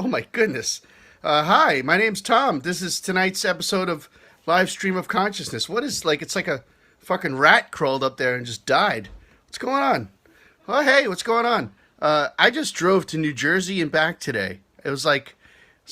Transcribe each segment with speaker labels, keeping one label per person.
Speaker 1: Oh my goodness. Hi, my name's Tom. This is tonight's episode of Live Stream of Consciousness. What is like? It's like a fucking rat crawled up there and just died. What's going on? Oh, hey, what's going on? I just drove to New Jersey and back today. It's like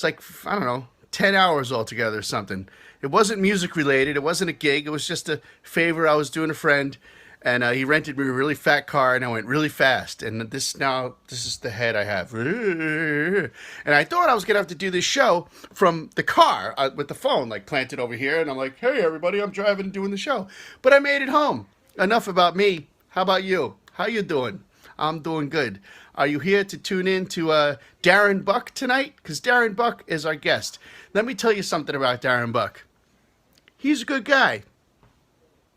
Speaker 1: I don't know, 10 hours altogether or something. It wasn't music related. It wasn't a gig. It was just a favor I was doing a friend, and he rented me a really fat car, and I went really fast. And this is the head I have, and I thought I was gonna have to do this show from the car with the phone like planted over here, and I'm like, hey everybody, I'm driving and doing the show, but I made it home. Enough about me. How about you? How you doing? I'm doing good. Are you here to tune in to Darren Buck tonight? Because Darren Buck is our guest. Let me tell you something about Darren Buck. He's a good guy.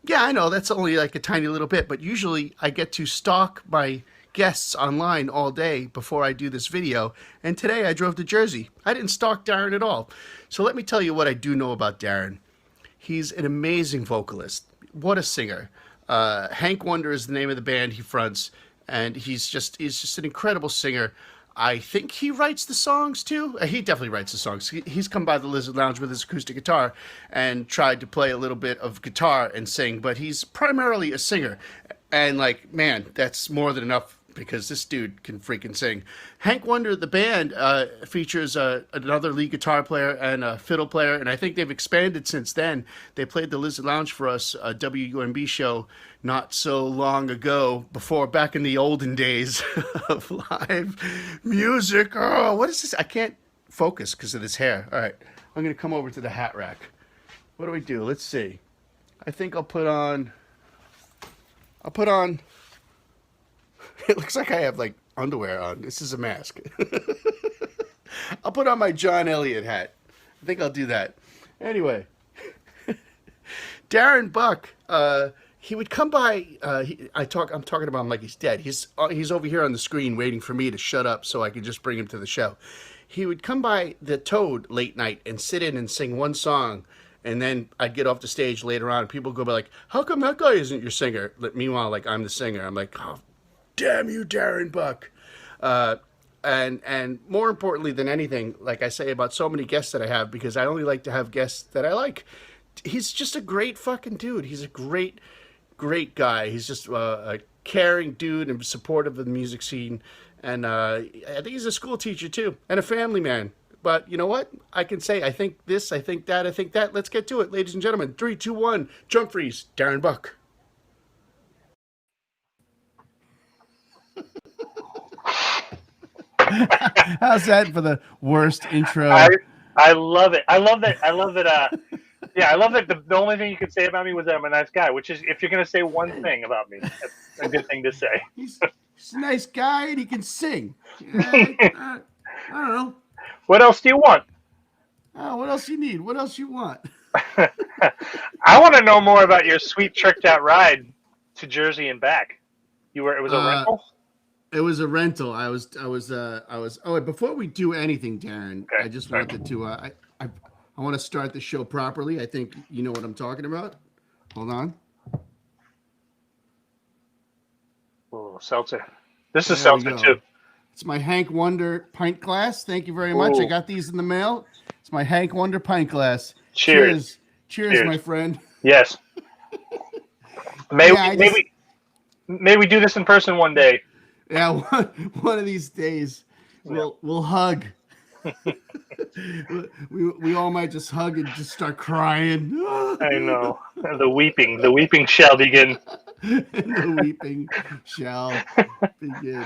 Speaker 1: Yeah, I know that's only like a tiny little bit, but usually I get to stalk my guests online all day before I do this video. And today I drove to Jersey. I didn't stalk Darren at all. So let me tell you what I do know about Darren. He's an amazing vocalist. What a singer. Hank Wonder is the name of the band he fronts, and he's just an incredible singer. I think he writes the songs too. He definitely writes the songs. He's come by the Lizard Lounge with his acoustic guitar and tried to play a little bit of guitar and sing, but he's primarily a singer. And like, man, that's more than enough because this dude can freaking sing. Hank Wonder, the band, features another lead guitar player and a fiddle player, and I think they've expanded since then. They played the Lizard Lounge for us, a WUMB show, not so long ago, back in the olden days of live music. Oh, what is this? I can't focus because of this hair. All right, I'm going to come over to the hat rack. What do we do? Let's see. I think I'll put on. It looks like I have like underwear on. This is a mask. I'll put on my John Elliott hat. I think I'll do that. Anyway, Darren Buck. He would come by. I'm talking about him like he's dead. He's over here on the screen waiting for me to shut up so I could just bring him to the show. He would come by the Toad late night and sit in and sing one song, and then I'd get off the stage later on, and people would go by like, "How come that guy isn't your singer?" Meanwhile, like I'm the singer. I'm like, "Oh, damn you, Darren Buck." And more importantly than anything, like I say about so many guests that I have, because I only like to have guests that I like. He's just a great fucking dude. He's a great guy. He's just a caring dude and supportive of the music scene. And I think he's a school teacher too, and a family man. But you know what? I can say I think this, I think that, I think that. Let's get to it, ladies and gentlemen. 3, 2, 1. Jump freeze. Darren Buck. How's that for the worst intro?
Speaker 2: I love it. I love that. I love that. Yeah, I love that. The only thing you could say about me was that I'm a nice guy, which is if you're gonna say one thing about me, that's a good thing to say.
Speaker 1: He's a nice guy and he can sing. I don't know.
Speaker 2: What else do you want?
Speaker 1: What else you need? What else you want?
Speaker 2: I want to know more about your sweet tricked out ride to Jersey and back. It was a rental.
Speaker 1: It was a rental. I was. Oh, wait, before we do anything, Darren,
Speaker 2: Okay.
Speaker 1: I just wanted to. I want to start the show properly. I think you know what I'm talking about. Hold on.
Speaker 2: Oh, seltzer. This is
Speaker 1: There we
Speaker 2: seltzer
Speaker 1: go.
Speaker 2: too.
Speaker 1: It's my Hank Wonder pint glass. Thank you very much.
Speaker 2: Ooh.
Speaker 1: I got these in the mail. It's my Hank Wonder pint glass.
Speaker 2: Cheers.
Speaker 1: Cheers, my friend.
Speaker 2: Yes. Maybe we do this in person one day.
Speaker 1: Yeah, one of these days we'll hug. we all might just hug and just start crying.
Speaker 2: I know. The weeping shall begin.
Speaker 1: The weeping shall begin.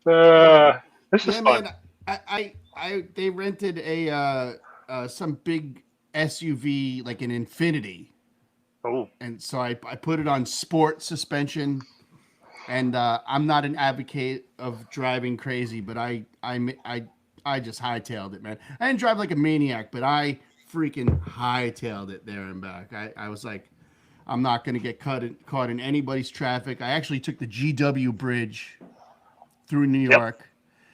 Speaker 2: This is fun.
Speaker 1: Man, they rented some big SUV like an Infinity.
Speaker 2: Oh.
Speaker 1: And so I put it on sport suspension. And I'm not an advocate of driving crazy, but I just hightailed it, man. I didn't drive like a maniac, but I freaking hightailed it there and back. I was like, I'm not going to get caught in anybody's traffic. I actually took the GW bridge through New York.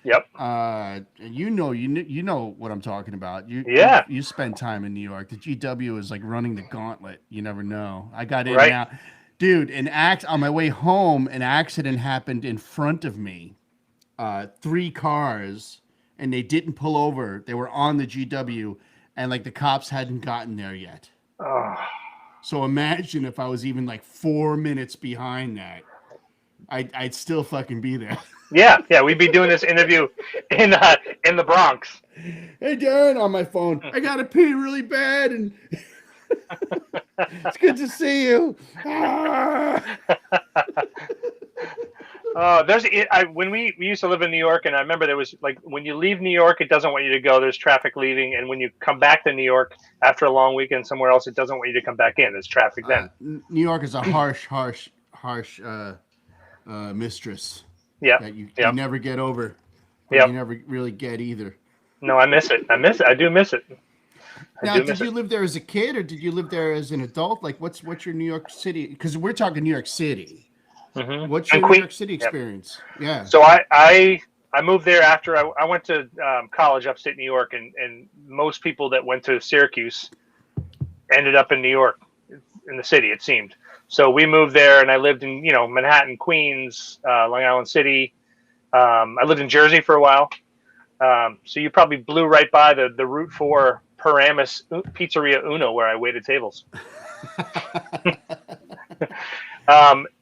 Speaker 2: Yep.
Speaker 1: You know what I'm talking about. You spend time in New York. The GW is like running the gauntlet. You never know. I got in now. Dude, on my way home, an accident happened in front of me. 3 cars, and they didn't pull over. They were on the GW, and like the cops hadn't gotten there yet.
Speaker 2: Oh,
Speaker 1: So imagine if I was even like 4 minutes behind that. I'd still fucking be there.
Speaker 2: yeah, yeah. We'd be doing this interview in the Bronx.
Speaker 1: Hey, Darren, on my phone. I gotta pee really bad, and it's good to see you. Ah!
Speaker 2: When we used to live in New York, and I remember there was like when you leave New York, it doesn't want you to go. There's traffic leaving, and when you come back to New York after a long weekend somewhere else, it doesn't want you to come back in. There's traffic then.
Speaker 1: New York is a harsh mistress
Speaker 2: Yep,
Speaker 1: that you
Speaker 2: yep,
Speaker 1: never get over, but you
Speaker 2: yep.
Speaker 1: never really get either.
Speaker 2: No, I miss it. I miss it. I do miss it. I
Speaker 1: Now,
Speaker 2: do
Speaker 1: did
Speaker 2: miss
Speaker 1: you
Speaker 2: it.
Speaker 1: live there as a kid, or did you live there as an adult? Like, what's your New York City? Because we're talking New York City. What's
Speaker 2: And
Speaker 1: your New
Speaker 2: Queen.
Speaker 1: York City
Speaker 2: Yep.
Speaker 1: experience? Yeah.
Speaker 2: So I moved there after I went to college upstate New York, and most people that went to Syracuse ended up in New York, in the city. It seemed. So we moved there, and I lived in Manhattan, Queens, Long Island City. I lived in Jersey for a while. So you probably blew right by the Route 4 Paramus Pizzeria Uno where I waited tables.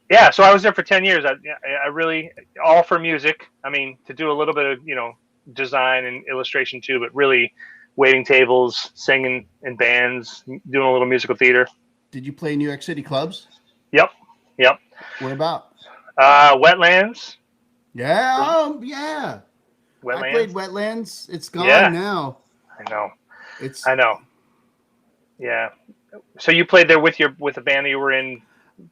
Speaker 2: Yeah, so I was there for 10 years. I really, all for music. I mean, to do a little bit of, design and illustration too, but really waiting tables, singing in bands, doing a little musical theater.
Speaker 1: Did you play New York City clubs?
Speaker 2: Yep. Yep.
Speaker 1: Where about?
Speaker 2: Wetlands.
Speaker 1: Yeah, yeah. I played
Speaker 2: Wetlands.
Speaker 1: Wetlands. It's gone
Speaker 2: Yeah,
Speaker 1: now.
Speaker 2: I know.
Speaker 1: It's
Speaker 2: I know. Yeah. So you played there with a band that you were in.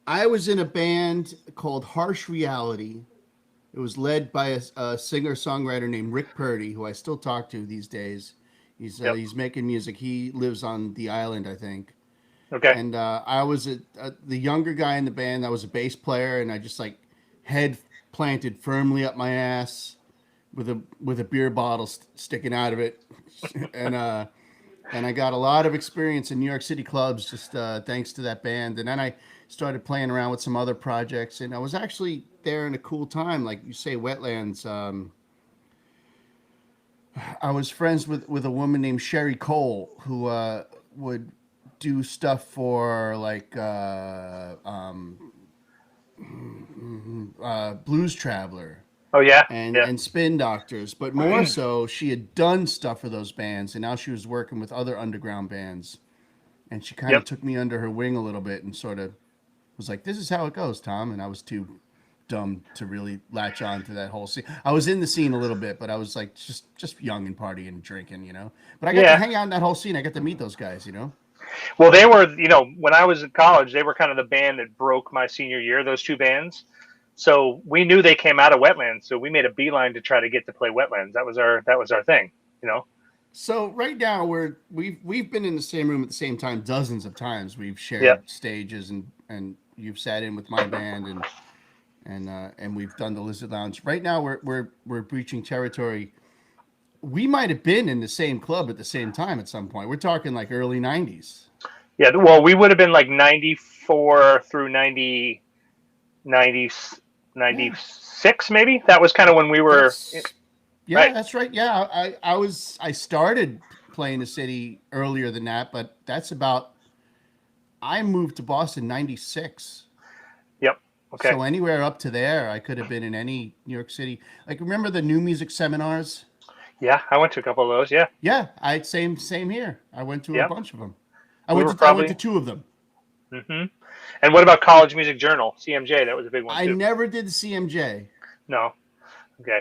Speaker 1: I was in a band called Harsh Reality. It was led by a singer songwriter named Rick Purdy, who I still talk to these days.
Speaker 2: Yep.
Speaker 1: He's making music. He lives on the island, I think.
Speaker 2: Okay.
Speaker 1: And I was the younger guy in the band. I was a bass player, and I just like head planted firmly up my ass with a beer bottle sticking out of it, and I got a lot of experience in New York City clubs just thanks to that band. And then I started playing around with some other projects, and I was actually there in a cool time, like you say, Wetlands. I was friends with a woman named Sherry Cole who would do stuff for like Blues Traveler
Speaker 2: Oh yeah. Yeah.
Speaker 1: and Spin Doctors, but more so, she had done stuff for those bands, and now she was working with other underground bands, and she kind of
Speaker 2: Yep.
Speaker 1: took me under her wing a little bit and sort of was like, "This is how it goes, Tom," and I was too dumb to really latch on to that whole scene. I was in the scene a little bit, but I was like just young and partying and drinking, you know. But I got to
Speaker 2: Yeah.
Speaker 1: hang out in that whole scene. I got to meet those guys, you know.
Speaker 2: Well, they were, when I was in college, they were kind of the band that broke my senior year. Those two bands. So we knew they came out of Wetlands, so we made a beeline to try to get to play Wetlands. That was our thing, you know.
Speaker 1: So right now we've been in the same room at the same time dozens of times. We've
Speaker 2: Yeah.
Speaker 1: shared stages and you've sat in with my band and we've done the Lizard Lounge. Right now we're breaching territory. We might have been in the same club at the same time at some point. We're talking like early '90s.
Speaker 2: Yeah. Well, we would have been like 94 through 90, 90,
Speaker 1: Yeah,
Speaker 2: 96, maybe. That was kind of when we were
Speaker 1: that's yeah,
Speaker 2: right.
Speaker 1: that's right. Yeah, I started playing the city earlier than that, but that's about I moved to Boston '96.
Speaker 2: Yep. Okay.
Speaker 1: So anywhere up to there, I could have been in any New York City. Like remember the new music seminars?
Speaker 2: Yeah, I went to a couple of those. Yeah.
Speaker 1: Yeah, I same here. I went to a
Speaker 2: Yeah.
Speaker 1: bunch of them.
Speaker 2: We were
Speaker 1: I went to
Speaker 2: probably.
Speaker 1: two of them.
Speaker 2: Hmm. And what about College Music Journal, CMJ? That was a big one
Speaker 1: I
Speaker 2: too.
Speaker 1: never did the CMJ.
Speaker 2: No. Okay.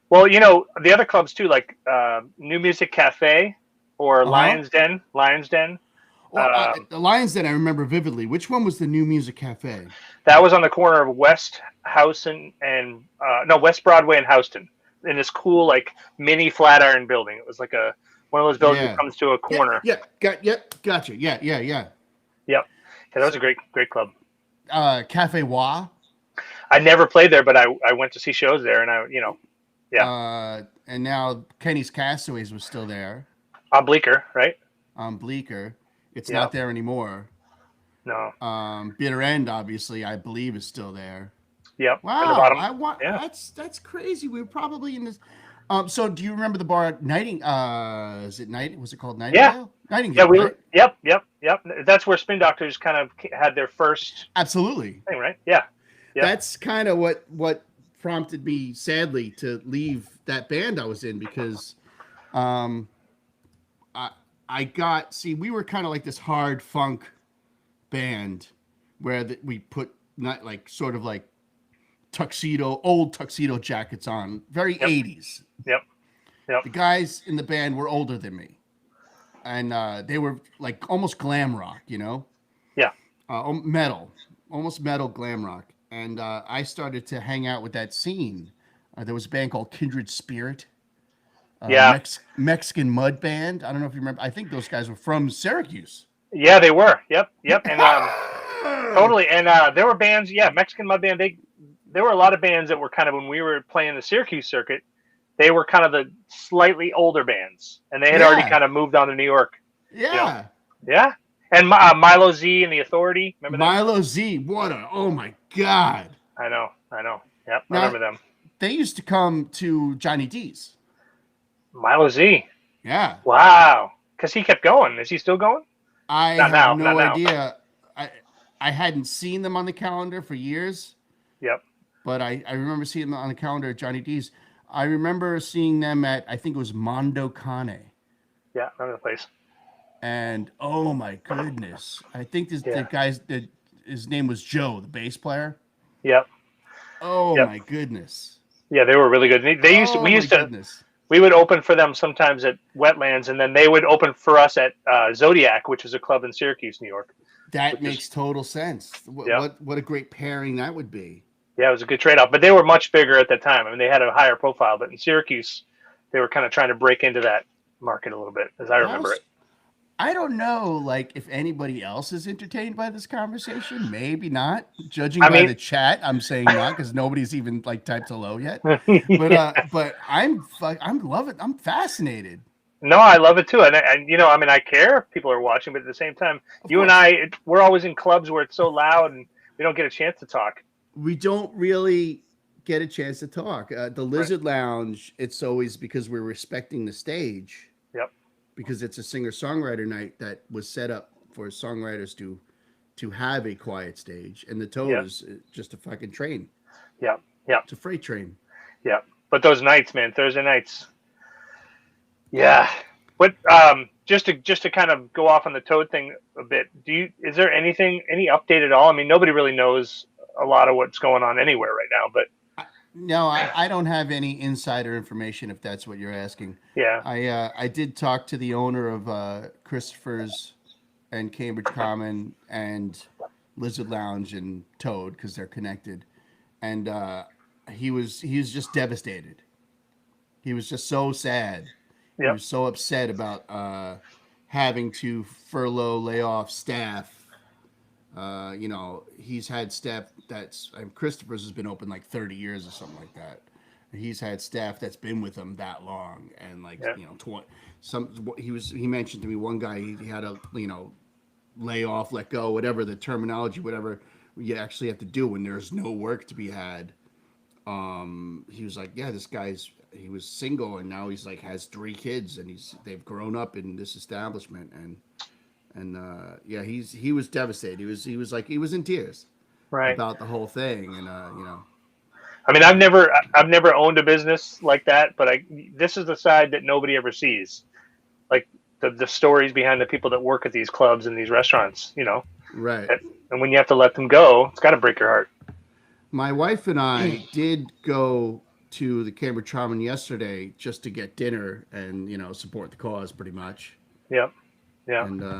Speaker 2: Well, the other clubs too, like New Music Cafe or
Speaker 1: Uh huh.
Speaker 2: Lions Den.
Speaker 1: Well,
Speaker 2: Um,
Speaker 1: the Lions Den I remember vividly. Which one was the new music cafe?
Speaker 2: that was on the corner of West Houston and no, West Broadway and Houston, in this cool like mini Flatiron building. It was like a one of those buildings that
Speaker 1: Yeah.
Speaker 2: comes to a
Speaker 1: Yeah,
Speaker 2: corner.
Speaker 1: yeah, gotcha. Yeah, yeah, yeah.
Speaker 2: Yep. Yeah, that was a great club.
Speaker 1: Cafe Wa,
Speaker 2: I never played there, but I went to see shows there, and yeah,
Speaker 1: and now Kenny's Castaways was still there
Speaker 2: on Bleecker, right?
Speaker 1: on Bleecker. It's
Speaker 2: Yeah.
Speaker 1: not there anymore.
Speaker 2: No.
Speaker 1: Bitter End, obviously, I believe is still there.
Speaker 2: Yep. In the
Speaker 1: Wow,
Speaker 2: bottom.
Speaker 1: I want
Speaker 2: Yeah.
Speaker 1: that's crazy. We were probably in this. So do you remember the bar Nighting? Is it Night? Was it called
Speaker 2: Yeah,
Speaker 1: Nightingale?
Speaker 2: yeah.
Speaker 1: Nightingale, right?
Speaker 2: Yep. That's where Spin Doctors kind of had their first
Speaker 1: Absolutely.
Speaker 2: thing, right? Yeah, yep,
Speaker 1: That's kind of what prompted me, sadly, to leave that band I was in because um, I I got see we were kind of like this hard funk band where we put not like sort of like old tuxedo jackets on, very
Speaker 2: yep,
Speaker 1: 80s.
Speaker 2: yep, yep.
Speaker 1: The guys in the band were older than me, and they were like almost glam rock,
Speaker 2: Yeah,
Speaker 1: metal, almost metal glam rock. And I started to hang out with that scene. There was a band called Kindred Spirit,
Speaker 2: yeah,
Speaker 1: Mexican mud band. I don't know if you remember. I think those guys were from Syracuse.
Speaker 2: yeah. They were. Yep. And totally. And there were bands. Yeah, Mexican Mud Band. There were a lot of bands that were kind of when we were playing the Syracuse circuit. They were kind of the slightly older bands, and they had already
Speaker 1: Yeah,
Speaker 2: kind of moved on to New York. You know.
Speaker 1: yeah.
Speaker 2: Yeah. And Milo Z and the Authority. Remember them?
Speaker 1: Milo Z. Oh my God.
Speaker 2: I know. Yep, I
Speaker 1: Now,
Speaker 2: remember them.
Speaker 1: they used to come to Johnny D's.
Speaker 2: Milo Z.
Speaker 1: Yeah.
Speaker 2: Wow. Because he kept going. Is he still going?
Speaker 1: I
Speaker 2: Not
Speaker 1: have
Speaker 2: now. Not
Speaker 1: no
Speaker 2: now.
Speaker 1: idea. I I hadn't seen them on the calendar for years,
Speaker 2: Yep.
Speaker 1: but I remember seeing them on the calendar at Johnny D's. I remember seeing them at, I think it was Mondo Cane.
Speaker 2: Yeah. Remember the place.
Speaker 1: And oh my goodness. I think the
Speaker 2: Yeah.
Speaker 1: guy's his name was Joe, the bass player.
Speaker 2: Yep.
Speaker 1: Oh
Speaker 2: Yep.
Speaker 1: my goodness.
Speaker 2: Yeah, they were really good. They used to.
Speaker 1: Oh my goodness.
Speaker 2: We would open for them sometimes at Wetlands, and then they would open for us at Zodiac, which is a club in Syracuse, New York.
Speaker 1: That
Speaker 2: Which is
Speaker 1: makes total sense.
Speaker 2: yeah,
Speaker 1: What a great pairing that would be.
Speaker 2: yeah, it was a good trade off. But they were much bigger at that time. I mean, they had a higher profile, but in Syracuse, they were kind of trying to break into that market a little bit, as I remember it.
Speaker 1: I don't know, like if anybody else is entertained by this conversation. Maybe not. Judging
Speaker 2: I
Speaker 1: by
Speaker 2: mean,
Speaker 1: the chat, I'm saying not because nobody's even like typed hello yet.
Speaker 2: yeah.
Speaker 1: But I'm loving. I'm fascinated.
Speaker 2: No, I love it too, and you know, I mean, I care if people are watching, but at the same time,
Speaker 1: Of
Speaker 2: you and
Speaker 1: course,
Speaker 2: I, we're always in clubs where it's so loud and we don't get a chance to talk.
Speaker 1: we don't really get a chance to talk. The
Speaker 2: Right.
Speaker 1: Lizard Lounge. It's always because we're respecting the stage
Speaker 2: Yep.
Speaker 1: because it's a singer-songwriter night that was set up for songwriters to have a quiet stage, and the Toad
Speaker 2: Yep.
Speaker 1: is just a fucking train.
Speaker 2: Yep. Yep.
Speaker 1: It's a freight train.
Speaker 2: Yep. But those nights, man, Thursday nights. Yeah. But just to kind of go off on the Toad thing a bit, is there any update at all? I mean, nobody really knows a lot of what's going on anywhere right now, but
Speaker 1: No, I don't have any insider information if that's what you're asking.
Speaker 2: yeah.
Speaker 1: I did talk to the owner of Christopher's and Cambridge Common and Lizard Lounge and Toad because they're connected, and he was just devastated. He was just so sad. He
Speaker 2: Yep.
Speaker 1: was so upset about having to furlough, lay off staff. He's had staff Christopher's has been open like 30 years or something like that. He's had staff that's been with him that long, and like
Speaker 2: Yeah.
Speaker 1: 20. He mentioned to me one guy he had a lay off, let go, whatever the terminology, whatever you actually have to do when there's no work to be had. He was like, yeah, he was single and now he's like has 3 kids and they've grown up in this establishment and yeah, he was devastated. He was like he was in tears
Speaker 2: Right.
Speaker 1: about the whole thing, and
Speaker 2: I mean, I've never owned a business like that, but this is the side that nobody ever sees, like the stories behind the people that work at these clubs and these restaurants.
Speaker 1: right.
Speaker 2: And when you have to let them go, it's got to break your heart.
Speaker 1: My wife and I did go to the Cambridge Common yesterday just to get dinner and support the cause pretty much.
Speaker 2: Yep. Yeah.
Speaker 1: And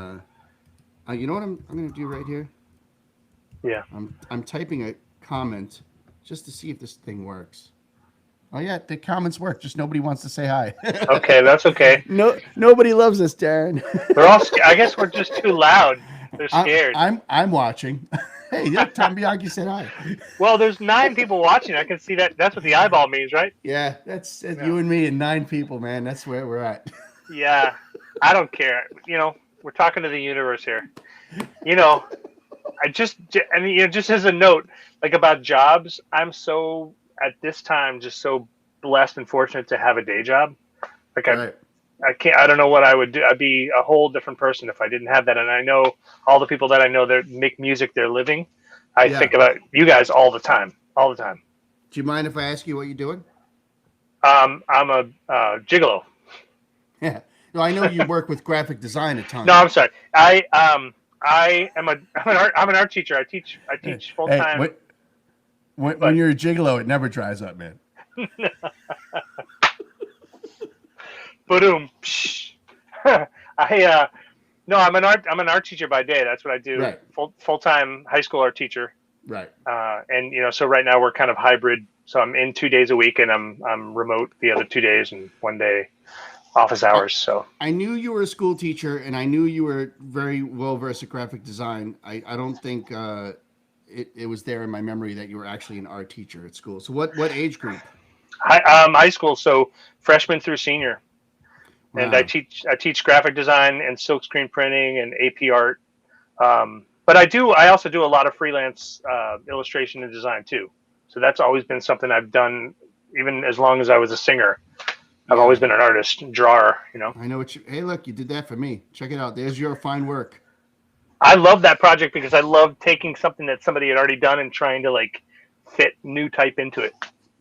Speaker 1: you know what I'm going to do right here?
Speaker 2: Yeah.
Speaker 1: I'm typing a comment just to see if this thing works. Oh yeah, the comments work. Just nobody wants to say hi.
Speaker 2: Okay, that's okay.
Speaker 1: No, nobody loves us, Darren.
Speaker 2: They're all. I guess we're just too loud. They're scared.
Speaker 1: I'm watching. Hey, yeah, Tom Bianchi said hi.
Speaker 2: Well, there's 9 people watching. I can see that. That's what the eyeball means, right?
Speaker 1: Yeah, that's you and me and 9 people, man. That's where we're at.
Speaker 2: Yeah. I don't care. We're talking to the universe here. I mean, just as a note, like about jobs, I'm so at this time just so blessed and fortunate to have a day job. Like
Speaker 1: Right.
Speaker 2: I can't. I don't know what I would do. I'd be a whole different person if I didn't have that. And I know all the people that I know that make music their living. I
Speaker 1: Yeah.
Speaker 2: think about you guys all the time, all the time.
Speaker 1: Do you mind if I ask you what you're doing?
Speaker 2: I'm a gigolo.
Speaker 1: Yeah. No, I know you work with graphic design a
Speaker 2: No,
Speaker 1: ton.
Speaker 2: I'm sorry. I am I'm an art teacher. I teach full
Speaker 3: Hey,
Speaker 2: time.
Speaker 3: when
Speaker 2: But
Speaker 3: you're a gigolo, it never dries up, man.
Speaker 2: boom. I no, I'm an art teacher by day. That's what I do.
Speaker 1: Right.
Speaker 2: Full time high school art teacher.
Speaker 1: Right.
Speaker 2: And so right now we're kind of hybrid. So I'm in 2 days a week, and I'm remote the other 2 days, and one day office
Speaker 1: I,
Speaker 2: hours. So
Speaker 1: I knew you were a school teacher, and I knew you were very well versed at graphic design. I don't think it was there in my memory that you were actually an art teacher at school. So what age group?
Speaker 2: high school, so freshman through senior, and
Speaker 1: Wow.
Speaker 2: I teach graphic design and silkscreen printing and AP art. But I also do a lot of freelance illustration and design too. So that's always been something I've done even as long as I was a singer. I've always
Speaker 1: Yeah.
Speaker 2: been an artist, drawer.
Speaker 1: I know what you. Hey, look, you did that for me. Check it out. There's your fine work.
Speaker 2: I love that project because I love taking something that somebody had already done and trying to like fit new type into it.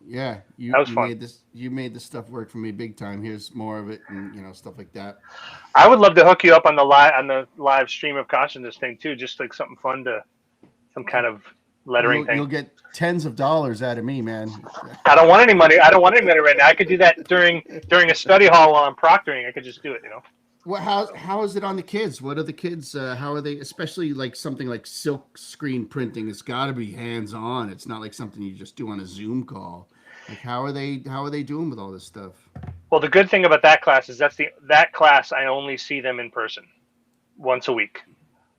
Speaker 1: Yeah,
Speaker 2: That was
Speaker 1: you
Speaker 2: fun.
Speaker 1: made this. You made this stuff work for me big time. Here's more of it, and stuff like that.
Speaker 2: I would love to hook you up on the live stream of consciousness thing too, just like something fun to some kind of lettering
Speaker 1: You'll
Speaker 2: thing.
Speaker 1: get tens of dollars out of me, man.
Speaker 2: I don't want any money. I don't want any money right now. I could do that during a study hall while I'm proctoring. I could just do it.
Speaker 1: What? How is it on the kids? What are the kids? How are they? Especially like something like silk screen printing. It's got to be hands on. It's not like something you just do on a Zoom call. Like how are they? How are they doing with all this stuff?
Speaker 2: Well, the good thing about that class is that class I only see them in person once a week.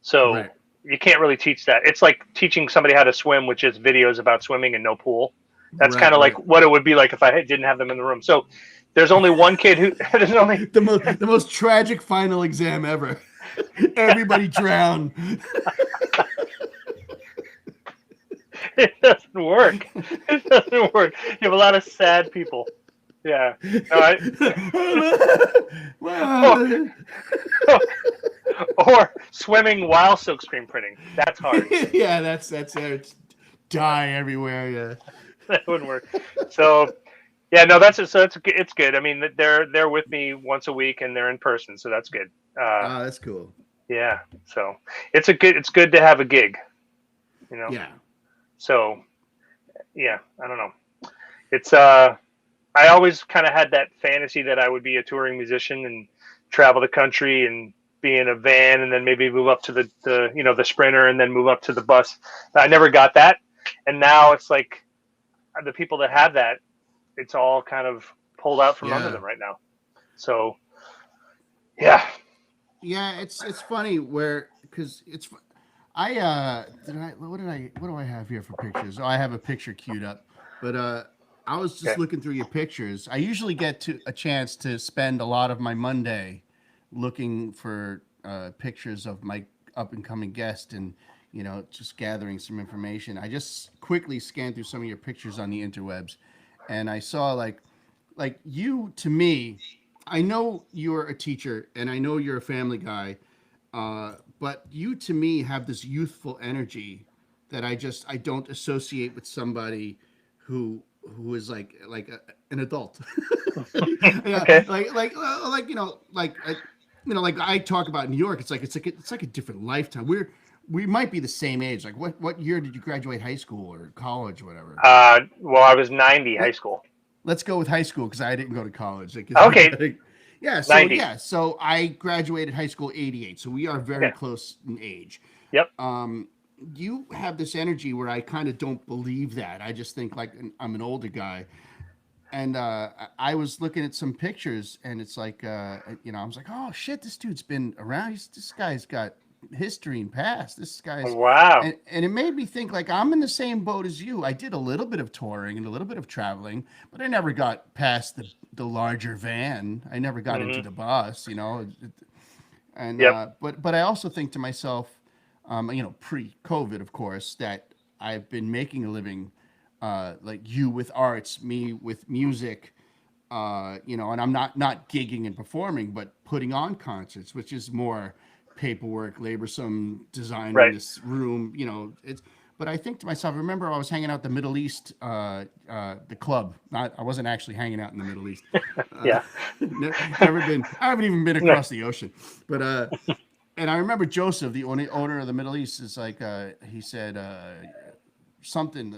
Speaker 2: So
Speaker 1: Right.
Speaker 2: you can't really teach that. It's like teaching somebody how to swim, which is videos about swimming and no pool. That's kind
Speaker 1: Right.
Speaker 2: of like
Speaker 1: Right.
Speaker 2: what it would be like if I didn't have them in the room. So there's only one kid who there's only
Speaker 1: The most tragic final exam ever. Everybody drowned.
Speaker 2: it doesn't work. It doesn't work. You have a lot of sad people. Yeah. No,
Speaker 1: Well,
Speaker 2: or swimming while silkscreen printing. That's hard.
Speaker 1: yeah, that's it. It's dye everywhere. Yeah.
Speaker 2: That wouldn't work. So yeah, no, it's good. I mean, they're with me once a week and they're in person, so that's good.
Speaker 1: Oh, that's cool.
Speaker 2: Yeah, so it's good to have a gig, you know.
Speaker 1: Yeah.
Speaker 2: So yeah, I don't know. It's I always kind of had that fantasy that I would be a touring musician and travel the country and be in a van and then maybe move up to the Sprinter and then move up to the bus. I never got that, and now it's like the people that have that, it's all kind of pulled out from under
Speaker 1: Yeah.
Speaker 2: them right now. So yeah,
Speaker 1: Yeah, it's funny where because it's I what do I have here for pictures? Oh, I have a picture queued up, but I was just
Speaker 2: okay.
Speaker 1: looking through your pictures. I usually get to a chance to spend a lot of my Monday looking for pictures of my up and coming guest and just gathering some information. I just quickly scanned through some of your pictures on the interwebs, and I saw like you to me. I know you're a teacher and I know you're a family guy, but you to me have this youthful energy that I don't associate with somebody who is an adult. Yeah,
Speaker 2: Okay.
Speaker 1: like I talk about New York. It's like a different lifetime. We might be the same age. Like what year did you graduate high school or college or whatever?
Speaker 2: Well, I was 90 high
Speaker 1: Let,
Speaker 2: school.
Speaker 1: let's go with high school because I didn't go to college. Like,
Speaker 2: Okay,
Speaker 1: yeah.
Speaker 2: 90.
Speaker 1: So I graduated high school '88. So we are very
Speaker 2: Okay.
Speaker 1: close in age.
Speaker 2: Yep.
Speaker 1: You have this energy where I kind of don't believe that. I just think like I'm an older guy. And I was looking at some pictures, and it's like, I was like, oh shit, this dude's been around. This guy's got history and past. This guy's,
Speaker 2: Wow.
Speaker 1: and it made me think like I'm in the same boat as you. I did a little bit of touring and a little bit of traveling, but I never got past the larger van. I never got into
Speaker 2: Hmm.
Speaker 1: the bus, and
Speaker 2: Yep.
Speaker 1: but I also think to myself, pre-COVID, of course, that I've been making a living like you with arts, me with music,
Speaker 3: and I'm not gigging and performing, but putting on concerts, which is more paperwork, laborsome, designing
Speaker 2: Right.
Speaker 3: this room. It's. But I think to myself, remember I was hanging out the Middle East, the club. I wasn't actually hanging out in the Middle East. Uh,
Speaker 2: Yeah.
Speaker 3: never been. I haven't even been across the ocean. But and I remember Joseph, the owner of the Middle East, is like he said something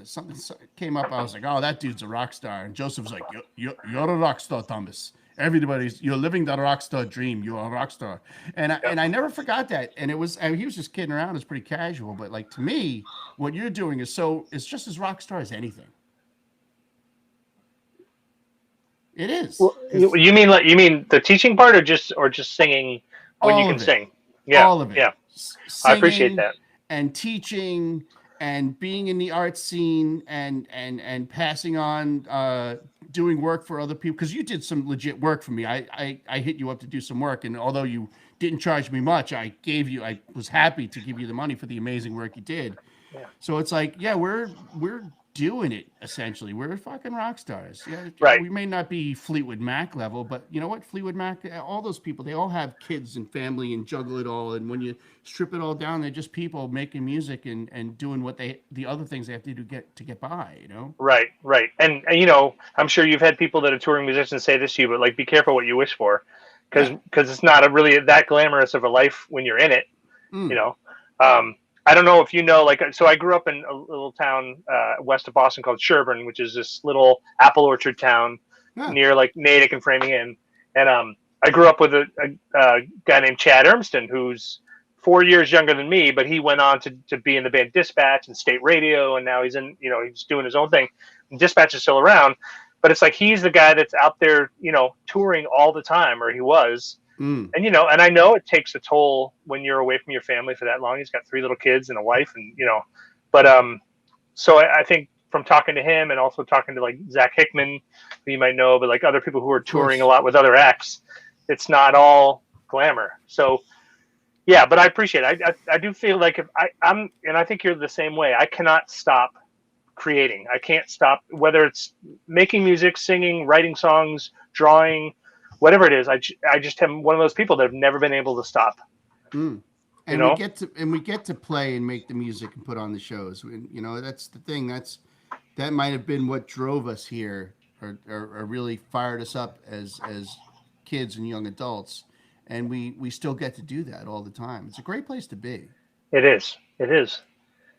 Speaker 3: came up. I was like, oh, that dude's a rock star. And Joseph was like, you're a rock star, Thomas. You're living the rock star dream. You're a rock star. And I never forgot that. And he was just kidding around. It's pretty casual. But like to me, what you're doing it's just as rock star as anything. It is.
Speaker 2: Well, you mean the teaching part, or just singing when you
Speaker 3: All
Speaker 2: can
Speaker 3: of it.
Speaker 2: sing? Yeah.
Speaker 3: All of it.
Speaker 2: Yeah. I appreciate
Speaker 3: Singing
Speaker 2: that.
Speaker 3: and teaching and being in the art scene and passing on doing work for other people, because you did some legit work for me. I hit you up to do some work, and although you didn't charge me much, I was happy to give you the money for the amazing work you did.
Speaker 2: Yeah.
Speaker 3: So it's like, yeah, we're doing it essentially. We're fucking rock stars. Yeah,
Speaker 2: Right.
Speaker 3: we may not be Fleetwood Mac level, but you know what? Fleetwood Mac, all those people, they all have kids and family and juggle it all. And when you strip it all down, they're just people making music and doing the other things they have to do to get by.
Speaker 2: Right. Right. And I'm sure you've had people that are touring musicians say this to you, but like, be careful what you wish for, because
Speaker 3: Yeah.
Speaker 2: it's not really that glamorous of a life when you're in it. You
Speaker 3: Mm.
Speaker 2: know. I don't know if you know, like, so I grew up in a little town west of Boston called Sherburne, which is this little apple orchard town
Speaker 3: Yeah.
Speaker 2: near like Natick and Framingham. And I grew up with a guy named Chad Ermston, who's 4 years younger than me, but he went on to be in the band Dispatch and State Radio, and now he's doing his own thing. And Dispatch is still around, but it's like he's the guy that's out there, touring all the time, or he was.
Speaker 3: Mm.
Speaker 2: And I know it takes a toll when you're away from your family for that long. He's got 3 little kids and a wife, but so I think from talking to him and also talking to like Zach Hickman, who you might know, but like other people who are
Speaker 3: Of
Speaker 2: touring a
Speaker 3: course.
Speaker 2: lot with other acts, it's not all glamour. So yeah, but I appreciate it. I do feel like if I'm, and I think you're the same way. I cannot stop creating. I can't stop, whether it's making music, singing, writing songs, drawing, whatever it is. I just am one of those people that have never been able to stop.
Speaker 3: Mm.
Speaker 2: You
Speaker 3: And we
Speaker 2: know?
Speaker 3: get to play and make the music and put on the shows. And, that's the thing. That might have been what drove us here, or really fired us up as kids and young adults. And we still get to do that all the time. It's a great place to be.
Speaker 2: It is. It is.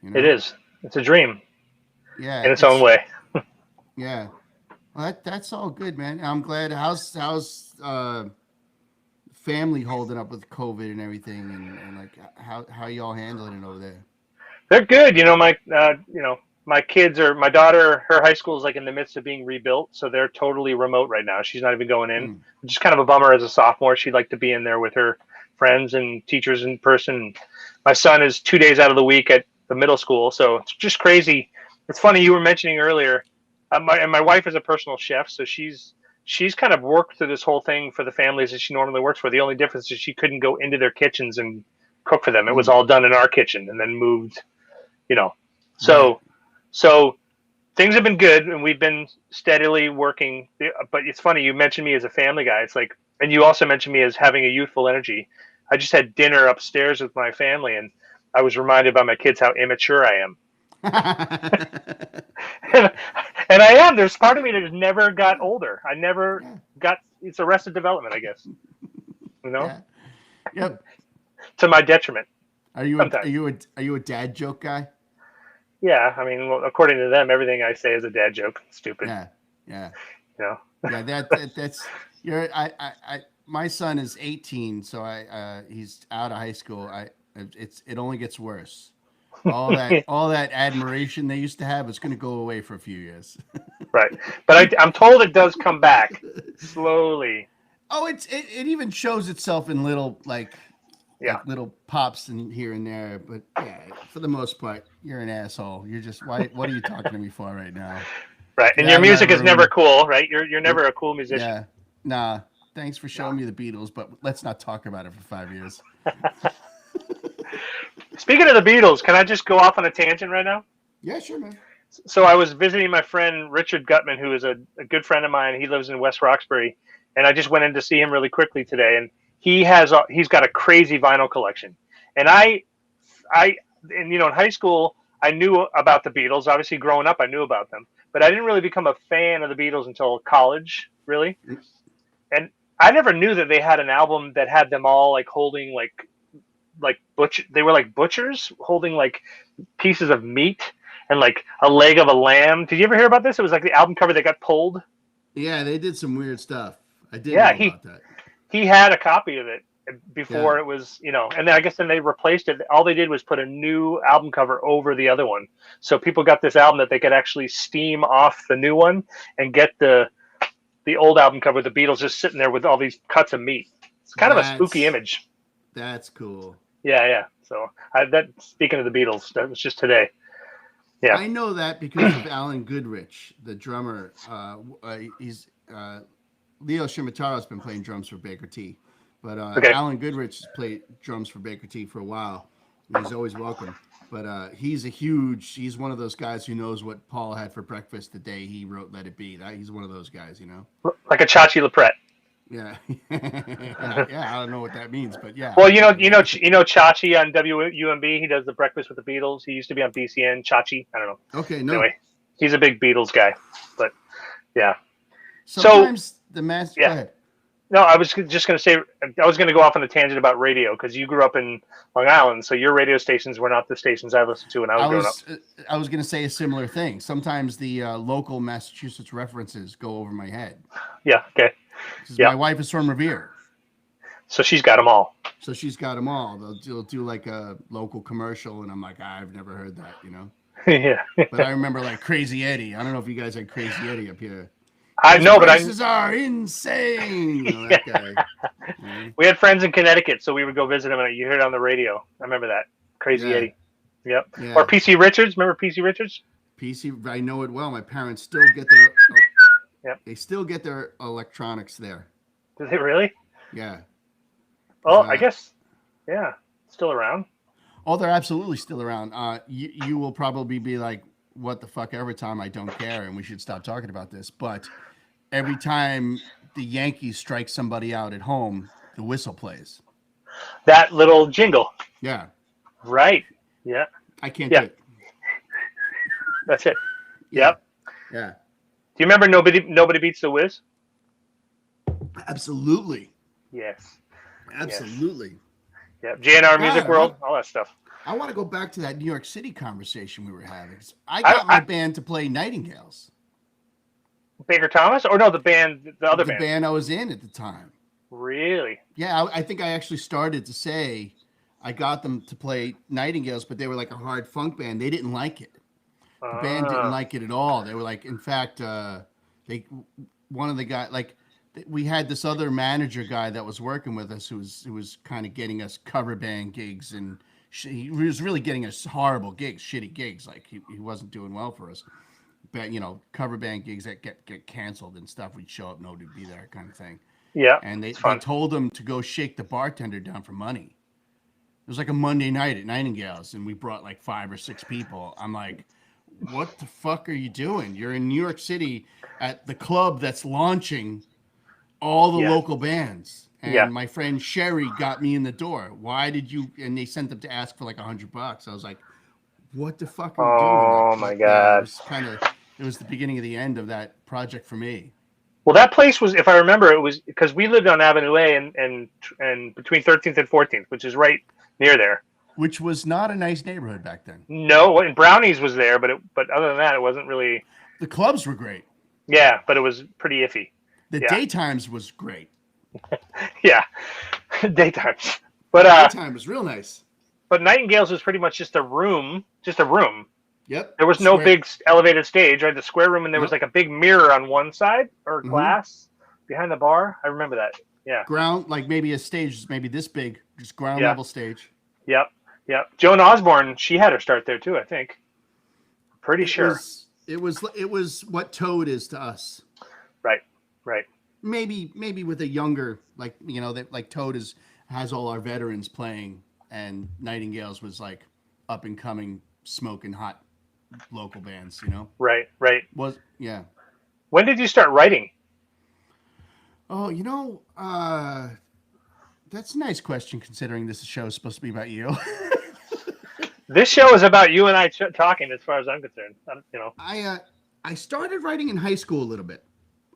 Speaker 3: You
Speaker 2: It
Speaker 3: know?
Speaker 2: is. It's a dream
Speaker 3: Yeah,
Speaker 2: in its own way.
Speaker 3: yeah. Well, that's all good, man. I'm glad. How's family holding up with COVID and everything, and like how y'all handling it over there?
Speaker 2: They're good. My kids are, my daughter, her high school is like in the midst of being rebuilt, so they're totally remote right now. She's not even going in,
Speaker 3: Mm.
Speaker 2: which is kind of a bummer as a sophomore. She'd like to be in there with her friends and teachers in person. My son is 2 days out of the week at the middle school, so it's just crazy. It's funny, you were mentioning earlier, my wife is a personal chef, so she's kind of worked through this whole thing for the families that she normally works for. The only difference is she couldn't go into their kitchens and cook for them. It was
Speaker 3: Mm.
Speaker 2: all done in our kitchen and then moved, you know.
Speaker 3: Right.
Speaker 2: So things have been good, and we've been steadily working. But it's funny, you mentioned me as a family guy. It's like, and you also mentioned me as having a youthful energy. I just had dinner upstairs with my family, and I was reminded by my kids how immature I am. And I am. There's part of me that has never got older. I never
Speaker 3: Yeah.
Speaker 2: got. It's arrested development, I guess.
Speaker 3: Yeah. Yep.
Speaker 2: To my detriment
Speaker 3: Are you a are
Speaker 2: sometimes.
Speaker 3: you a are you a dad joke guy?
Speaker 2: Yeah, I mean, well, according to them, everything I say is a dad joke. Stupid,
Speaker 3: Yeah. Yeah.
Speaker 2: you know.
Speaker 3: Yeah. That's you're I my son is 18, so he's out of high school. It only gets worse. All that admiration they used to have is going to go away for a few years.
Speaker 2: Right, but I'm told it does come back slowly.
Speaker 3: Oh, it even shows itself in little
Speaker 2: Yeah,
Speaker 3: little pops in here and there. But yeah, for the most part, you're an asshole. You're just why? What are you talking to me for right now?
Speaker 2: right.
Speaker 3: Get
Speaker 2: And
Speaker 3: out
Speaker 2: your
Speaker 3: of my
Speaker 2: music is never
Speaker 3: room.
Speaker 2: cool, right? You're never a cool musician.
Speaker 3: Yeah, nah. Thanks for
Speaker 2: No.
Speaker 3: showing me the Beatles, but let's not talk about it for 5 years.
Speaker 2: Speaking of the Beatles, can I just go off on a tangent right now?
Speaker 3: Yeah, sure, man.
Speaker 2: So I was visiting my friend Richard Gutman, who is a good friend of mine. He lives in West Roxbury, and I just went in to see him really quickly today. And he's got a crazy vinyl collection. And I and in high school I knew about the Beatles. Obviously, growing up, I knew about them, but I didn't really become a fan of the Beatles until college, really. And I never knew that they had an album that had them all like holding like butcher. They were like butchers holding like pieces of meat and like a leg of a lamb. Did you ever hear about this? It was like the album cover that got pulled.
Speaker 3: Yeah, they did some weird stuff. I did
Speaker 2: Yeah,
Speaker 3: know about that.
Speaker 2: he had a copy of it before
Speaker 3: Yeah.
Speaker 2: it was, and then I guess then they replaced it. All they did was put a new album cover over the other one. So people got this album that they could actually steam off the new one and get the old album cover, the Beatles just sitting there with all these cuts of meat. It's kind of a spooky image.
Speaker 3: That's cool.
Speaker 2: Yeah. So speaking of the Beatles, that was just today. Yeah.
Speaker 3: I know that because of Alan Goodrich, the drummer. He's Leo Shimataro's been playing drums for Baker T, but
Speaker 2: Okay.
Speaker 3: Alan Goodrich has played drums for Baker T for a while. He's always welcome. But he's one of those guys who knows what Paul had for breakfast the day he wrote "Let It Be." He's one of those guys,
Speaker 2: Like a Chachi LaPrette.
Speaker 3: Yeah, yeah. I don't know what that means, but yeah.
Speaker 2: Well, Chachi on WUMB. He does the Breakfast with the Beatles. He used to be on BCN. Chachi. I don't know.
Speaker 3: Okay, no.
Speaker 2: Anyway, he's a big Beatles guy, but yeah.
Speaker 3: Sometimes the master.
Speaker 2: Yeah.
Speaker 3: Go ahead.
Speaker 2: No, I was just going to say, I was going to go off on a tangent about radio because you grew up in Long Island, so your radio stations were not the stations I listened to when I was growing up.
Speaker 3: I was going to say a similar thing. Sometimes the local Massachusetts references go over my head.
Speaker 2: Yeah, okay.
Speaker 3: My wife is from Revere.
Speaker 2: So she's got them all.
Speaker 3: So she's got them all. They'll do like a local commercial, and I'm like, I've never heard that,
Speaker 2: Yeah.
Speaker 3: But I remember like Crazy Eddie. I don't know if you guys had Crazy Eddie up here.
Speaker 2: I know, but
Speaker 3: prices are insane. That guy. Yeah.
Speaker 2: We had friends in Connecticut, so we would go visit him, and you heard it on the radio. I remember that. Crazy Eddie. Yep.
Speaker 3: Yeah.
Speaker 2: Or PC Richards. Remember PC Richards?
Speaker 3: PC, I know it well. My parents still get their.
Speaker 2: Yep.
Speaker 3: They still get their electronics there.
Speaker 2: Did they really?
Speaker 3: Yeah.
Speaker 2: Oh, I guess. Yeah, still around.
Speaker 3: Oh, they're absolutely still around. You will probably be like, "What the fuck?" Every time I don't care, and we should stop talking about this. But every time the Yankees strike somebody out at home, the whistle plays.
Speaker 2: That little jingle.
Speaker 3: Yeah.
Speaker 2: Right. Yeah.
Speaker 3: I can't do it.
Speaker 2: That's it.
Speaker 3: Yeah.
Speaker 2: Yep.
Speaker 3: Yeah.
Speaker 2: Do you remember Nobody Beats the Wiz?
Speaker 3: Absolutely.
Speaker 2: Yes.
Speaker 3: Absolutely.
Speaker 2: Yes. Yeah. JNR Music World, all that stuff.
Speaker 3: I want to go back to that New York City conversation we were having. I got my band to play Nightingales.
Speaker 2: Baker Thomas? Or no, the other band.
Speaker 3: The band I was in at the time.
Speaker 2: Really?
Speaker 3: Yeah, I think I actually started to say I got them to play Nightingales, but they were like a hard funk band. They didn't like it. The band didn't like it at all. They were like, in fact, one of the guys, like, we had this other manager guy that was working with us who was kind of getting us cover band gigs, and he was really getting us horrible gigs, shitty gigs. Like he wasn't doing well for us. But cover band gigs that get canceled and stuff. We'd show up, nobody'd be there, kind of thing.
Speaker 2: Yeah.
Speaker 3: And they told him to go shake the bartender down for money. It was like a Monday night at Nightingales, and we brought like 5 or 6 people. I'm like, what the fuck are you doing? You're in New York City at the club that's launching all the local bands. And my friend Sherry got me in the door. Why did you? And they sent them to ask for like $100. I was like, what the fuck are you doing?
Speaker 2: Oh my God.
Speaker 3: It was the beginning of the end of that project for me.
Speaker 2: Well, that place was, if I remember, it was because we lived on Avenue A and between 13th and 14th, which is right near there.
Speaker 3: Which was not a nice neighborhood back then.
Speaker 2: No, and Brownies was there, but other than that, it wasn't really.
Speaker 3: The clubs were great.
Speaker 2: Yeah, but it was pretty iffy.
Speaker 3: The daytimes was great.
Speaker 2: Yeah, daytimes. But
Speaker 3: daytime was real nice.
Speaker 2: But Nightingales was pretty much just a room.
Speaker 3: Yep.
Speaker 2: There was no big elevated stage, right? The square room, and there was like a big mirror on one side or glass behind the bar. I remember that. Yeah.
Speaker 3: Ground, like maybe a stage, maybe this big, just ground level stage.
Speaker 2: Yep. Joan Osborne, she had her start there too, I think. Pretty sure.
Speaker 3: It was what Toad is to us.
Speaker 2: Right.
Speaker 3: Maybe with a younger, like like Toad has all our veterans playing, and Nightingales was like up and coming, smoking hot local bands,
Speaker 2: Right. Right.
Speaker 3: Yeah.
Speaker 2: When did you start writing?
Speaker 3: Oh, that's a nice question considering this show is supposed to be about you.
Speaker 2: This show is about you and I talking, as far as I'm concerned.
Speaker 3: I started writing in high school a little bit,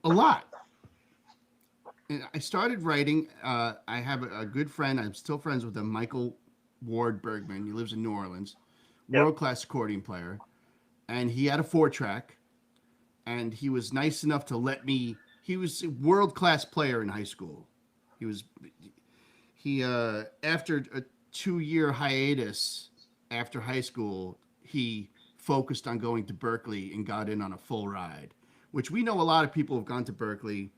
Speaker 3: a lot. And I started writing. I have a good friend. I'm still friends with him, Michael Ward Bergman. He lives in New Orleans,
Speaker 2: Yep.
Speaker 3: world class accordion player, and he had a 4-track. And he was nice enough to let me. He was a world class player in high school. He after a 2-year hiatus after high school, he focused on going to Berkeley and got in on a full ride, which we know a lot of people have gone to Berkeley.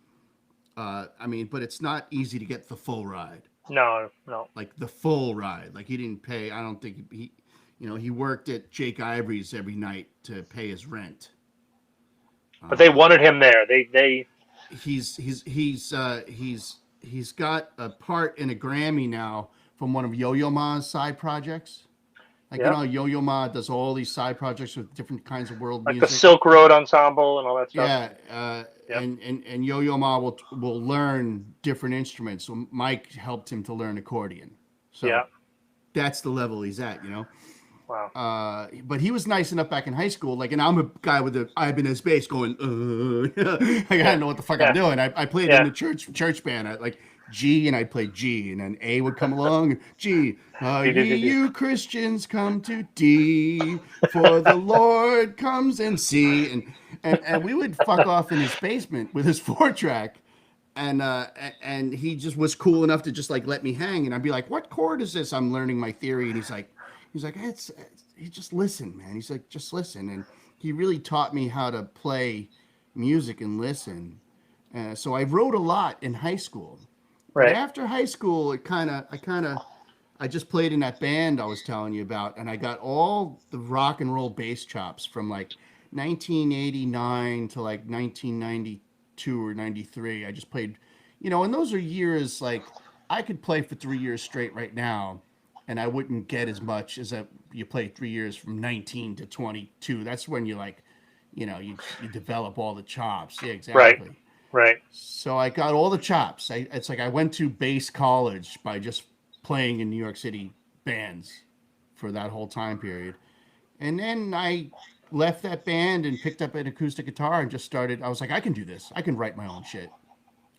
Speaker 3: But it's not easy to get the full ride.
Speaker 2: No.
Speaker 3: Like the full ride. Like he didn't pay. I don't think he worked at Jake Ivory's every night to pay his rent.
Speaker 2: But they wanted him there. They.
Speaker 3: He's got a part in a Grammy now from one of Yo-Yo Ma's side projects. Like, Yo-Yo Ma does all these side projects with different kinds of world
Speaker 2: Like
Speaker 3: music.
Speaker 2: the Silk Road Ensemble and all that stuff.
Speaker 3: Yeah, and Yo-Yo Ma will learn different instruments. So Mike helped him to learn accordion. So that's the level he's at,
Speaker 2: Wow.
Speaker 3: But he was nice enough back in high school. Like, and I'm a guy with an Ibanez bass going, like, I didn't know what the fuck I'm doing. I played in the church band. I like G, and I'd play G, and then A would come along. G, you Christians come to D, for the Lord comes and C, and we would fuck off in his basement with his 4-track. And he just was cool enough to just like let me hang, and I'd be like, "What chord is this?" I'm learning my theory, and he's like, "You just listen, man." He's like, "Just listen," and he really taught me how to play music and listen. So I wrote a lot in high school.
Speaker 2: Right.
Speaker 3: But after high school, I just played in that band I was telling you about, and I got all the rock and roll bass chops from like 1989 to like 1992 or 93. I just played, and those are years like I could play for 3 years straight right now, and I wouldn't get as much as you play 3 years from 19 to 22. That's when you like, you develop all the chops. Yeah, exactly.
Speaker 2: Right.
Speaker 3: So I got all the chops. It's like I went to bass college by just playing in New York City bands for that whole time period. And then I left that band and picked up an acoustic guitar and just started. I was like, I can do this. I can write my own shit.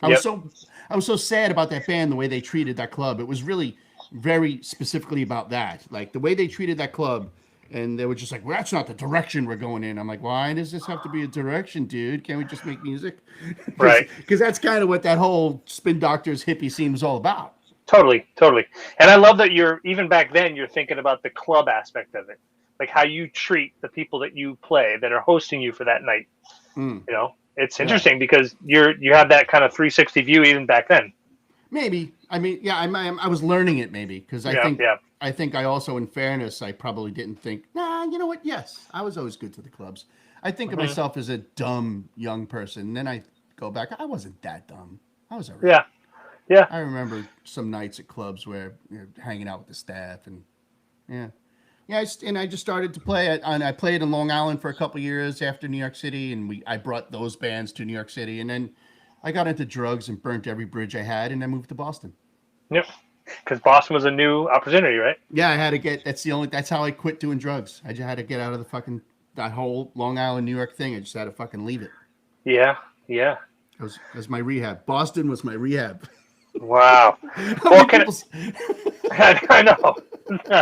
Speaker 3: I was so sad about that band, the way they treated that club. It was really very specifically about that. Like the way they treated that club. And they were just like, well, that's not the direction we're going in. I'm like, why does this have to be a direction, dude? Can't we just make music?
Speaker 2: Right.
Speaker 3: Because that's kind of what that whole Spin Doctors hippie scene was all about.
Speaker 2: Totally. And I love that even back then, you're thinking about the club aspect of it. Like how you treat the people that you play that are hosting you for that night. It's interesting because you have that kind of 360 view even back then.
Speaker 3: Maybe. I mean, yeah, I was learning it maybe because I think I also, in fairness, I probably didn't think, you know what? Yes, I was always good to the clubs. I think of myself as a dumb young person. And then I go back, I wasn't that dumb. I was all right.
Speaker 2: Yeah.
Speaker 3: I remember some nights at clubs where hanging out with the staff and I just started to play. And I played in Long Island for a couple of years after New York City, and I brought those bands to New York City, and then I got into drugs and burnt every bridge I had, and I moved to Boston.
Speaker 2: Yep. Because Boston was a new opportunity, right?
Speaker 3: Yeah, I had to get. That's how I quit doing drugs. I just had to get out of that whole Long Island, New York thing. I just had to fucking leave it.
Speaker 2: Yeah.
Speaker 3: It was my rehab. Boston was my rehab.
Speaker 2: Wow. Well, I know.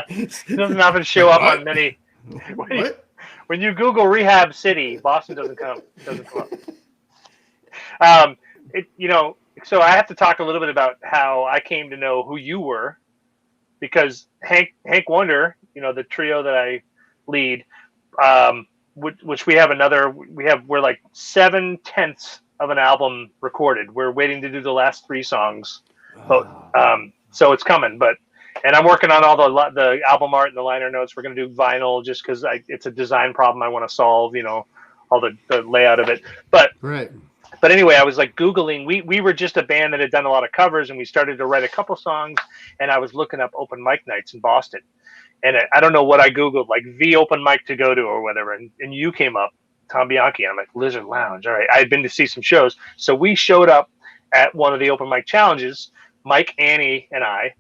Speaker 2: It doesn't often show up on many. When you Google rehab city, Boston doesn't come up. So I have to talk a little bit about how I came to know who you were, because Hank Wonder, the trio that I lead, which we're like 7/10 of an album recorded. We're waiting to do the last 3 songs, but so it's coming. And I'm working on all the album art and the liner notes. We're going to do vinyl just because it's a design problem I want to solve. All the layout of it, but
Speaker 3: right.
Speaker 2: But anyway, I was like Googling. We were just a band that had done a lot of covers, and we started to write a couple songs. And I was looking up open mic nights in Boston, and I don't know what I Googled, like the open mic to go to or whatever, and you came up, Tom Bianchi. I'm like, Lizard Lounge. All right, I had been to see some shows, so we showed up at one of the open mic challenges. Mike, Annie, and I.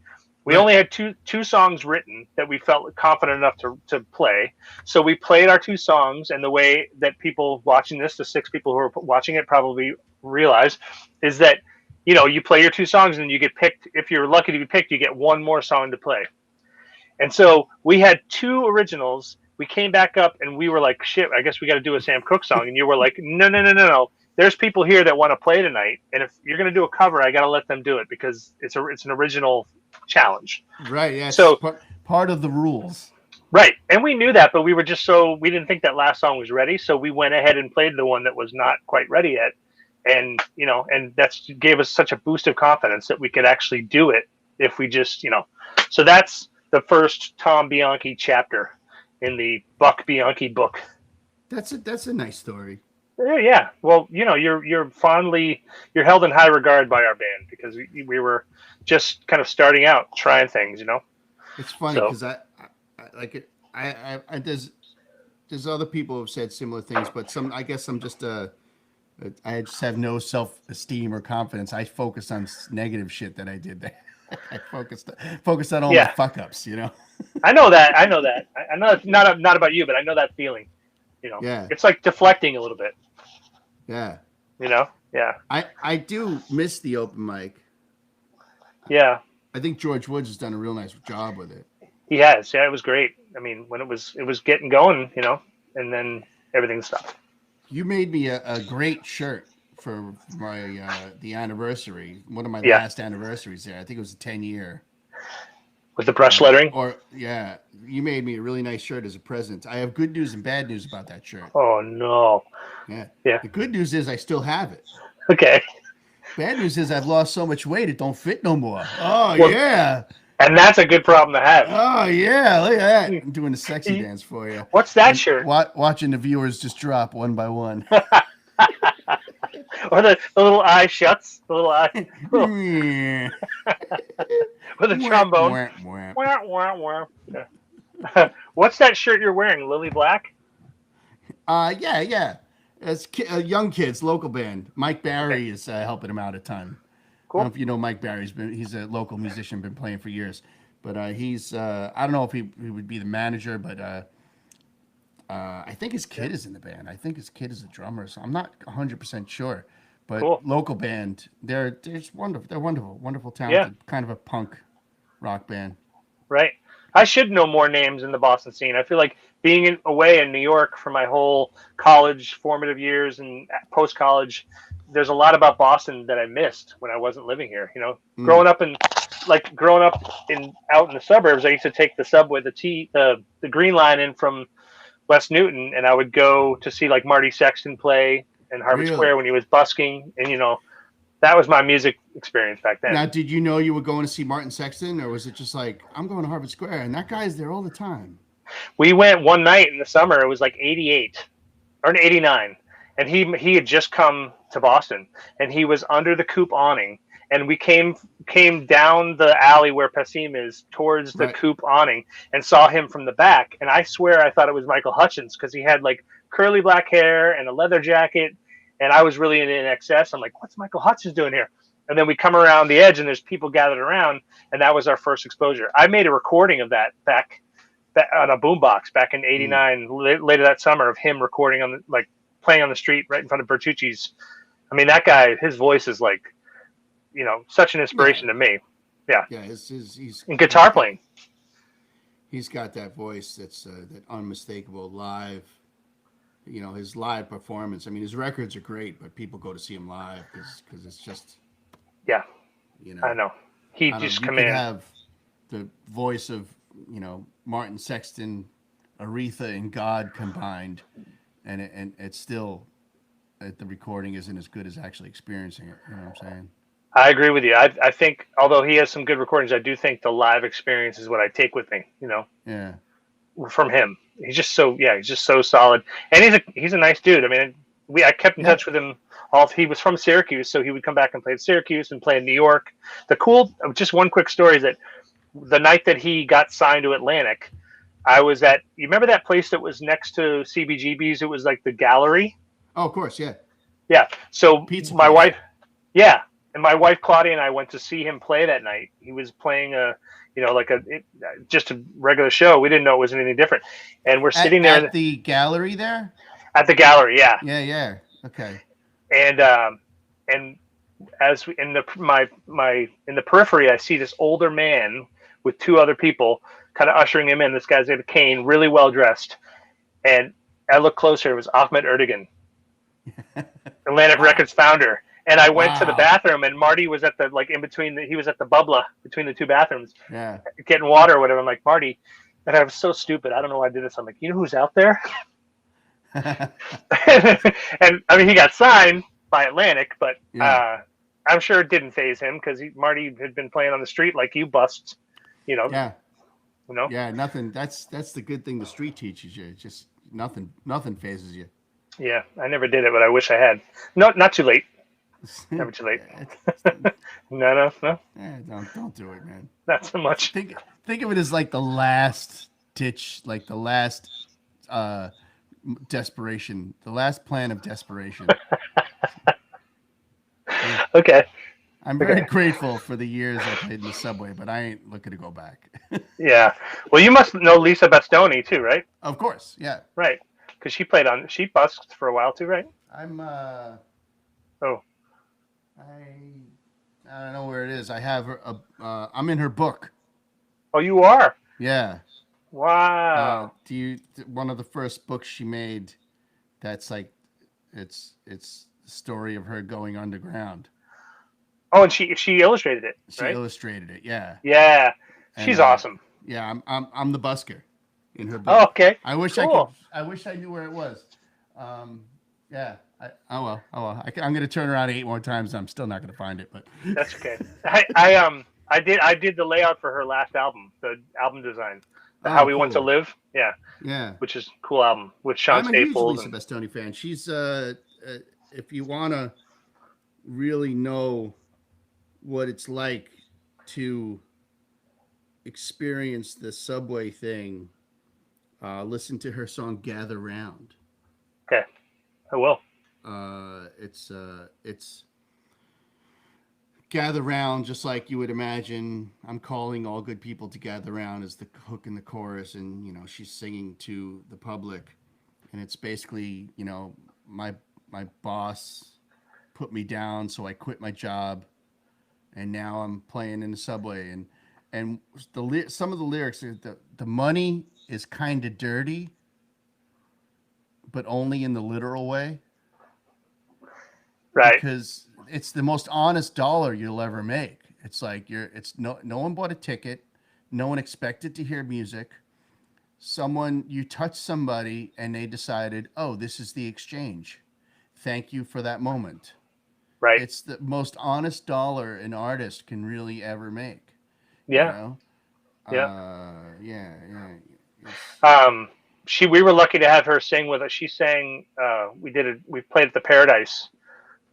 Speaker 2: We
Speaker 3: Right.
Speaker 2: only had two songs written that we felt confident enough to play. So we played our two songs, and the way that people watching this, the 6 people who are watching it, probably realize, is that you play your two songs and you get picked. If you're lucky to be picked, you get one more song to play. And so we had two originals. We came back up and we were like, shit, I guess we got to do a Sam Cooke song. And you were like, no, no, no, no, no. There's people here that want to play tonight. And if you're going to do a cover, I got to let them do it because it's an original challenge.
Speaker 3: Right. Yeah. It's
Speaker 2: So,
Speaker 3: part of the rules.
Speaker 2: right. And we knew that, but we were just we didn't think that last song was ready. So we went ahead and played the one that was not quite ready yet. And, and that's gave us such a boost of confidence that we could actually do it if we just, so that's the first Tom Bianchi chapter in the Buck Bianchi book.
Speaker 3: That's a nice story.
Speaker 2: Yeah. Well, you're you're held in high regard by our band because we were just kind of starting out trying things,
Speaker 3: It's funny
Speaker 2: So-
Speaker 3: because I like it. I there's other people who have said similar things, but I guess I'm just I just have no self-esteem or confidence. I focused on negative shit that I did there. I focused on all
Speaker 2: Yeah.
Speaker 3: my fuck ups,
Speaker 2: I know that. I know it's not about you, but I know that feeling.
Speaker 3: Yeah.
Speaker 2: It's like deflecting a little bit.
Speaker 3: Yeah.
Speaker 2: Yeah,
Speaker 3: I do miss the open mic.
Speaker 2: yeah.
Speaker 3: I think George Woods has done a real nice job with it.
Speaker 2: He has. Yeah, it was great. I mean, when it was getting going, and then everything stopped.
Speaker 3: You made me a great shirt for my the anniversary. One of my
Speaker 2: Yeah.
Speaker 3: last anniversaries there. I think it was a 10-year.
Speaker 2: With the brush lettering.
Speaker 3: Or yeah, you made me a really nice shirt as a present. I have good news and bad news about that shirt.
Speaker 2: Oh no.
Speaker 3: Yeah.
Speaker 2: Yeah.
Speaker 3: The good news is I still have it.
Speaker 2: Okay.
Speaker 3: Bad news is I've lost so much weight it don't fit no more. Oh
Speaker 2: Well-
Speaker 3: yeah.
Speaker 2: And that's a good problem to have.
Speaker 3: Oh yeah. Look at that. I'm doing the sexy dance for you.
Speaker 2: What's that shirt?
Speaker 3: Watching the viewers just drop one by one.
Speaker 2: Or the little eye shuts, the little eye
Speaker 3: Yeah.
Speaker 2: with a trombone.
Speaker 3: Wah, wah.
Speaker 2: Wah, wah, wah. Yeah. What's that shirt you're wearing? Lily Black?
Speaker 3: Yeah. It's young kids, local band. Mike Barry is helping him out a ton. I
Speaker 2: Cool.
Speaker 3: don't know if you know Mike Barry. He's a local musician, been playing for years. But he's I don't know if he would be the manager, but I think his kid is in the band. I think his kid is a drummer, so I'm not 100% sure. But
Speaker 2: Cool.
Speaker 3: local band, they're just wonderful. They're wonderful, talented, kind of a punk rock band.
Speaker 2: Right. I should know more names in the Boston scene. I feel like being away in New York for my whole college formative years and post college, there's a lot about Boston that I missed when I wasn't living here. Growing up out in the suburbs, I used to take the subway, the Green Line in from West Newton, and I would go to see like Marty Sexton play in Harvard
Speaker 3: Really?
Speaker 2: Square when he was busking, and that was my music experience back then.
Speaker 3: Now, did you know you were going to see Martin Sexton, or was it just like, I'm going to Harvard Square, and that guy's there all the time?
Speaker 2: We went one night in the summer. It was like 88 or 89. And he had just come to Boston, and he was under the Coop awning. And we came down the alley where Passim is towards the
Speaker 3: Right.
Speaker 2: Coop awning and saw him from the back. And I swear I thought it was Michael Hutchence because he had like curly black hair and a leather jacket. And I was really in excess. I'm like, what's Michael Hutchence doing here? And then we come around the edge and there's people gathered around. And that was our first exposure. I made a recording of that back on a boombox back in 89, later that summer, of him recording playing on the street right in front of Bertucci's. I mean, that guy, his voice is like, such an inspiration to me.
Speaker 3: Yeah, he's
Speaker 2: And guitar playing.
Speaker 3: He's got that voice that's that unmistakable live. His live performance. I mean, his records are great, but people go to see him live because it's just.
Speaker 2: Yeah,
Speaker 3: I
Speaker 2: I know. He
Speaker 3: don't
Speaker 2: just
Speaker 3: know,
Speaker 2: come
Speaker 3: you could
Speaker 2: in.
Speaker 3: have the voice of Martin Sexton, Aretha, and God combined, and it's still the recording isn't as good as actually experiencing it. You know what I'm saying?
Speaker 2: I agree with you. I think, although he has some good recordings, I do think the live experience is what I take with me.
Speaker 3: Yeah.
Speaker 2: From him. He's just so solid, and he's a nice dude. I mean, I kept in touch with him he was from Syracuse, so he would come back and play at Syracuse and play in New York. Just one quick story is that the night that he got signed to Atlantic, I was at, you remember that place that was next to CBGB's? It was like the gallery.
Speaker 3: Oh, of course, yeah.
Speaker 2: Yeah. So
Speaker 3: Pizza
Speaker 2: my
Speaker 3: place.
Speaker 2: wife, yeah, and my wife Claudia and I went to see him play that night. He was playing just a regular show. We didn't know it was anything different, and we're sitting there
Speaker 3: at the gallery there.
Speaker 2: at the gallery. Yeah.
Speaker 3: Yeah. Okay.
Speaker 2: And as in the periphery, I see this older man with two other people kind of ushering him in. This guy's got a cane, really well dressed, and I look closer. It was Ahmet Erdogan, Atlantic Records founder. And I went to the bathroom, and Marty was at he was at the bubbler between the two bathrooms, getting water or whatever. I'm like, Marty, and I was so stupid. I don't know why I did this. I'm like, you know who's out there? And I mean, he got signed by Atlantic, but I'm sure it didn't faze him because Marty had been playing on the street like you busts,
Speaker 3: Yeah.
Speaker 2: Yeah,
Speaker 3: nothing. That's the good thing the street teaches you. It's just nothing phases you.
Speaker 2: Yeah, I never did it, but I wish I had. No, not too late. Never too late. No.
Speaker 3: Yeah, don't do it, man.
Speaker 2: Not so much.
Speaker 3: Think of it as like the last ditch, like the last desperation, the last plan of desperation.
Speaker 2: Okay.
Speaker 3: I'm very grateful for the years I played in the subway, but I ain't looking to go back.
Speaker 2: Yeah. Well, you must know Lisa Bastoni too, right?
Speaker 3: Of course, yeah.
Speaker 2: Right. Because she busked for a while too, right?
Speaker 3: I don't know where it is. I have I'm in her book.
Speaker 2: Oh, you are?
Speaker 3: Yeah.
Speaker 2: Wow.
Speaker 3: One of the first books she made that's like it's the story of her going underground.
Speaker 2: Oh, and she illustrated it, right?
Speaker 3: She illustrated it, yeah.
Speaker 2: Yeah. She's awesome.
Speaker 3: Yeah, I'm the busker in her book.
Speaker 2: Oh, okay.
Speaker 3: I wish
Speaker 2: cool.
Speaker 3: I wish I knew where it was. Yeah. Oh well. I'm gonna turn around 8 more times. And I'm still not gonna find it, but
Speaker 2: that's okay. I did the layout for her last album, the album design, How We Want to Live. Yeah. Which is a cool album with Sean Staples.
Speaker 3: I'm a huge Lisa Bastoni fan. She's if you want to really know what it's like to experience the subway thing, listen to her song "Gather Round."
Speaker 2: Okay, I will.
Speaker 3: It's gather round, just like you would imagine. I'm calling all good people to gather round as the hook in the chorus, and she's singing to the public, and it's basically my boss put me down, so I quit my job, and now I'm playing in the subway, and some of the lyrics, the money is kind of dirty, but only in the literal way.
Speaker 2: Right.
Speaker 3: Because it's the most honest dollar you'll ever make. It's like no one bought a ticket. No one expected to hear music. You touched somebody and they decided, oh, this is the exchange. Thank you for that moment.
Speaker 2: Right.
Speaker 3: It's the most honest dollar an artist can really ever make.
Speaker 2: Yeah.
Speaker 3: Yeah.
Speaker 2: We were lucky to have her sing with us. She sang, we played at the Paradise,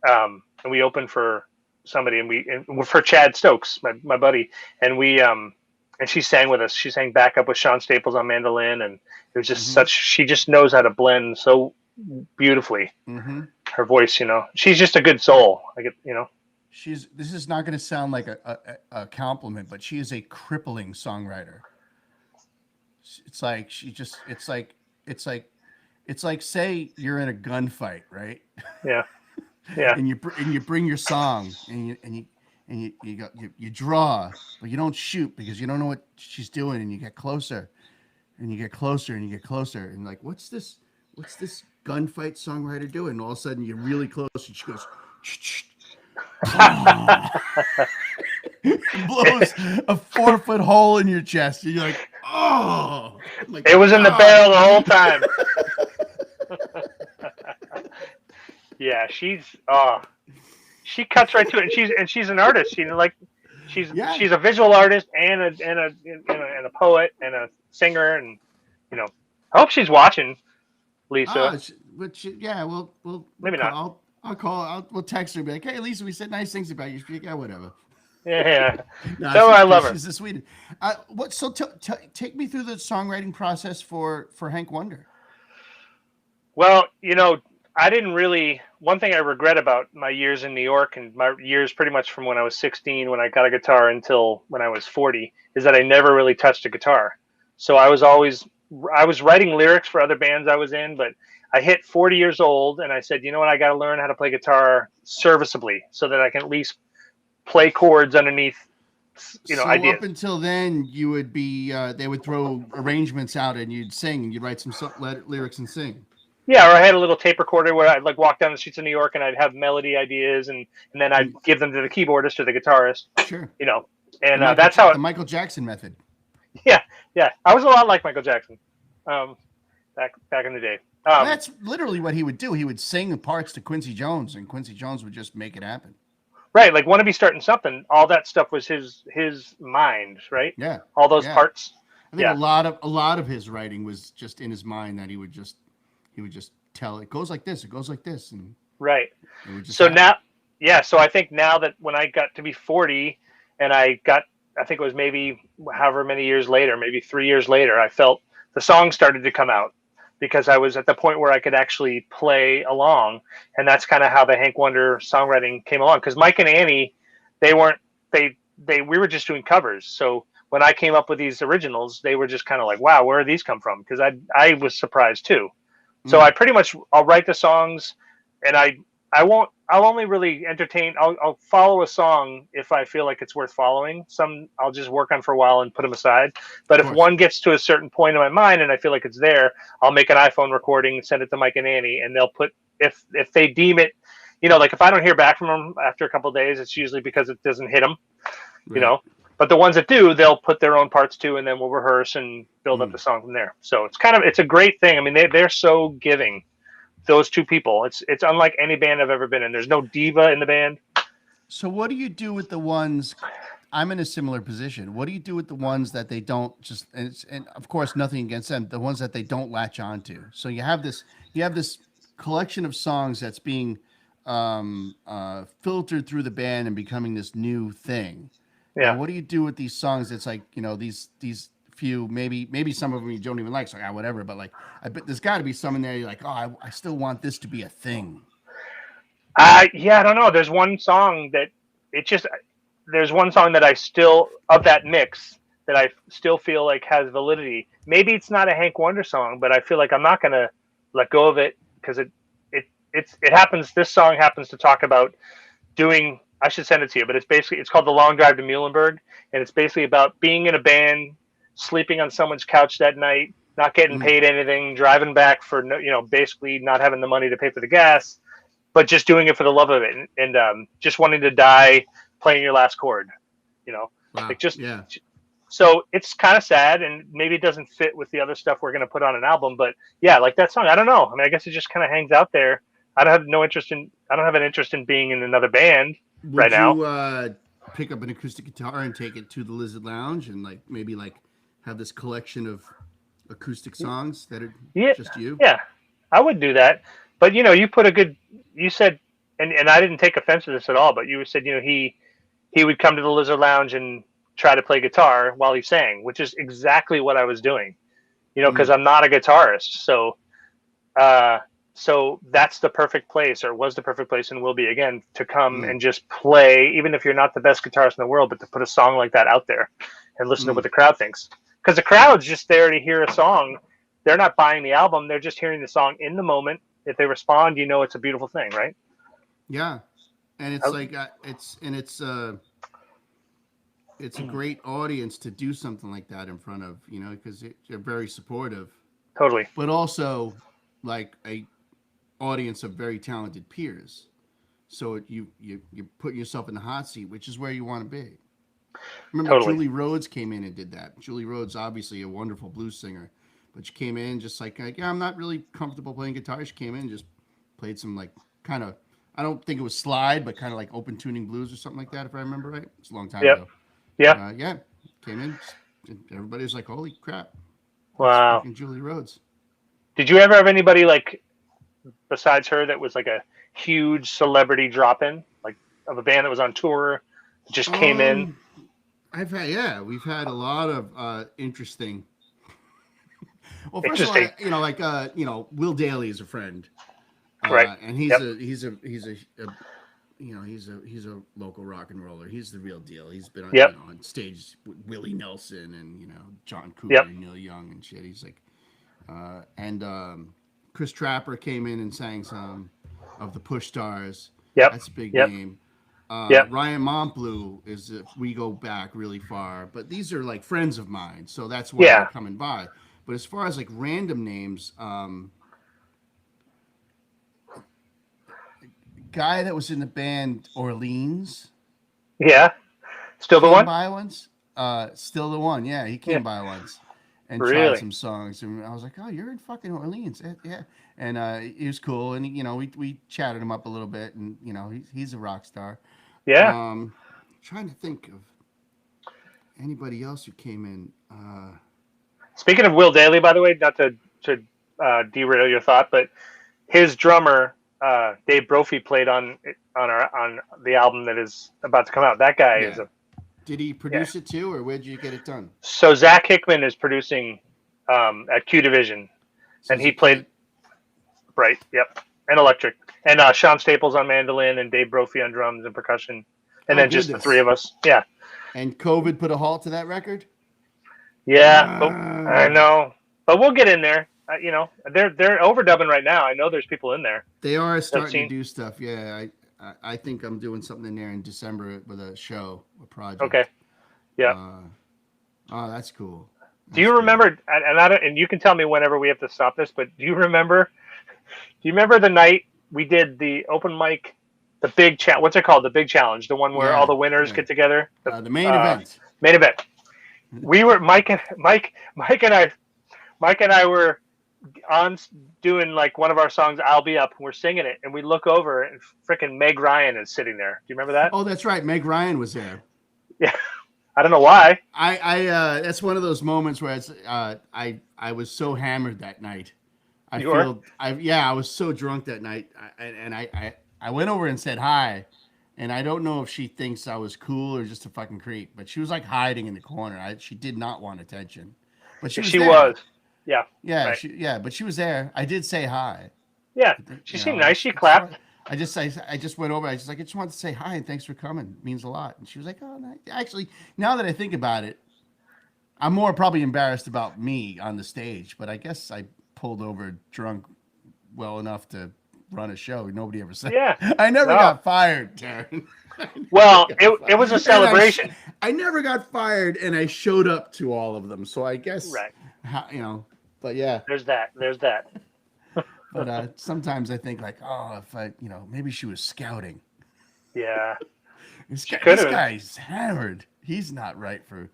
Speaker 2: and we opened for somebody, and for Chad Stokes, my buddy, and she sang with us. She sang backup with Sean Staples on mandolin, and it was just she just knows how to blend so beautifully. Mm-hmm. Her voice, she's just a good soul.
Speaker 3: This is not going to sound like a compliment, but she is a crippling songwriter. It's like it's like say you're in a gunfight, right?
Speaker 2: Yeah. Yeah.
Speaker 3: and you bring your song and you draw, but you don't shoot because you don't know what she's doing, and you get closer and you get closer and you get closer, and like, what's this gunfight songwriter doing? And all of a sudden you're really close and she goes blows a 4-foot hole in your chest, and you're like, oh,
Speaker 2: it was in the barrel the whole time. Yeah, she cuts right to it, and she's an artist. She's a visual artist and a poet and a singer, and I hope she's watching, Lisa.
Speaker 3: We'll
Speaker 2: maybe not.
Speaker 3: We'll text her and be like, hey, Lisa, we said nice things about you. She's like, yeah, whatever.
Speaker 2: Yeah.
Speaker 3: No,
Speaker 2: So I love her.
Speaker 3: she's the sweetest. So take me through the songwriting process for Hank Wonder.
Speaker 2: Well, I didn't really. One thing I regret about my years in New York and my years pretty much from when I was 16, when I got a guitar, until when I was 40, is that I never really touched a guitar. So I was writing lyrics for other bands I was in, but I hit 40 years old and I said, you know what, I got to learn how to play guitar serviceably so that I can at least play chords underneath,
Speaker 3: So up
Speaker 2: ideas.
Speaker 3: until then, you would be they would throw arrangements out and you'd sing and you'd write some lyrics and sing.
Speaker 2: Yeah, or I had a little tape recorder where I'd like walk down the streets of New York and I'd have melody ideas, and then I'd
Speaker 3: And,
Speaker 2: give them to the keyboardist or the guitarist,
Speaker 3: sure.
Speaker 2: you know, and that's how
Speaker 3: The Michael Jackson method.
Speaker 2: yeah, yeah. I was a lot like Michael Jackson, um, back in the day.
Speaker 3: That's literally what he would do. He would sing the parts to Quincy Jones, and Quincy Jones would just make it happen.
Speaker 2: Right, like "Wanna Be Starting Something." All that stuff was his mind, right?
Speaker 3: Yeah,
Speaker 2: All those
Speaker 3: yeah.
Speaker 2: parts.
Speaker 3: I think
Speaker 2: Yeah,
Speaker 3: a lot of his writing was just in his mind that he would just tell it goes like this, it goes like this, and
Speaker 2: right.
Speaker 3: it would just
Speaker 2: So
Speaker 3: happen.
Speaker 2: now, yeah. So I think now that when I got to be 40, and I think it was maybe however many years later, maybe 3 years later, I felt the songs started to come out because I was at the point where I could actually play along, and that's kind of how the Hank Wonder songwriting came along. Because Mike and Annie, they weren't they we were just doing covers. So when I came up with these originals, they were just kind of like, wow, where did these come from? Because I was surprised too. So I pretty much I'll write the songs, and I'll only really entertain. I'll follow a song if I feel like it's worth following. Some I'll just work on for a while and put them aside. But
Speaker 3: Of
Speaker 2: if
Speaker 3: course.
Speaker 2: one gets to a certain point in my mind and I feel like it's there, I'll make an iPhone recording, send it to Mike and Annie, and they'll put if they deem it, like if I don't hear back from them after a couple of days, it's usually because it doesn't hit them, you
Speaker 3: Right.
Speaker 2: know. But the ones that do, they'll put their own parts too, and then we'll rehearse and build up
Speaker 3: Mm.
Speaker 2: the song from there. So it's a great thing. I mean, they're so giving, those two people. It's unlike any band I've ever been in. There's no diva in the band.
Speaker 3: So what do you do with the ones? I'm in a similar position. What do you do with the ones that they don't just and of course nothing against them, the ones that they don't latch onto. So you have this collection of songs that's being filtered through the band and becoming this new thing.
Speaker 2: Yeah.
Speaker 3: And what do you do with these songs? It's like, these few, maybe some of them you don't even like, so whatever. But like, I bet there's got to be some in there you're like, oh, I still want this to be a thing.
Speaker 2: Yeah, I don't know. It just there's one song that I still of that mix that I still feel like has validity. Maybe it's not a Hank Wonder song, but I feel like I'm not gonna let go of it because it happens. This song happens to talk about doing. I should send it to you, but it's called "The Long Drive to Muhlenberg," and it's basically about being in a band, sleeping on someone's couch that night, not getting
Speaker 3: Mm,
Speaker 2: paid anything, driving back for basically not having the money to pay for the gas, but just doing it for the love of it, and just wanting to die playing your last chord, you know,
Speaker 3: wow.
Speaker 2: like just
Speaker 3: Yeah.
Speaker 2: so it's kind of sad, and maybe it doesn't fit with the other stuff we're going to put on an album, but yeah, like that song, I don't know. I mean, I guess it just kind of hangs out there. I don't have an interest in being in another band right
Speaker 3: Would
Speaker 2: now.
Speaker 3: you pick up an acoustic guitar and take it to the Lizard Lounge and maybe have this collection of acoustic songs that are
Speaker 2: Yeah,
Speaker 3: just you?
Speaker 2: yeah, I would do that. But you said, and I didn't take offense to this at all, but you said, he would come to the Lizard Lounge and try to play guitar while he sang, which is exactly what I was doing, because
Speaker 3: Mm,
Speaker 2: I'm not a guitarist. Uh, so that's the perfect place, or was the perfect place, and will be again, to come
Speaker 3: mm,
Speaker 2: and just play, even if you're not the best guitarist in the world, but to put a song like that out there and listen to what
Speaker 3: mm.
Speaker 2: the crowd thinks. Because the crowd's just there to hear a song. They're not buying the album. They're just hearing the song in the moment. If they respond, it's a beautiful thing, right?
Speaker 3: Yeah, and it's
Speaker 2: I-
Speaker 3: like it's a great audience to do something like that in front of, because they're very supportive,
Speaker 2: Totally.
Speaker 3: but also like a audience of very talented peers. So you're putting yourself in the hot seat, which is where you want to be. Remember,
Speaker 2: Totally.
Speaker 3: Julie Rhodes came in and did that. Julie Rhodes, obviously a wonderful blues singer, but she came in just yeah, I'm not really comfortable playing guitar. She came in and just played some kind of, I don't think it was slide, but kind of like open tuning blues or something like that, if I remember right. It's a long time
Speaker 2: Yep.
Speaker 3: ago.
Speaker 2: Yeah.
Speaker 3: Yeah, came in. Everybody was like, holy crap, that's
Speaker 2: Wow.
Speaker 3: freaking Julie Rhodes.
Speaker 2: Did you ever have anybody besides her that was like a huge celebrity drop in, like of a band that was on tour, just came in?
Speaker 3: We've had a lot of interesting. Well, first of all,
Speaker 2: Interesting,
Speaker 3: Will Daly is a friend,
Speaker 2: right?
Speaker 3: and
Speaker 2: Yep,
Speaker 3: he's a local rock and roller. He's the real deal. He's been
Speaker 2: yep,
Speaker 3: on stage with Willie Nelson and John
Speaker 2: yep,
Speaker 3: Cougar, Neil Young and shit. He's like, and Chris Trapper came in and sang some of the Push Stars.
Speaker 2: yep,
Speaker 3: That's a big
Speaker 2: yep,
Speaker 3: name.
Speaker 2: yep.
Speaker 3: Ryan Montbleu is we go back really far, but these are like friends of mine, so that's why they're
Speaker 2: Yeah,
Speaker 3: coming by. But as far as like random names, guy that was in the band Orleans
Speaker 2: yeah. Still the
Speaker 3: came
Speaker 2: one?
Speaker 3: by once. Still the one, yeah. He
Speaker 2: Yeah,
Speaker 3: came by once and tried
Speaker 2: really.
Speaker 3: some songs, and I was like, "Oh, you're in fucking Orleans, yeah." And he was cool, and we chatted him up a little bit, and he's a rock star.
Speaker 2: Yeah.
Speaker 3: Trying to think of anybody else who came in.
Speaker 2: Speaking of Will Daly, by the way, not to derail your thought, but his drummer Dave Brophy played on the album that is about to come out. That guy is
Speaker 3: Yeah,
Speaker 2: a
Speaker 3: did he
Speaker 2: yeah.
Speaker 3: produce it too, or where'd you get it done?
Speaker 2: So Zach Hickman is producing at Q Division,
Speaker 3: So
Speaker 2: and
Speaker 3: is
Speaker 2: he
Speaker 3: he playing?
Speaker 2: played right. Yep, and electric, and Sean Staples on mandolin, and Dave Brophy on drums and percussion, and
Speaker 3: Oh
Speaker 2: then just the three
Speaker 3: goodness!
Speaker 2: of us. Yeah,
Speaker 3: And COVID put a halt to that record.
Speaker 2: yeah. But I
Speaker 3: Ah.
Speaker 2: know, but we'll get in there. They're overdubbing right now. I know there's people in there.
Speaker 3: They are
Speaker 2: I've
Speaker 3: starting to
Speaker 2: seen.
Speaker 3: do stuff. Yeah, I think I'm doing something in there in December with a show, a
Speaker 2: Okay,
Speaker 3: project.
Speaker 2: yeah.
Speaker 3: Uh, oh, that's cool.
Speaker 2: Do
Speaker 3: That's
Speaker 2: you
Speaker 3: cool.
Speaker 2: remember? And I don't. And you can tell me whenever we have to stop this. But do you remember? Do you remember the night we did the open mic, the big chat? What's it called? The big challenge, the one where all
Speaker 3: Yeah,
Speaker 2: the winners
Speaker 3: yeah.
Speaker 2: get together. The
Speaker 3: The main event.
Speaker 2: main event. We were Mike and I were on doing like one of our songs. I'll be up. And we're singing it, and we look over, and freaking Meg Ryan is sitting there. Do you remember that?
Speaker 3: Oh, that's right. Meg Ryan was there.
Speaker 2: Yeah. I don't know why.
Speaker 3: That's one of those moments where I was so hammered that night.
Speaker 2: You were.
Speaker 3: I was so drunk that night, I went over and said hi, and I don't know if she thinks I was cool or just a fucking creep, but she was like hiding in the corner. She did not want attention, but she was
Speaker 2: She
Speaker 3: there.
Speaker 2: was. Yeah.
Speaker 3: Yeah,
Speaker 2: Right.
Speaker 3: but she was there. I did say hi.
Speaker 2: Yeah.
Speaker 3: I think,
Speaker 2: She seemed nice. She clapped.
Speaker 3: I just went over. I just wanted to say hi and thanks for coming. It means a lot. And she was like, oh, nice. Actually, now that I think about it, I'm more probably embarrassed about me on the stage, but I guess I pulled over drunk well enough to run a show. Nobody ever said.
Speaker 2: Yeah.
Speaker 3: I never
Speaker 2: No.
Speaker 3: got fired, Darren.
Speaker 2: Well, it was a celebration.
Speaker 3: I never got fired, and I showed up to all of them. So I guess,
Speaker 2: Right.
Speaker 3: but yeah.
Speaker 2: There's that. There's that.
Speaker 3: But sometimes I think like, oh, if I, maybe she was scouting.
Speaker 2: Yeah.
Speaker 3: This
Speaker 2: Could've.
Speaker 3: guy's hammered. He's not right for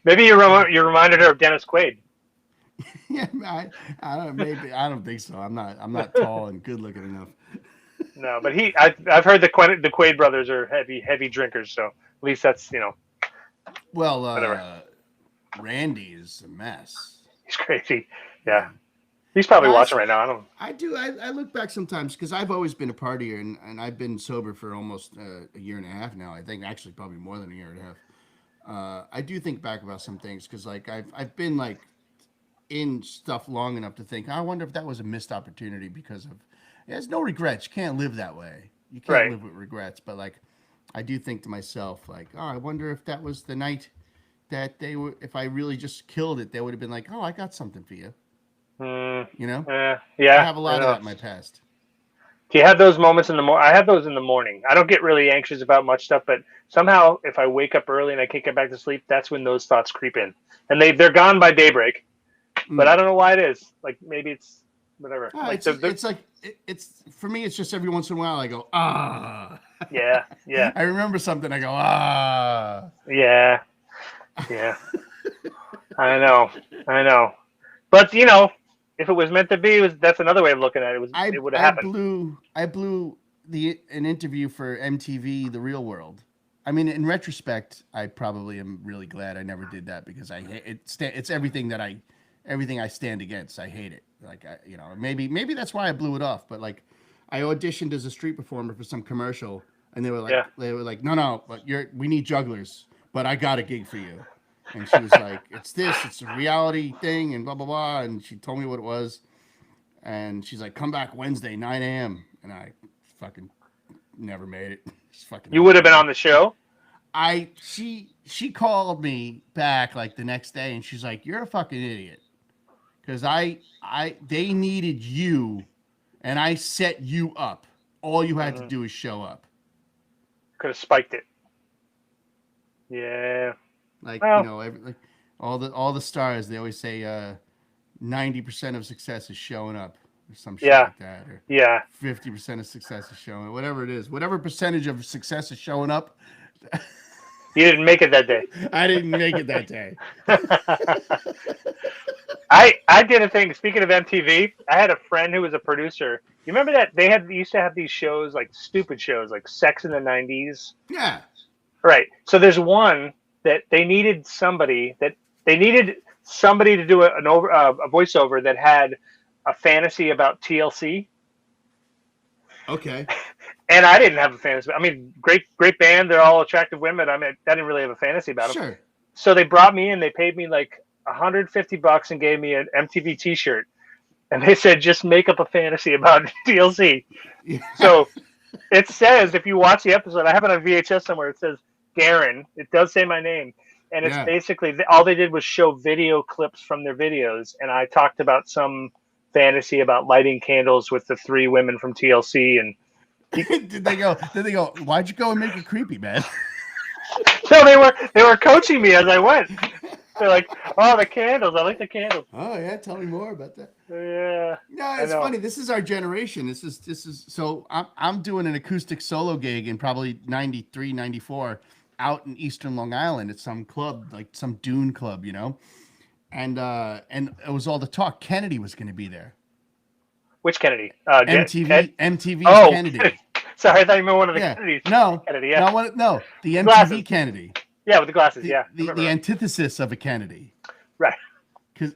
Speaker 2: Maybe you reminded her of Dennis Quaid.
Speaker 3: yeah, I don't maybe I don't think so. I'm not tall and good looking enough.
Speaker 2: No, but I've heard the Quaid brothers are heavy drinkers, so at least that's
Speaker 3: Well,
Speaker 2: whatever.
Speaker 3: Randy is a mess.
Speaker 2: He's crazy. Yeah. He's probably
Speaker 3: Well,
Speaker 2: watching right now. I don't.
Speaker 3: I do. I look back sometimes because I've always been a partier, and I've been sober for almost a year and a half now. I think actually probably more than a year and a half. I do think back about some things because like I've been like in stuff long enough to think I wonder if that was a missed opportunity because of there's no regrets. You can't live that way. You can't
Speaker 2: Right.
Speaker 3: live with regrets. But like I do think to myself like, oh, I wonder if that was the night that they were. If I really just killed it, they would have been like, oh, I got something for you. You know. I
Speaker 2: Yeah.
Speaker 3: have a lot of that in my past.
Speaker 2: Do you have those moments in the morning? I have those in the morning. I don't get really anxious about much stuff, but somehow if I wake up early and I can't get back to sleep, that's when those thoughts creep in, and they're gone by daybreak. But I don't know why it is. Like maybe it's whatever.
Speaker 3: Oh, it's for me. It's just every once in a while I go ah.
Speaker 2: Yeah.
Speaker 3: I remember something. I go ah.
Speaker 2: Yeah. I know. But if it was meant to be, that's another way of looking at it. It would have happened.
Speaker 3: I blew an interview for MTV, The Real World. I mean, in retrospect, I probably am really glad I never did that because it's everything that I everything I stand against. I hate it. Like, maybe that's why I blew it off. But like, I auditioned as a street performer for some commercial, and they were like, no, but we need jugglers, but I got a gig for you. And she was like, it's a reality thing, and blah blah blah. And she told me what it was, and she's like, come back Wednesday 9 a.m. And I fucking never made it.
Speaker 2: You would have been on the show.
Speaker 3: She called me back like the next day, and she's like, you're a fucking idiot, because they needed you, and I set you up. All you had to do is show up.
Speaker 2: Could have spiked it. Yeah.
Speaker 3: Like, like all the stars, they always say 90% of success is showing up, or some shit like that, or 50% of success is showing up, whatever it is, whatever percentage of success is showing up.
Speaker 2: You didn't make it that day.
Speaker 3: I didn't make it that day.
Speaker 2: I did a thing. Speaking of MTV, I had a friend who was a producer. You remember that they used to have these shows, like stupid shows, like Sex in the 90s?
Speaker 3: Yeah.
Speaker 2: Right. So there's one that they needed somebody to do a voiceover that had a fantasy about TLC.
Speaker 3: Okay.
Speaker 2: And I didn't have a fantasy. I mean, great band. They're all attractive women. I mean, I didn't really have a fantasy about them.
Speaker 3: Sure.
Speaker 2: So they brought me in. They paid me like $150 and gave me an MTV T-shirt. And they said, just make up a fantasy about TLC. Yeah. So it says, if you watch the episode, I have it on VHS somewhere. It says Garen. It does say my name. And it's basically all they did was show video clips from their videos. And I talked about some fantasy about lighting candles with the 3 women from TLC. And
Speaker 3: did they go, why'd you go and make it creepy, man?
Speaker 2: No, they were coaching me as I went. They're like, oh, the candles. I like the candles.
Speaker 3: Oh yeah, tell me more about that.
Speaker 2: Yeah.
Speaker 3: No, it's funny. This is our generation. This is so I'm doing an acoustic solo gig in probably 93, 94 out in Eastern Long Island at some club, like some dune club, And it was all the talk. Kennedy was going to be there.
Speaker 2: Which Kennedy?
Speaker 3: MTV's Kennedy.
Speaker 2: Sorry, I thought you meant one of the Kennedys.
Speaker 3: No,
Speaker 2: Kennedy, yeah.
Speaker 3: No, the MTV
Speaker 2: glasses.
Speaker 3: Kennedy.
Speaker 2: Yeah, with the glasses,
Speaker 3: The antithesis of a Kennedy.
Speaker 2: Right.
Speaker 3: Because,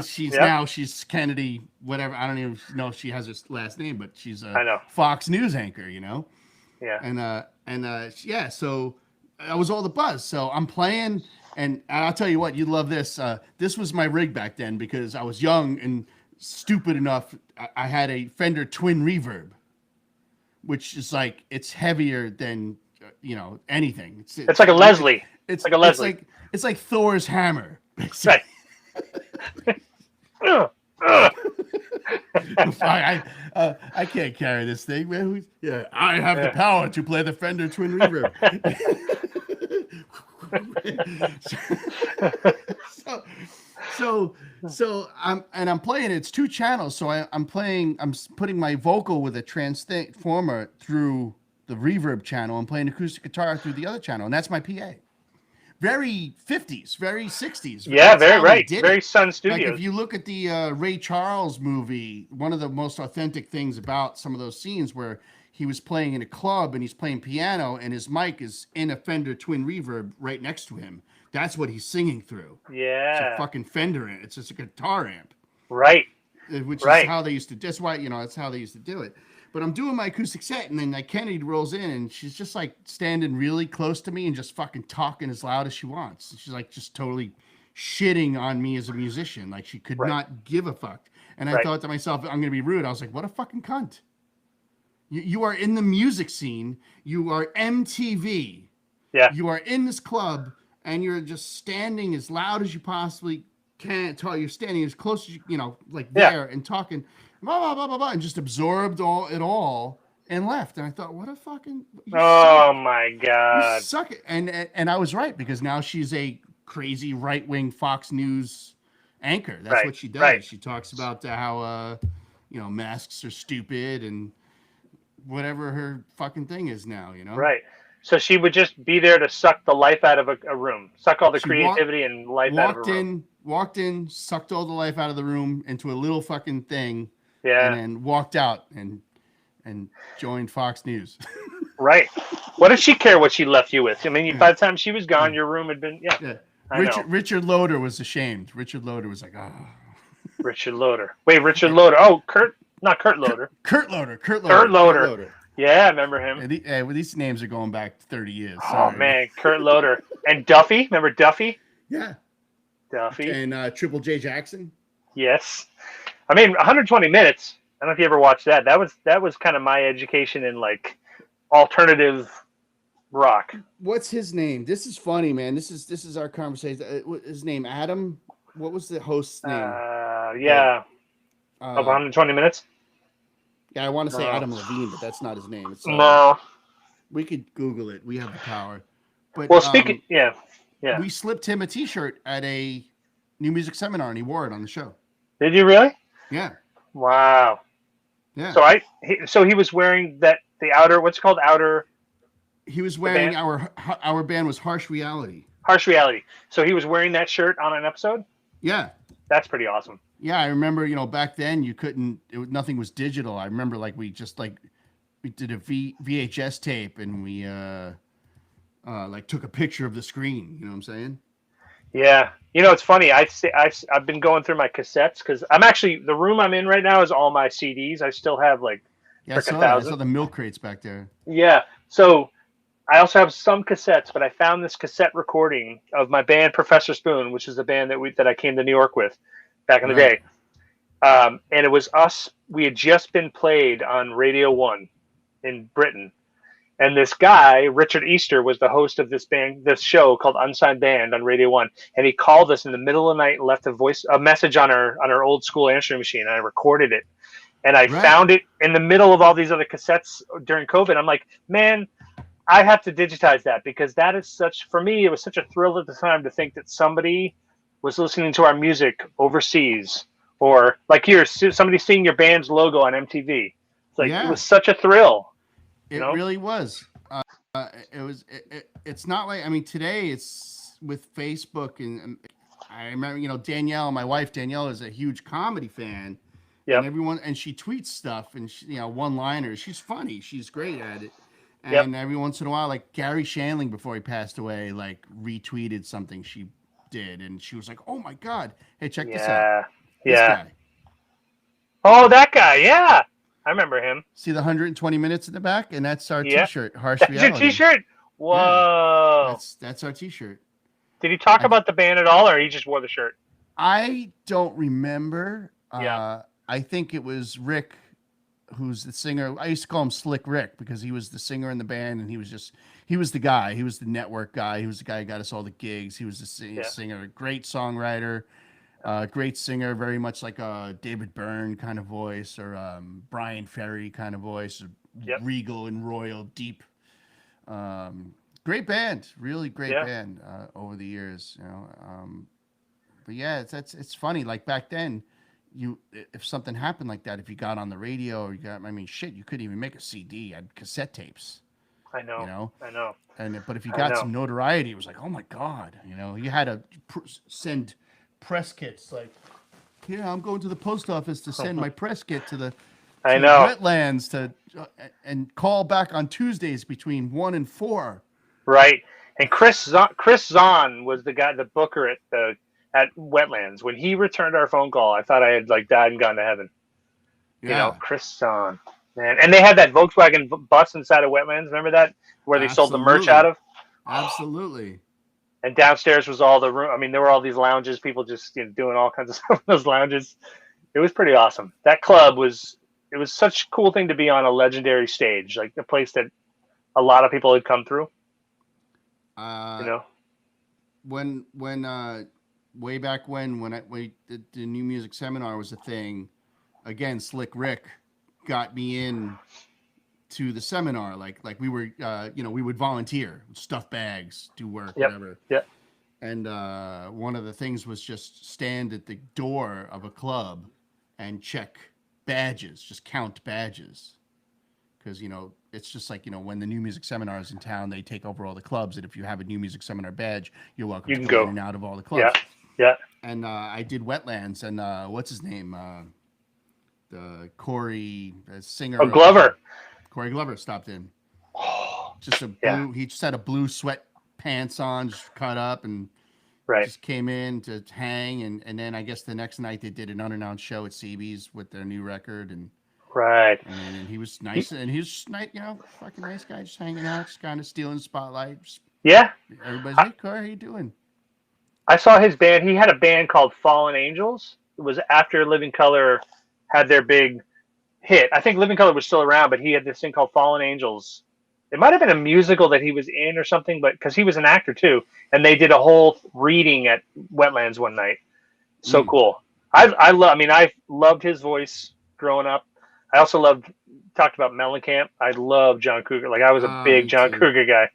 Speaker 3: she's Kennedy, whatever. I don't even know if she has her last name, but she's a Fox News anchor, Yeah. And so that was all the buzz. So I'm playing, and I'll tell you what, you'd love this. This was my rig back then because I was young and stupid enough. I had a Fender Twin Reverb, which is like, it's heavier than anything.
Speaker 2: It's like a Leslie.
Speaker 3: It's
Speaker 2: like a Leslie.
Speaker 3: It's like Thor's hammer.
Speaker 2: Right.
Speaker 3: I can't carry this thing, man. I have the power to play the Fender Twin Reverb. So I'm playing. It's 2 channels. So I'm putting my vocal with a transformer through the reverb channel. I'm playing acoustic guitar through the other channel, and that's my PA. Very 50s, very 60s.
Speaker 2: Yeah, very right. Very Sun Studios.
Speaker 3: Like if you look at the Ray Charles movie, one of the most authentic things about some of those scenes where he was playing in a club and he's playing piano and his mic is in a Fender Twin Reverb right next to him. That's what he's singing through.
Speaker 2: Yeah.
Speaker 3: It's a fucking Fender amp. It's just a guitar amp.
Speaker 2: Right.
Speaker 3: Which is how they used to. That's why that's how they used to do it. But I'm doing my acoustic set, and then like Kennedy rolls in, and she's just like standing really close to me and just fucking talking as loud as she wants. She's like just totally shitting on me as a musician. Like she could not give a fuck. And I thought to myself, I'm gonna be rude. I was like, what a fucking cunt. You are in the music scene. You are MTV.
Speaker 2: Yeah.
Speaker 3: You are in this club, and you're just standing as loud as you possibly can. You're standing as close as there and talking. Blah, blah, blah, blah, blah, and just absorbed it all and left. And I thought, what a fucking...
Speaker 2: my God.
Speaker 3: You suck it. And I was right, because now she's a crazy right-wing Fox News anchor. That's what she does.
Speaker 2: Right.
Speaker 3: She talks about how, masks are stupid and whatever her fucking thing is now,
Speaker 2: Right. So she would just be there to suck the life out of a room. Suck all the creativity and life out of a room.
Speaker 3: Walked in, sucked all the life out of the room into a little fucking thing.
Speaker 2: Yeah.
Speaker 3: And then walked out and joined Fox News.
Speaker 2: Right. What did she care what she left you with? I mean, by the time she was gone, your room had been, I know.
Speaker 3: Richard Loder was ashamed. Richard Loder was like, oh.
Speaker 2: Richard Loder. Wait, Richard Loder. Oh, not Kurt Loder.
Speaker 3: Kurt Loder.
Speaker 2: Kurt Loder. Yeah, I remember him.
Speaker 3: Well, these names are going back 30 years.
Speaker 2: Oh,
Speaker 3: Sorry.
Speaker 2: man, Kurt Loder. And Duffy. Remember Duffy?
Speaker 3: Yeah.
Speaker 2: Duffy.
Speaker 3: And Triple J Jackson.
Speaker 2: Yes. I mean, 120 minutes. I don't know if you ever watched that. That was kind of my education in like alternative rock.
Speaker 3: What's his name? This is funny, man. This is our conversation. His name Adam. What was the host's name?
Speaker 2: Yeah. Of 120 minutes.
Speaker 3: Yeah, I want to say Adam Levine, but that's not his name. It's,
Speaker 2: no.
Speaker 3: We could Google it. We have the power. But
Speaker 2: well, speaking, yeah.
Speaker 3: We slipped him a T-shirt at a new music seminar, and he wore it on the show.
Speaker 2: Did you really?
Speaker 3: Yeah.
Speaker 2: Wow.
Speaker 3: Yeah.
Speaker 2: So he was wearing the outer. What's it called? Outer.
Speaker 3: He was wearing our band was Harsh Reality.
Speaker 2: Harsh Reality. So he was wearing that shirt on an episode.
Speaker 3: Yeah.
Speaker 2: That's pretty awesome.
Speaker 3: Yeah, I remember. Back then you couldn't. Nothing was digital. I remember we did a VHS tape and we took a picture of the screen. You know what I'm saying?
Speaker 2: Yeah. It's funny. I've been going through my cassettes because I'm actually the room I'm in right now is all my CDs. I still have I
Speaker 3: saw the milk crates back there.
Speaker 2: Yeah. So I also have some cassettes, but I found this cassette recording of my band Professor Spoon, which is the band that I came to New York with back in the day. And it was us. We had just been played on Radio 1 in Britain. And this guy, Richard Easter, was the host of this show called Unsigned Band on Radio 1. And he called us in the middle of the night and left a message on our old school answering machine. And I recorded it. And I found it in the middle of all these other cassettes during COVID. I'm like, man, I have to digitize that because that is for me, it was such a thrill at the time to think that somebody was listening to our music overseas or like here, somebody seeing your band's logo on MTV. It's like, it was such a thrill.
Speaker 3: It really was. It's not like, I mean, today it's with Facebook and I remember, Danielle, my wife, Danielle is a huge comedy fan. Yeah. And she tweets stuff and one-liners. She's funny. She's great at it. And every once in a while, like Gary Shandling, before he passed away, retweeted something she did. And she was like, oh my God. Hey, check this out. This guy.
Speaker 2: Oh, that guy. Yeah. I remember him.
Speaker 3: See the 120 minutes in the back? And that's our T-shirt. Harsh
Speaker 2: That's
Speaker 3: Reality.
Speaker 2: your T-shirt? Whoa.
Speaker 3: Yeah, that's our T-shirt.
Speaker 2: Did he talk about the band at all, or he just wore the shirt? I
Speaker 3: don't remember.
Speaker 2: Yeah.
Speaker 3: I think it was Rick, who's the singer. I used to call him Slick Rick because he was the singer in the band, and he was the guy. He was the network guy. He was the guy who got us all the gigs. He was the singer, a great songwriter, great singer, very much like a David Byrne kind of voice or Brian Ferry kind of voice, regal and royal, deep. Great band, really great band over the years, but yeah, it's funny. Like back then, if something happened like that, if you got on the radio or you couldn't even make a CD. You had cassette tapes.
Speaker 2: I know.
Speaker 3: But if you got some notoriety, it was like, oh my God, you had to send press kits. Like, I'm going to the post office to send my press kit to the wetlands and call back on Tuesdays between 1 and 4. Right.
Speaker 2: And Chris Zahn was the guy, the booker at Wetlands. When he returned our phone call, I thought I had died and gone to heaven.
Speaker 3: Yeah.
Speaker 2: Chris Zahn, man. And they had that Volkswagen bus inside of Wetlands. Remember that? Where they sold the merch out of?
Speaker 3: Absolutely.
Speaker 2: And downstairs was all the room. I mean, there were all these lounges, people just doing all kinds of stuff in those lounges. It was pretty awesome. That club it was such a cool thing to be on a legendary stage, like the place that a lot of people had come through.
Speaker 3: When way back when the new music seminar was a thing, again, Slick Rick got me in to the seminar. Like we were, we would volunteer, stuff bags, do work, whatever.
Speaker 2: Yeah.
Speaker 3: And one of the things was just stand at the door of a club and check badges, just count badges. Because, it's just like, when the new music seminar is in town, they take over all the clubs. And if you have a new music seminar badge, you're welcome to go in and out of all the clubs.
Speaker 2: Yeah.
Speaker 3: And I did Wetlands. And what's his name? The Corey, the singer.
Speaker 2: Oh, Glover.
Speaker 3: Corey Glover stopped in. Just a blue. He just had a blue sweat pants on, just cut up. And
Speaker 2: Right.
Speaker 3: just came in to hang, and then I guess the next night they did an unannounced show at CB's with their new record, and
Speaker 2: Right.
Speaker 3: and he was
Speaker 2: He-
Speaker 3: nice, and he was nice, fucking nice guy, just hanging out, just kind of stealing the spotlight.
Speaker 2: yeah.
Speaker 3: Everybody's
Speaker 2: I,
Speaker 3: like, Corey, how you doing?
Speaker 2: I saw his band. He had a band called Fallen Angels. It was after Living Color had their big hit. I think Living Color was still around, but he had this thing called Fallen Angels. It might have been a musical that he was in or something, but because he was an actor too, and they did a whole reading at Wetlands one night. So
Speaker 3: Mm.
Speaker 2: cool. I love. I mean, I loved his voice growing up. I also loved. Talked about Mellencamp. I love John Cougar. Like I was a big
Speaker 3: Me
Speaker 2: John
Speaker 3: too.
Speaker 2: Cougar guy.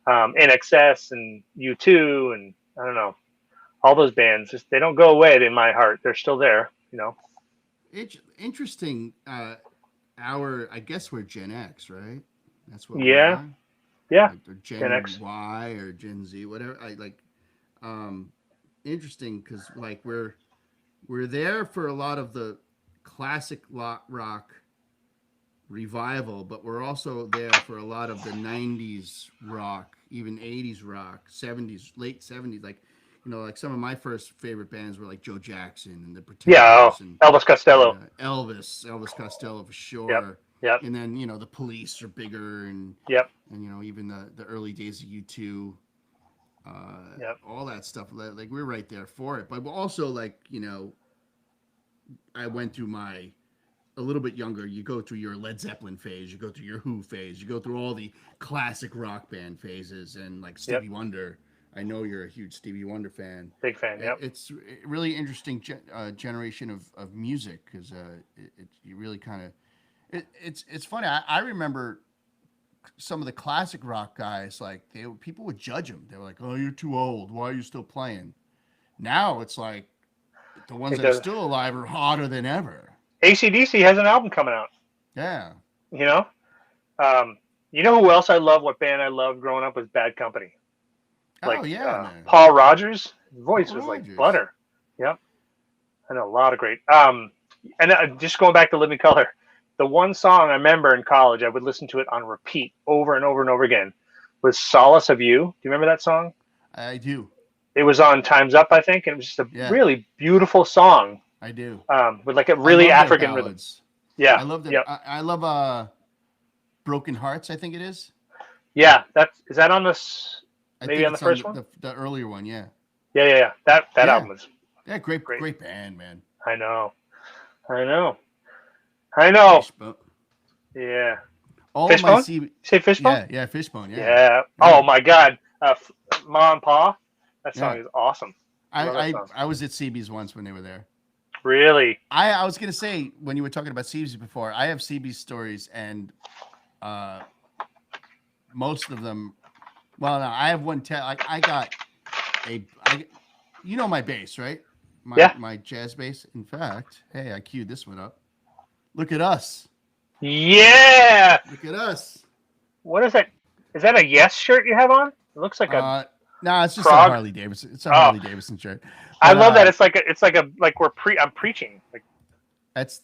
Speaker 2: NXS and U2 and I don't know all those bands. Just they don't go away in my heart. They're still there. You know.
Speaker 3: It's interesting. I guess we're Gen X, right? That's what we
Speaker 2: Yeah.
Speaker 3: are.
Speaker 2: Yeah.
Speaker 3: Like or
Speaker 2: Gen
Speaker 3: Gen
Speaker 2: X.
Speaker 3: Y or Gen Z, whatever. I like. Um, Interesting because like we're there for a lot of the classic rock revival, but we're also there for a lot of the '90s rock, even '80s rock, '70s, late '70s. Like, like some of my first favorite bands were like Joe Jackson and the
Speaker 2: Yeah. Oh,
Speaker 3: Pretenders
Speaker 2: Elvis Costello.
Speaker 3: Elvis Costello for
Speaker 2: Yep.
Speaker 3: sure.
Speaker 2: Yep.
Speaker 3: And then the Police are bigger,
Speaker 2: Yep.
Speaker 3: and even the early days of U2,
Speaker 2: Yep.
Speaker 3: all that stuff. Like we're right there for it, but also like I went through my a little bit younger, you go through your Led Zeppelin phase, you go through your Who phase, you go through all the classic rock band phases, and like
Speaker 2: Yep.
Speaker 3: Stevie Wonder. I know you're a huge Stevie Wonder fan.
Speaker 2: Big fan. Yep.
Speaker 3: It's a really interesting generation of music because you really kind of it's funny. I remember some of the classic rock guys like people would judge them. They were like, "Oh, you're too old. Why are you still playing?" Now it's like the ones
Speaker 2: It
Speaker 3: that are
Speaker 2: does.
Speaker 3: still alive are hotter than ever.
Speaker 2: AC/DC has an album coming out.
Speaker 3: Yeah.
Speaker 2: You know. Um, you know who else I love? What band I loved growing up was Bad Company.
Speaker 3: Oh
Speaker 2: Like
Speaker 3: yeah, man.
Speaker 2: Paul Rogers. His voice
Speaker 3: Paul
Speaker 2: was like
Speaker 3: Rogers.
Speaker 2: butter. Yep. I know a lot of great. And just going back to Living Color, the one song I remember in college, I would listen to it on repeat over and over and over again, was "Solace of You." Do you remember that song?
Speaker 3: I do.
Speaker 2: It was on Times Up, I think, and it was just a
Speaker 3: Yeah,
Speaker 2: really beautiful song
Speaker 3: I do.
Speaker 2: with like a
Speaker 3: I
Speaker 2: really
Speaker 3: love their
Speaker 2: African rhythm.
Speaker 3: ballads.
Speaker 2: Yeah.
Speaker 3: I love them.
Speaker 2: Yep.
Speaker 3: I love Broken Hearts. I think it is.
Speaker 2: Yeah. Is that on this?
Speaker 3: I
Speaker 2: Maybe
Speaker 3: think
Speaker 2: on the
Speaker 3: it's on
Speaker 2: first one.
Speaker 3: the earlier one. Yeah.
Speaker 2: Yeah. Yeah. Yeah. That
Speaker 3: Yeah.
Speaker 2: album was
Speaker 3: Yeah. Great
Speaker 2: great.
Speaker 3: great band, man.
Speaker 2: I know. I know. I know.
Speaker 3: Fishbone.
Speaker 2: Yeah.
Speaker 3: All my
Speaker 2: Fishbone?
Speaker 3: C.
Speaker 2: Say Fishbone?
Speaker 3: Yeah. Fishbone. Yeah.
Speaker 2: Yeah.
Speaker 3: Yeah.
Speaker 2: Oh my God. Ma and Pa. That song
Speaker 3: Yeah.
Speaker 2: is awesome. I
Speaker 3: I,
Speaker 2: love that
Speaker 3: I
Speaker 2: song.
Speaker 3: I was at CB's once when they were there.
Speaker 2: Really?
Speaker 3: I was gonna say when you were talking about CB's before, I have CB's stories and uh most of them. Well, no, I have one. Like I got my bass, right?
Speaker 2: Yeah.
Speaker 3: My jazz bass. In fact, hey, I queued this one up. Look at us.
Speaker 2: Yeah.
Speaker 3: Look at us.
Speaker 2: What is that? Is that a Yes shirt you have on? It looks like a
Speaker 3: No, it's just a
Speaker 2: frog.
Speaker 3: Harley Davidson. It's a
Speaker 2: Oh,
Speaker 3: Harley Davidson shirt.
Speaker 2: I
Speaker 3: But
Speaker 2: love that. It's like like I'm preaching. Like
Speaker 3: that's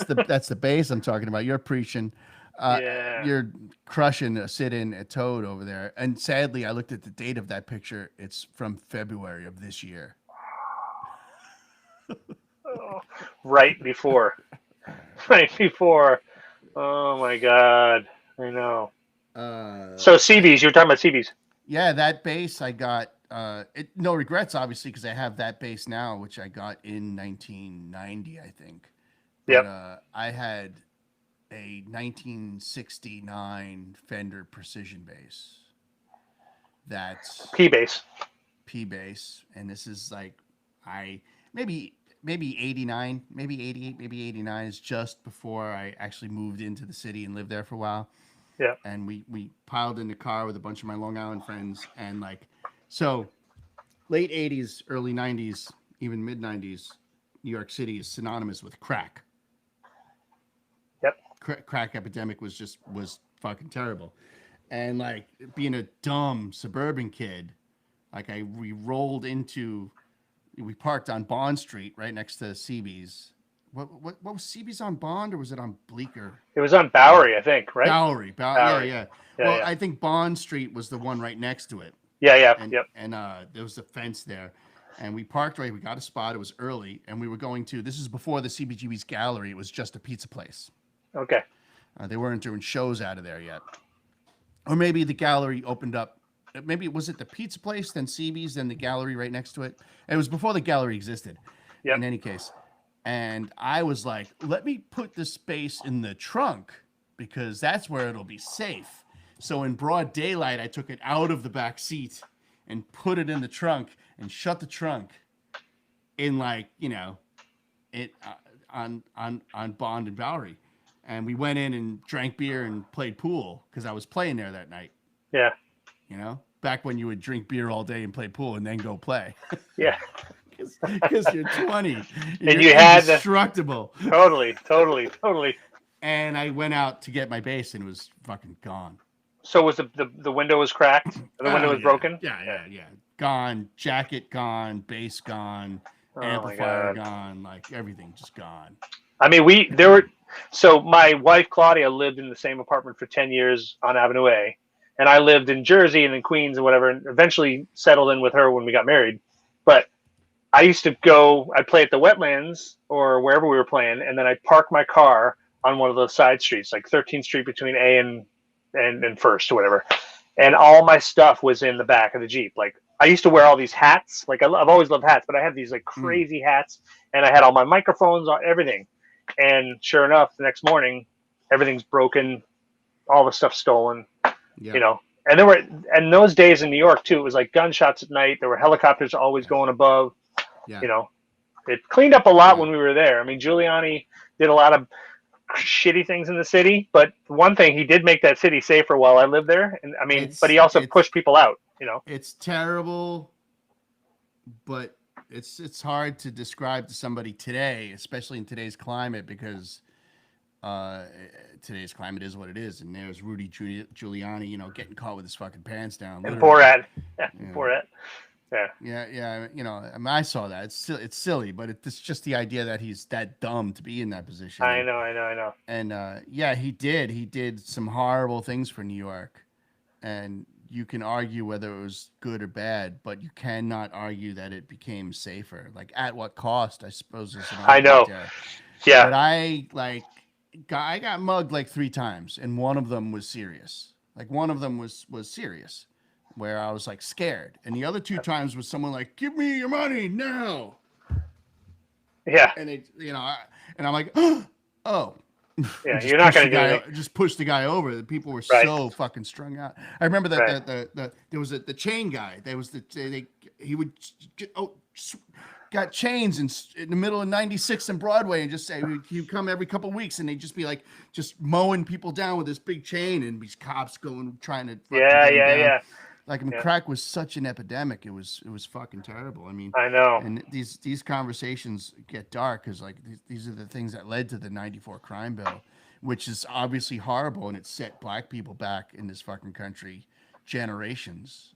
Speaker 3: the bass I'm talking about. You're preaching.
Speaker 2: yeah.
Speaker 3: You're crushing a sit-in a Toad over there. And sadly, I looked at the date of that picture. It's from February of this year.
Speaker 2: Oh, right before. Right before. Oh my God. I know. So CBs. You were talking about CBs.
Speaker 3: Yeah, that bass I got. No regrets, obviously, because I have that bass now, which I got in 1990, I think. But
Speaker 2: Yep.
Speaker 3: I had a 1969 Fender Precision bass. That's
Speaker 2: P bass.
Speaker 3: P bass, and this is like maybe 89, maybe 88, maybe 89 is just before I actually moved into the city and lived there for a while.
Speaker 2: Yeah.
Speaker 3: And we piled in the car with a bunch of my Long Island friends, and so late 80s, early 90s, even mid 90s, New York City is synonymous with crack.
Speaker 2: Yep.
Speaker 3: Crack epidemic was fucking terrible. And being a dumb suburban kid, we parked on Bond Street right next to CB's. What was CB's on Bond, or was it on Bleecker?
Speaker 2: It was on Bowery, I think, right?
Speaker 3: Bowery.
Speaker 2: Bowery.
Speaker 3: Yeah.
Speaker 2: Yeah,
Speaker 3: Well,
Speaker 2: yeah.
Speaker 3: I think Bond Street was the one right next to it.
Speaker 2: Yeah.
Speaker 3: and
Speaker 2: Yep.
Speaker 3: there was a fence there, and we parked right. We got a spot. It was early, and we were going to. This is before the CBGB's gallery. It was just a pizza place.
Speaker 2: Okay.
Speaker 3: They weren't doing shows out of there yet, or maybe the gallery opened up. Maybe was it the pizza place, then CB's, then the gallery right next to it. It was before the gallery existed.
Speaker 2: Yep.
Speaker 3: In any case, and I was like, let me put the space in the trunk because that's where it'll be safe. So in broad daylight, I took it out of the back seat and put it in the trunk and shut the trunk in it on Bond and Bowery. And we went in and drank beer and played pool because I was playing there that night.
Speaker 2: Yeah.
Speaker 3: Back when you would drink beer all day and play pool and then go play.
Speaker 2: Yeah.
Speaker 3: Because you're 20
Speaker 2: and you had
Speaker 3: indestructible.
Speaker 2: Totally.
Speaker 3: And I went out to get my bass and it was fucking gone.
Speaker 2: So was the window was cracked? The window was broken?
Speaker 3: Yeah. Gone. Jacket gone. Bass gone. Amplifier gone. Like everything just gone.
Speaker 2: I mean, so my wife Claudia lived in the same apartment for 10 years on Avenue A, and I lived in Jersey and in Queens and whatever, and eventually settled in with her when we got married. But I used to I'd play at the Wetlands or wherever we were playing, and then I'd park my car on one of those side streets, like 13th Street between A and First or whatever. And all my stuff was in the back of the Jeep. Like I used to wear all these hats. Like I've always loved hats, but I had these like crazy hats, and I had all my microphones, everything. And sure enough, the next morning, everything's broken, all the stuff stolen.
Speaker 3: Yeah.
Speaker 2: And those days in New York too, it was like gunshots at night. There were helicopters always going above.
Speaker 3: Yeah.
Speaker 2: It cleaned up a lot when we were there. I mean, Giuliani did a lot of shitty things in the city, but one thing, he did make that city safer while I lived there. And I mean, but he also pushed people out,
Speaker 3: It's terrible, but it's hard to describe to somebody today, especially in today's climate, because today's climate is what it is. And there's Rudy Giuliani, getting caught with his fucking pants down.
Speaker 2: And Borat. Borat.
Speaker 3: Yeah. I mean, I saw that. It's silly, but it's just the idea that he's that dumb to be in that position.
Speaker 2: I know.
Speaker 3: And he did some horrible things for New York, and you can argue whether it was good or bad, but you cannot argue that it became safer. Like at what cost? I suppose there's an
Speaker 2: I know.
Speaker 3: there.
Speaker 2: Yeah.
Speaker 3: But I got mugged like 3 times, and one of them was serious. Like one of them was serious, where I was like scared, and the other 2 times was someone like, "Give me your money now."
Speaker 2: Yeah.
Speaker 3: And it, and I'm like, "Oh."
Speaker 2: Yeah, you're not going to do it.
Speaker 3: Just push the guy over. The people were so fucking strung out. I remember that there was the chain guy. There was he would got chains in the middle of 96th and Broadway, and just say he'd come every couple of weeks, and they'd just be like just mowing people down with this big chain, and these cops trying to
Speaker 2: yeah.
Speaker 3: Like, I mean, crack was such an epidemic. It was fucking terrible. I mean,
Speaker 2: I know.
Speaker 3: And these conversations get dark because like these are the things that led to the '94 crime bill, which is obviously horrible, and it set black people back in this fucking country generations.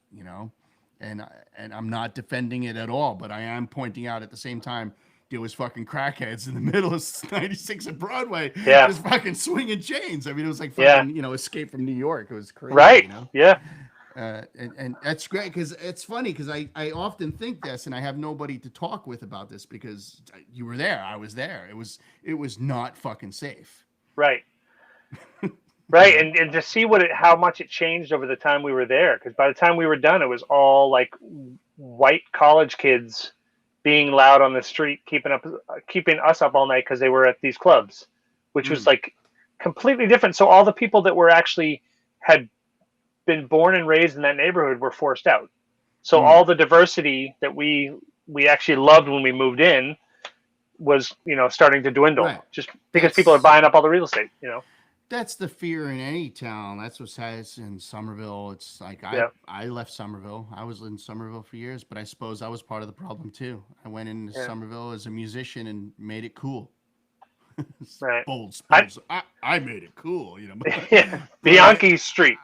Speaker 3: And I'm not defending it at all, but I am pointing out at the same time there was fucking crackheads in the middle of 96 and Broadway, just fucking swinging chains. I mean, it was like fucking Escape from New York. It was crazy,
Speaker 2: right? Yeah.
Speaker 3: And that's great because it's funny because I often think this, and I have nobody to talk with about this because you were there, I was there. It was not fucking safe.
Speaker 2: Right. Right, and to see how much it changed over the time we were there, because by the time we were done, it was all like white college kids being loud on the street, keeping us up all night because they were at these clubs, which was like completely different. So all the people that were actually had been born and raised in that neighborhood were forced out. So all the diversity that we actually loved when we moved in was starting to dwindle, just because people are buying up all the real estate.
Speaker 3: That's the fear in any town. That's what's has in Somerville. It's like I left Somerville. I was in Somerville for years, but I suppose I was part of the problem too. I went into Somerville as a musician and made it cool.
Speaker 2: Right.
Speaker 3: Bold. I made it cool,
Speaker 2: Bianchi Street.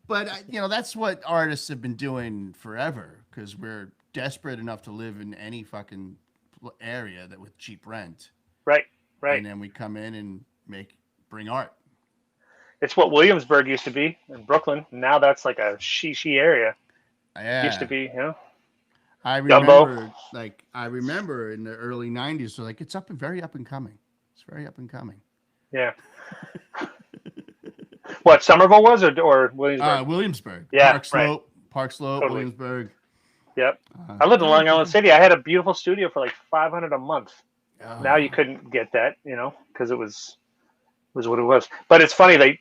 Speaker 3: But that's what artists have been doing forever because we're desperate enough to live in any fucking area that with cheap rent.
Speaker 2: Right.
Speaker 3: And then we come in and bring art.
Speaker 2: It's what Williamsburg used to be in Brooklyn. Now that's like a shishi area. Used to
Speaker 3: Yeah.
Speaker 2: be,
Speaker 3: I
Speaker 2: Dumbo.
Speaker 3: remember in the early 90s, so like it's very up and coming. It's very up and coming.
Speaker 2: Yeah. What Somerville was or Williamsburg?
Speaker 3: Williamsburg,
Speaker 2: Yeah, right.
Speaker 3: Park Slope,
Speaker 2: Totally.
Speaker 3: Williamsburg.
Speaker 2: Yep. I lived in
Speaker 3: Yeah,
Speaker 2: Long Island City. I had a beautiful studio for like 500 a month. Now you
Speaker 3: oh,
Speaker 2: couldn't get that, because it was what it was. But it's funny, like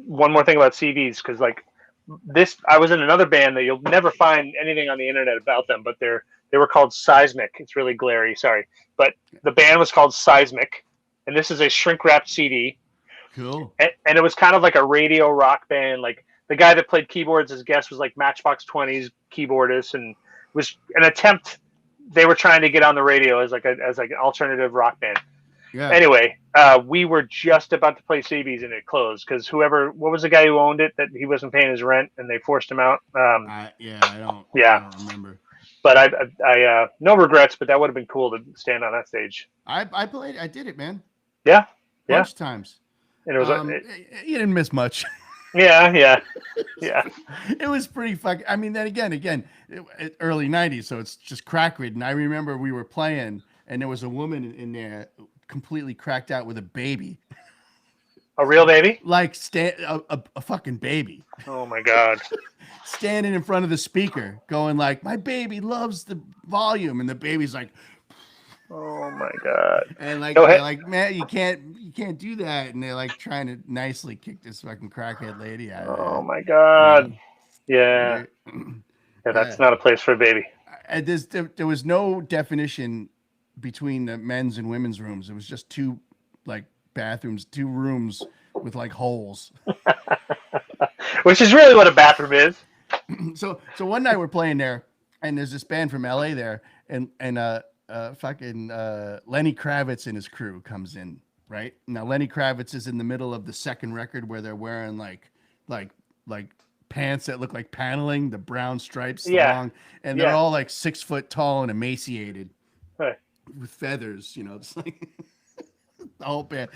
Speaker 2: one more thing about CDs, because like this, I was in another band that you'll never find anything on the internet about them, but they were called Seismic. It's really glary, sorry, but the band was called Seismic, and this is a shrink wrapped CD,
Speaker 3: cool.
Speaker 2: and it was kind of like a radio rock band. Like the guy that played keyboards as guest was like Matchbox 20's keyboardist, and it was an attempt. They were trying to get on the radio as like an alternative rock band.
Speaker 3: Yeah.
Speaker 2: Anyway, we were just about to play CB's and it closed because what was the guy who owned it that he wasn't paying his rent and they forced him out?
Speaker 3: I
Speaker 2: Yeah,
Speaker 3: don't remember.
Speaker 2: but I no regrets, but that would have been cool to stand on that stage.
Speaker 3: I did it, man.
Speaker 2: Yeah, yeah,
Speaker 3: Bunch of times.
Speaker 2: and it was
Speaker 3: You didn't miss much.
Speaker 2: yeah.
Speaker 3: It was pretty fucking. I mean, then again, early 90s, so it's just crack ridden. I remember we were playing, and there was a woman in there completely cracked out with a baby.
Speaker 2: A real baby?
Speaker 3: Like a fucking baby.
Speaker 2: Oh my god.
Speaker 3: Standing in front of the speaker, going like, "My baby loves the volume," and the baby's like,
Speaker 2: Oh my god.
Speaker 3: and like,
Speaker 2: Go
Speaker 3: they're
Speaker 2: ahead.
Speaker 3: like, "Man, you can't do that," and they're like trying to nicely kick this fucking crackhead lady out of
Speaker 2: Oh
Speaker 3: there.
Speaker 2: my god. Yeah.
Speaker 3: Right?
Speaker 2: Yeah, that's not a place for a baby.
Speaker 3: There was no definition between the men's and women's rooms. It was just two like bathrooms, two rooms with like holes.
Speaker 2: Which is really what a bathroom is.
Speaker 3: So one night we're playing there, and there's this band from LA there, and fucking Lenny Kravitz and his crew comes in. Right now, Lenny Kravitz is in the middle of the second record where they're wearing like pants that look like paneling, the brown stripes, the
Speaker 2: Yeah.
Speaker 3: long, and they're
Speaker 2: Yeah.
Speaker 3: all like 6 foot tall and emaciated
Speaker 2: Right.
Speaker 3: with feathers. It's like the whole band,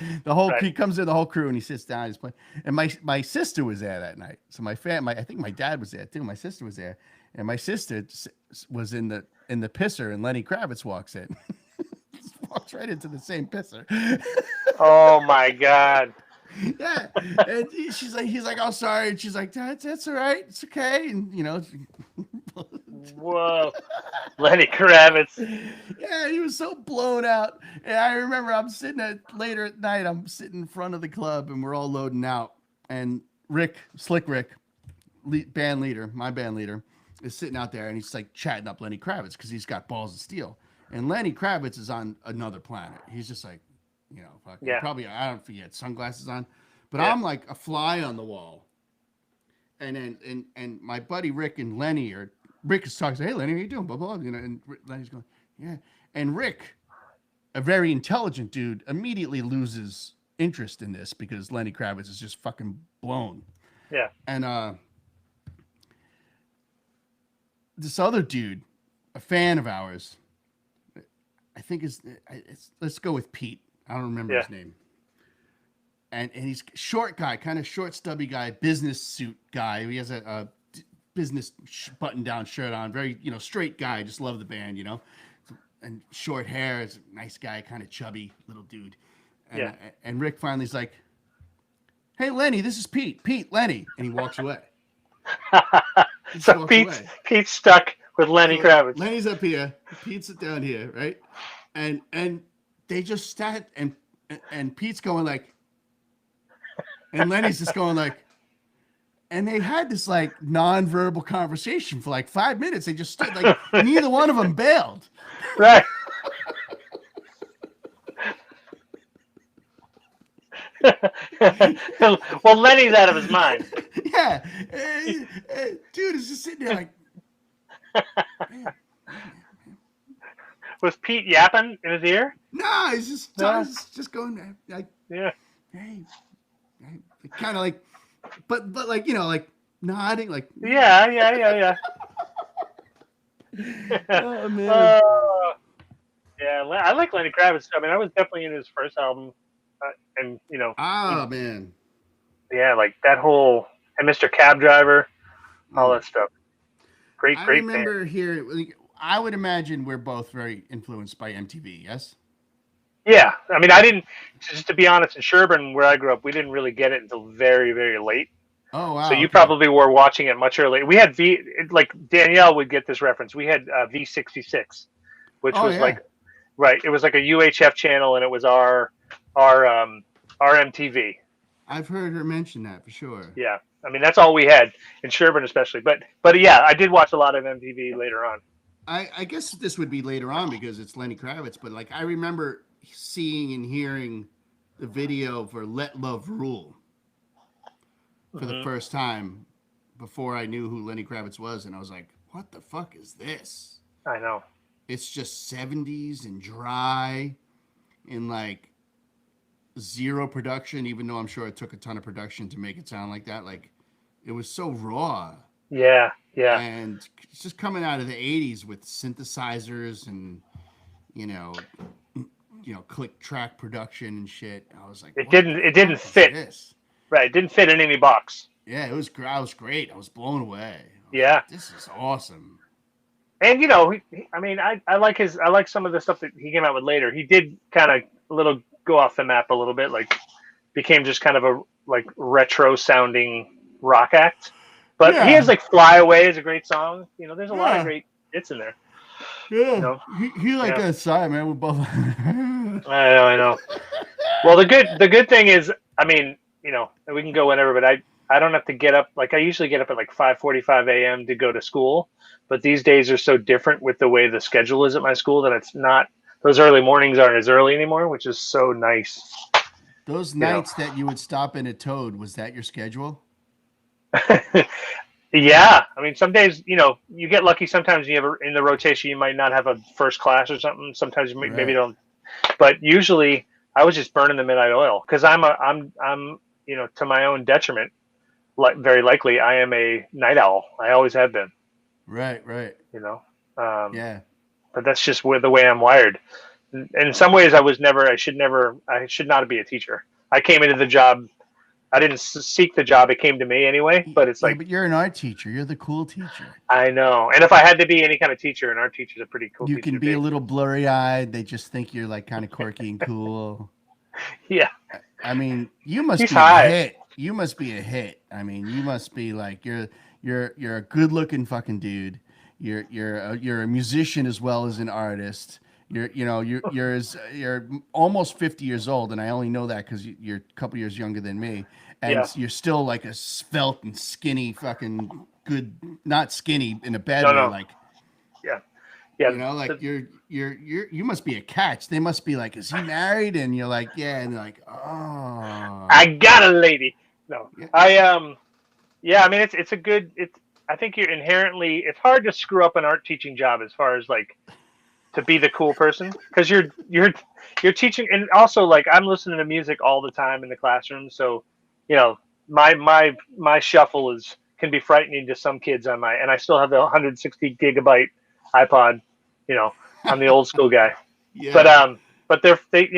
Speaker 3: he comes in, the whole crew, and he sits down. He's playing, and my sister was there that night. So I think my dad was there too. My sister was there, and my sister was in the pisser, and Lenny Kravitz walks in. Walks right into the same pisser.
Speaker 2: Oh my god.
Speaker 3: Yeah, and he's like, "Oh, sorry," and she's like, "That's all right, it's okay," and
Speaker 2: Whoa. Lenny Kravitz.
Speaker 3: Yeah, he was so blown out. And I remember later at night, I'm sitting in front of the club, and we're all loading out, and Slick Rick, band leader, my band leader, is sitting out there, and he's like chatting up Lenny Kravitz because he's got balls of steel. And Lenny Kravitz is on another planet. He's just like, fucking,
Speaker 2: Yeah.
Speaker 3: probably, I don't know if he had sunglasses on, but
Speaker 2: Yeah.
Speaker 3: I'm like a fly on the wall. And then and my buddy Rick and Lenny Rick is talking, "Hey Lenny, how you doing?" Blah blah. And Lenny's going, "Yeah." And Rick, a very intelligent dude, immediately loses interest in this because Lenny Kravitz is just fucking blown.
Speaker 2: Yeah.
Speaker 3: And this other dude, a fan of ours, I think let's go with Pete. I don't remember his name. And he's short guy, kind of short, stubby guy, business suit guy. He has a business button-down shirt on. Very, straight guy. Just love the band, And short hair. Is a nice guy, kind of chubby little dude. And, and Rick finally's like, "Hey, Lenny, this is Pete. Pete, Lenny." And he walks away.
Speaker 2: So Pete's stuck with Lenny Kravitz.
Speaker 3: Lenny's up here. Pete's down here, right? And they just sat, and Pete's going like, and Lenny's just going like, and they had this like non-verbal conversation for like 5 minutes. They just stood like, neither one of them bailed.
Speaker 2: Right. Well, Lenny's out of his mind.
Speaker 3: Yeah. Dude is just sitting there like, man.
Speaker 2: Was Pete yapping in his ear?
Speaker 3: No, he's just going like,
Speaker 2: Yeah.
Speaker 3: hey, kind of like, but like, like nodding, like,
Speaker 2: Yeah.
Speaker 3: oh man.
Speaker 2: Yeah, I like Lenny Kravitz. I mean, I was definitely in his first album, and
Speaker 3: Oh man.
Speaker 2: yeah, like that whole and Mr. Cab Driver, all that stuff. Great,
Speaker 3: I
Speaker 2: great band.
Speaker 3: remember here. Like, I would imagine we're both very influenced by MTV. Yes.
Speaker 2: Yeah, I mean, I didn't. Just to be honest, in Sherburne, where I grew up, we didn't really get it until very, very late.
Speaker 3: Oh
Speaker 2: So
Speaker 3: wow.
Speaker 2: you
Speaker 3: Okay.
Speaker 2: probably were watching it much earlier. We had like Danielle would get this reference. We had V66, which
Speaker 3: Oh
Speaker 2: was
Speaker 3: yeah.
Speaker 2: like right. It was like a UHF channel, and it was our our MTV.
Speaker 3: I've heard her mention that for sure.
Speaker 2: Yeah, I mean that's all we had in Sherburne, especially. But yeah, I did watch a lot of MTV later on.
Speaker 3: I guess this would be later on because it's Lenny Kravitz, but like I remember seeing and hearing the video for Let Love Rule for the
Speaker 2: Hmm.
Speaker 3: first time before I knew who Lenny Kravitz was, and I was like, what the fuck is this?
Speaker 2: I know.
Speaker 3: It's just 70s and dry and like zero production, even though I'm sure it took a ton of production to make it sound like that. Like it was so raw.
Speaker 2: Yeah, yeah.
Speaker 3: And it's just coming out of the 80s with synthesizers and you know click track production and shit. I was like,
Speaker 2: It
Speaker 3: what
Speaker 2: didn't.
Speaker 3: the
Speaker 2: It
Speaker 3: fuck
Speaker 2: didn't
Speaker 3: is
Speaker 2: fit.
Speaker 3: this?
Speaker 2: Right. It didn't fit in any box.
Speaker 3: Yeah, it was. I was great. I was blown away. I was
Speaker 2: Yeah.
Speaker 3: like, this is awesome.
Speaker 2: And I mean, I like I like some of the stuff that he came out with later. He did kind of a little go off the map a little bit, like became just kind of a like retro sounding rock act. But he has
Speaker 3: Yeah,
Speaker 2: like "Fly Away" is a great song. There's a lot of
Speaker 3: yeah,
Speaker 2: great hits in there. You
Speaker 3: yeah.
Speaker 2: know,
Speaker 3: He like
Speaker 2: yeah.
Speaker 3: that side, man. We both.
Speaker 2: I know. Well, the good thing is, I mean, we can go whenever, but I don't have to get up. Like I usually get up at like 5:45 a.m. to go to school, but these days are so different with the way the schedule is at my school that it's not. Those early mornings aren't as early anymore, which is so nice.
Speaker 3: Those
Speaker 2: You know.
Speaker 3: nights that you would stop in a Toad, was that your schedule?
Speaker 2: Yeah, I mean, some days, you get lucky. Sometimes you have in the rotation, you might not have a first class or something. Sometimes you maybe
Speaker 3: Right.
Speaker 2: don't, but usually I was just burning the midnight oil because I'm to my own detriment. Like very likely, I am a night owl. I always have been.
Speaker 3: Right. Right.
Speaker 2: You know, um,
Speaker 3: Yeah.
Speaker 2: but that's just the way I'm wired. And in some ways, I was never. I should never. I should not be a teacher. I came into the job. I didn't seek the job. It came to me anyway. But it's
Speaker 3: Yeah,
Speaker 2: like
Speaker 3: but you're an art teacher. You're the cool teacher.
Speaker 2: I know. And if I had to be any kind of teacher, and our teacher's a pretty cool
Speaker 3: You
Speaker 2: teacher
Speaker 3: can
Speaker 2: to
Speaker 3: be a
Speaker 2: be.
Speaker 3: little blurry eyed. They just think you're like kind of quirky and cool.
Speaker 2: Yeah,
Speaker 3: I mean, you must
Speaker 2: he's
Speaker 3: be a
Speaker 2: high.
Speaker 3: hit. You must be a hit. I mean, you must be like you're a good looking fucking dude. You're a musician as well as an artist. You're almost 50 years old, and I only know that because you're a couple years younger than me, and
Speaker 2: Yeah.
Speaker 3: you're still like a svelte and skinny fucking good. Not skinny in a bad
Speaker 2: No,
Speaker 3: way,
Speaker 2: no.
Speaker 3: like
Speaker 2: Yeah, yeah.
Speaker 3: like
Speaker 2: The-
Speaker 3: you must be a catch. They must be like, is he married? And you're like, yeah, and they're like, oh,
Speaker 2: I got a lady. No,
Speaker 3: yeah,
Speaker 2: Yeah, I mean it's a good. It's I think you're inherently. It's hard to screw up an art teaching job as far as like to be the cool person because you're teaching and also like I'm listening to music all the time in the classroom, so you know my shuffle is can be frightening to some kids on my and I still have the 160 gigabyte iPod. You know, I'm the old school guy, but
Speaker 3: yeah,
Speaker 2: they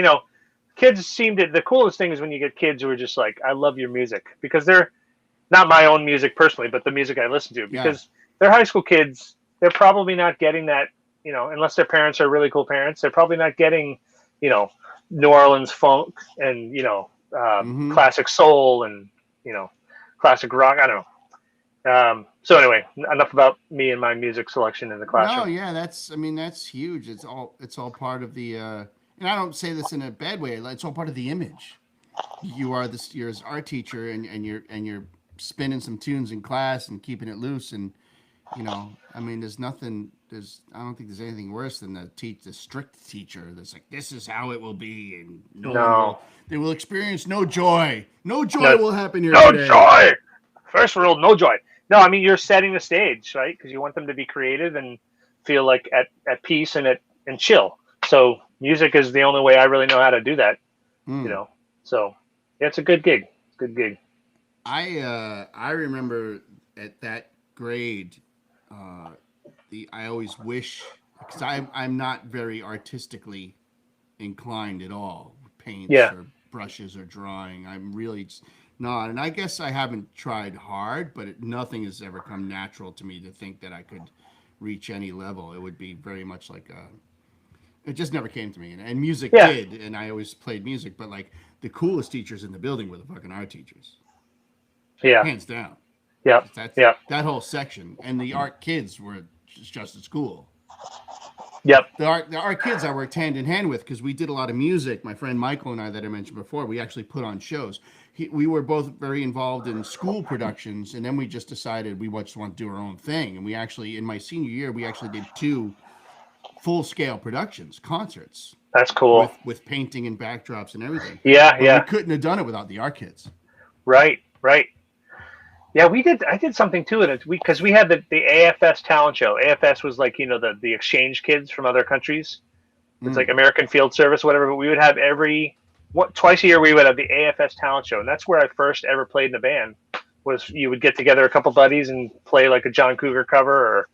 Speaker 2: kids seem to the coolest thing is when you get kids who are just like I love your music because they're not my own music personally, but the music I listen to
Speaker 3: yeah.
Speaker 2: because they're high school kids. They're probably not getting that, unless their parents are really cool parents. They're probably not getting, you know, New Orleans funk and
Speaker 3: Mm-hmm.
Speaker 2: classic soul and classic rock. I don't know. So anyway, enough about me and my music selection in the
Speaker 3: No,
Speaker 2: classroom.
Speaker 3: yeah, that's I mean that's huge. It's all part of the and I don't say this in a bad way. It's all part of the image. You're this art teacher and you're spinning some tunes in class and keeping it loose and I mean there's I don't think there's anything worse than the strict teacher that's like this is how it will be and no one
Speaker 2: No,
Speaker 3: will they will experience no joy. No joy
Speaker 2: no,
Speaker 3: will happen here
Speaker 2: no
Speaker 3: today.
Speaker 2: joy. First rule, no joy. No, I mean you're setting the stage, right? Because you want them to be creative and feel like at peace and chill. So music is the only way I really know how to do that. You
Speaker 3: Hmm.
Speaker 2: know, so yeah, it's a good gig. It's a good gig.
Speaker 3: I remember at that grade, uh, I always wish because I'm not very artistically inclined at all, paints
Speaker 2: Yeah,
Speaker 3: or brushes or drawing. I'm really No, and I guess I haven't tried hard, but nothing has ever come natural to me to think that I could reach any level. It would be very much like it just never came to me. And music
Speaker 2: Yeah,
Speaker 3: did, and I always played music, but like the coolest teachers in the building were the fucking art teachers,
Speaker 2: yeah,
Speaker 3: hands down.
Speaker 2: yeah,
Speaker 3: That's
Speaker 2: yeah,
Speaker 3: that whole section, and the art kids were just as cool.
Speaker 2: yep.
Speaker 3: The art kids I worked hand in hand with because we did a lot of music. My friend Michael and I that I mentioned before, we actually put on shows. We were both very involved in school productions, and then we just decided we just want to do our own thing. And we actually, in my senior year, we actually did 2 full-scale productions, concerts
Speaker 2: That's cool.
Speaker 3: with painting and backdrops and everything.
Speaker 2: Yeah,
Speaker 3: But we
Speaker 2: yeah.
Speaker 3: couldn't have done it without the art kids.
Speaker 2: Right, right. Yeah, we did. I did something too, and because we had the AFS talent show. AFS was like the exchange kids from other countries. It's like
Speaker 3: Mm,
Speaker 2: American Field Service, whatever. But we would have twice a year we would have the AFS talent show, and that's where I first ever played in a band. Was you would get together a couple buddies and play like a John Cougar cover,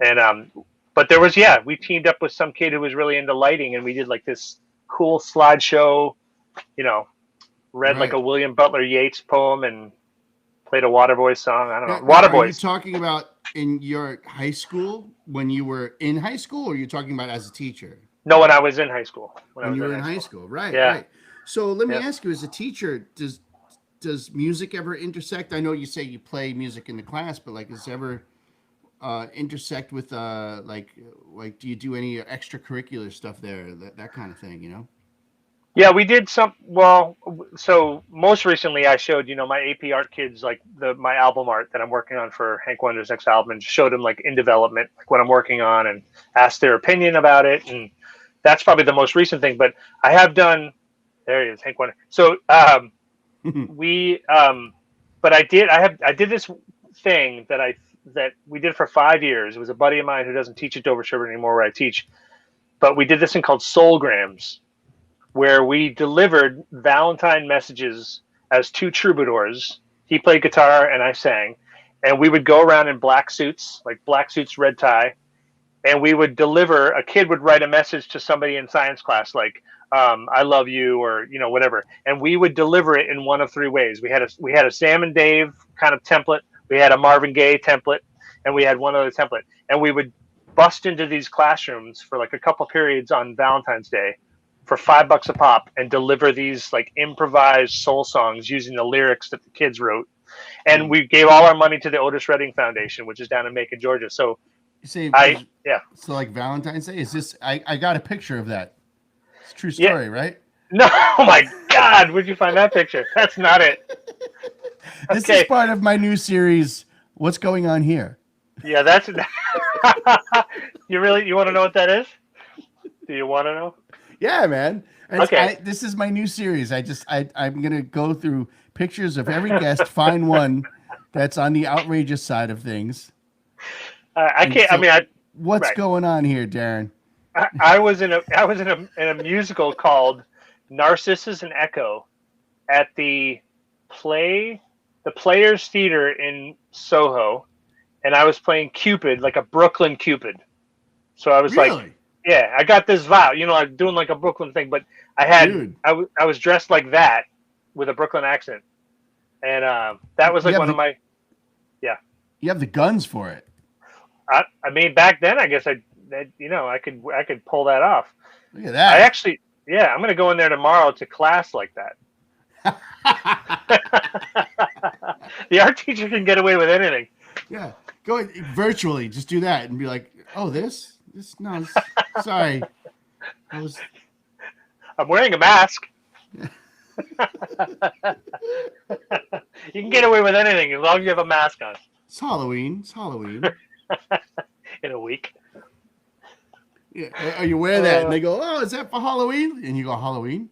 Speaker 2: and but there was we teamed up with some kid who was really into lighting, and we did like this cool slideshow, you know, read like
Speaker 3: right.
Speaker 2: a William Butler Yeats poem and played a Waterboys song. I don't
Speaker 3: Now,
Speaker 2: know,
Speaker 3: now, are you
Speaker 2: Waterboys.
Speaker 3: talking about in your high school when you were in high school, or are you talking about as a teacher?
Speaker 2: No, when I was in high school. When I
Speaker 3: When
Speaker 2: was
Speaker 3: you
Speaker 2: in
Speaker 3: were in
Speaker 2: high
Speaker 3: high
Speaker 2: school.
Speaker 3: school, right,
Speaker 2: Yeah,
Speaker 3: right. So let me
Speaker 2: yeah.
Speaker 3: ask you, as a teacher, does music ever intersect? I know you say you play music in the class, but like, does it ever intersect with like do you do any extracurricular stuff there, that kind of thing?
Speaker 2: Yeah, we did some. Well, so most recently, I showed my AP art kids like my album art that I'm working on for Hank Wonder's next album, and showed them like in development, like what I'm working on, and asked their opinion about it. And that's probably the most recent thing. But I have done. There he is, Hank Wonder. So we, but I did this thing that we did for 5 years. It was a buddy of mine who doesn't teach at Dover Sherburne anymore, where I teach. But we did this thing called Soulgrams, where we delivered Valentine messages as 2 troubadours. He played guitar and I sang. And we would go around in black suits, like black suits, red tie, and we would deliver. A kid would write a message to somebody in science class, like "I love you" or whatever, and we would deliver it in one of 3 ways. We had a Sam and Dave kind of template, we had a Marvin Gaye template, and we had one other template, and we would bust into these classrooms for like a couple periods on Valentine's Day for $5 a pop and deliver these like improvised soul songs using the lyrics that the kids wrote. And
Speaker 3: Mm.
Speaker 2: we gave all our money to the Otis Redding Foundation, which is down in Macon, Georgia. So
Speaker 3: You say
Speaker 2: I, yeah,
Speaker 3: so like Valentine's Day? Is this? I got a picture of that. It's a true
Speaker 2: yeah.
Speaker 3: story, right?
Speaker 2: No, oh my God, where'd you find that picture? That's not it.
Speaker 3: This is
Speaker 2: Okay,
Speaker 3: part of my new series. What's going on here?
Speaker 2: yeah, that's. You want to know what that is? Do you want to know?
Speaker 3: Yeah, man.
Speaker 2: Okay,
Speaker 3: This is my new series. I'm gonna go through pictures of every guest, find one that's on the outrageous side of things.
Speaker 2: I
Speaker 3: And
Speaker 2: can't. I
Speaker 3: so,
Speaker 2: mean,
Speaker 3: what's
Speaker 2: right.
Speaker 3: going on here, Darren?
Speaker 2: I was in a musical called Narcissus and Echo at the Players Theater in Soho, and I was playing Cupid, like a Brooklyn Cupid. So I was like,
Speaker 3: Really,
Speaker 2: yeah, I got this vibe, like doing like a Brooklyn thing, but
Speaker 3: dude?
Speaker 2: I was dressed like that with a Brooklyn accent, and that was
Speaker 3: You
Speaker 2: like
Speaker 3: have
Speaker 2: one of
Speaker 3: the
Speaker 2: my, yeah.
Speaker 3: you have the guns for it.
Speaker 2: I mean, back then, I guess I could pull that off.
Speaker 3: Look at
Speaker 2: I
Speaker 3: that.
Speaker 2: actually, yeah, I'm gonna go in there tomorrow to class like that. The art teacher can get away with anything.
Speaker 3: Yeah, go ahead, virtually. Just do that and be like, "Oh, no, sorry, I was."
Speaker 2: I'm wearing a mask. You can get away with anything as long as you have a mask on
Speaker 3: It's Halloween. It's Halloween.
Speaker 2: in a week.
Speaker 3: Yeah, or you wear that, and they go, "Oh, is that for Halloween?" And you go, "Halloween."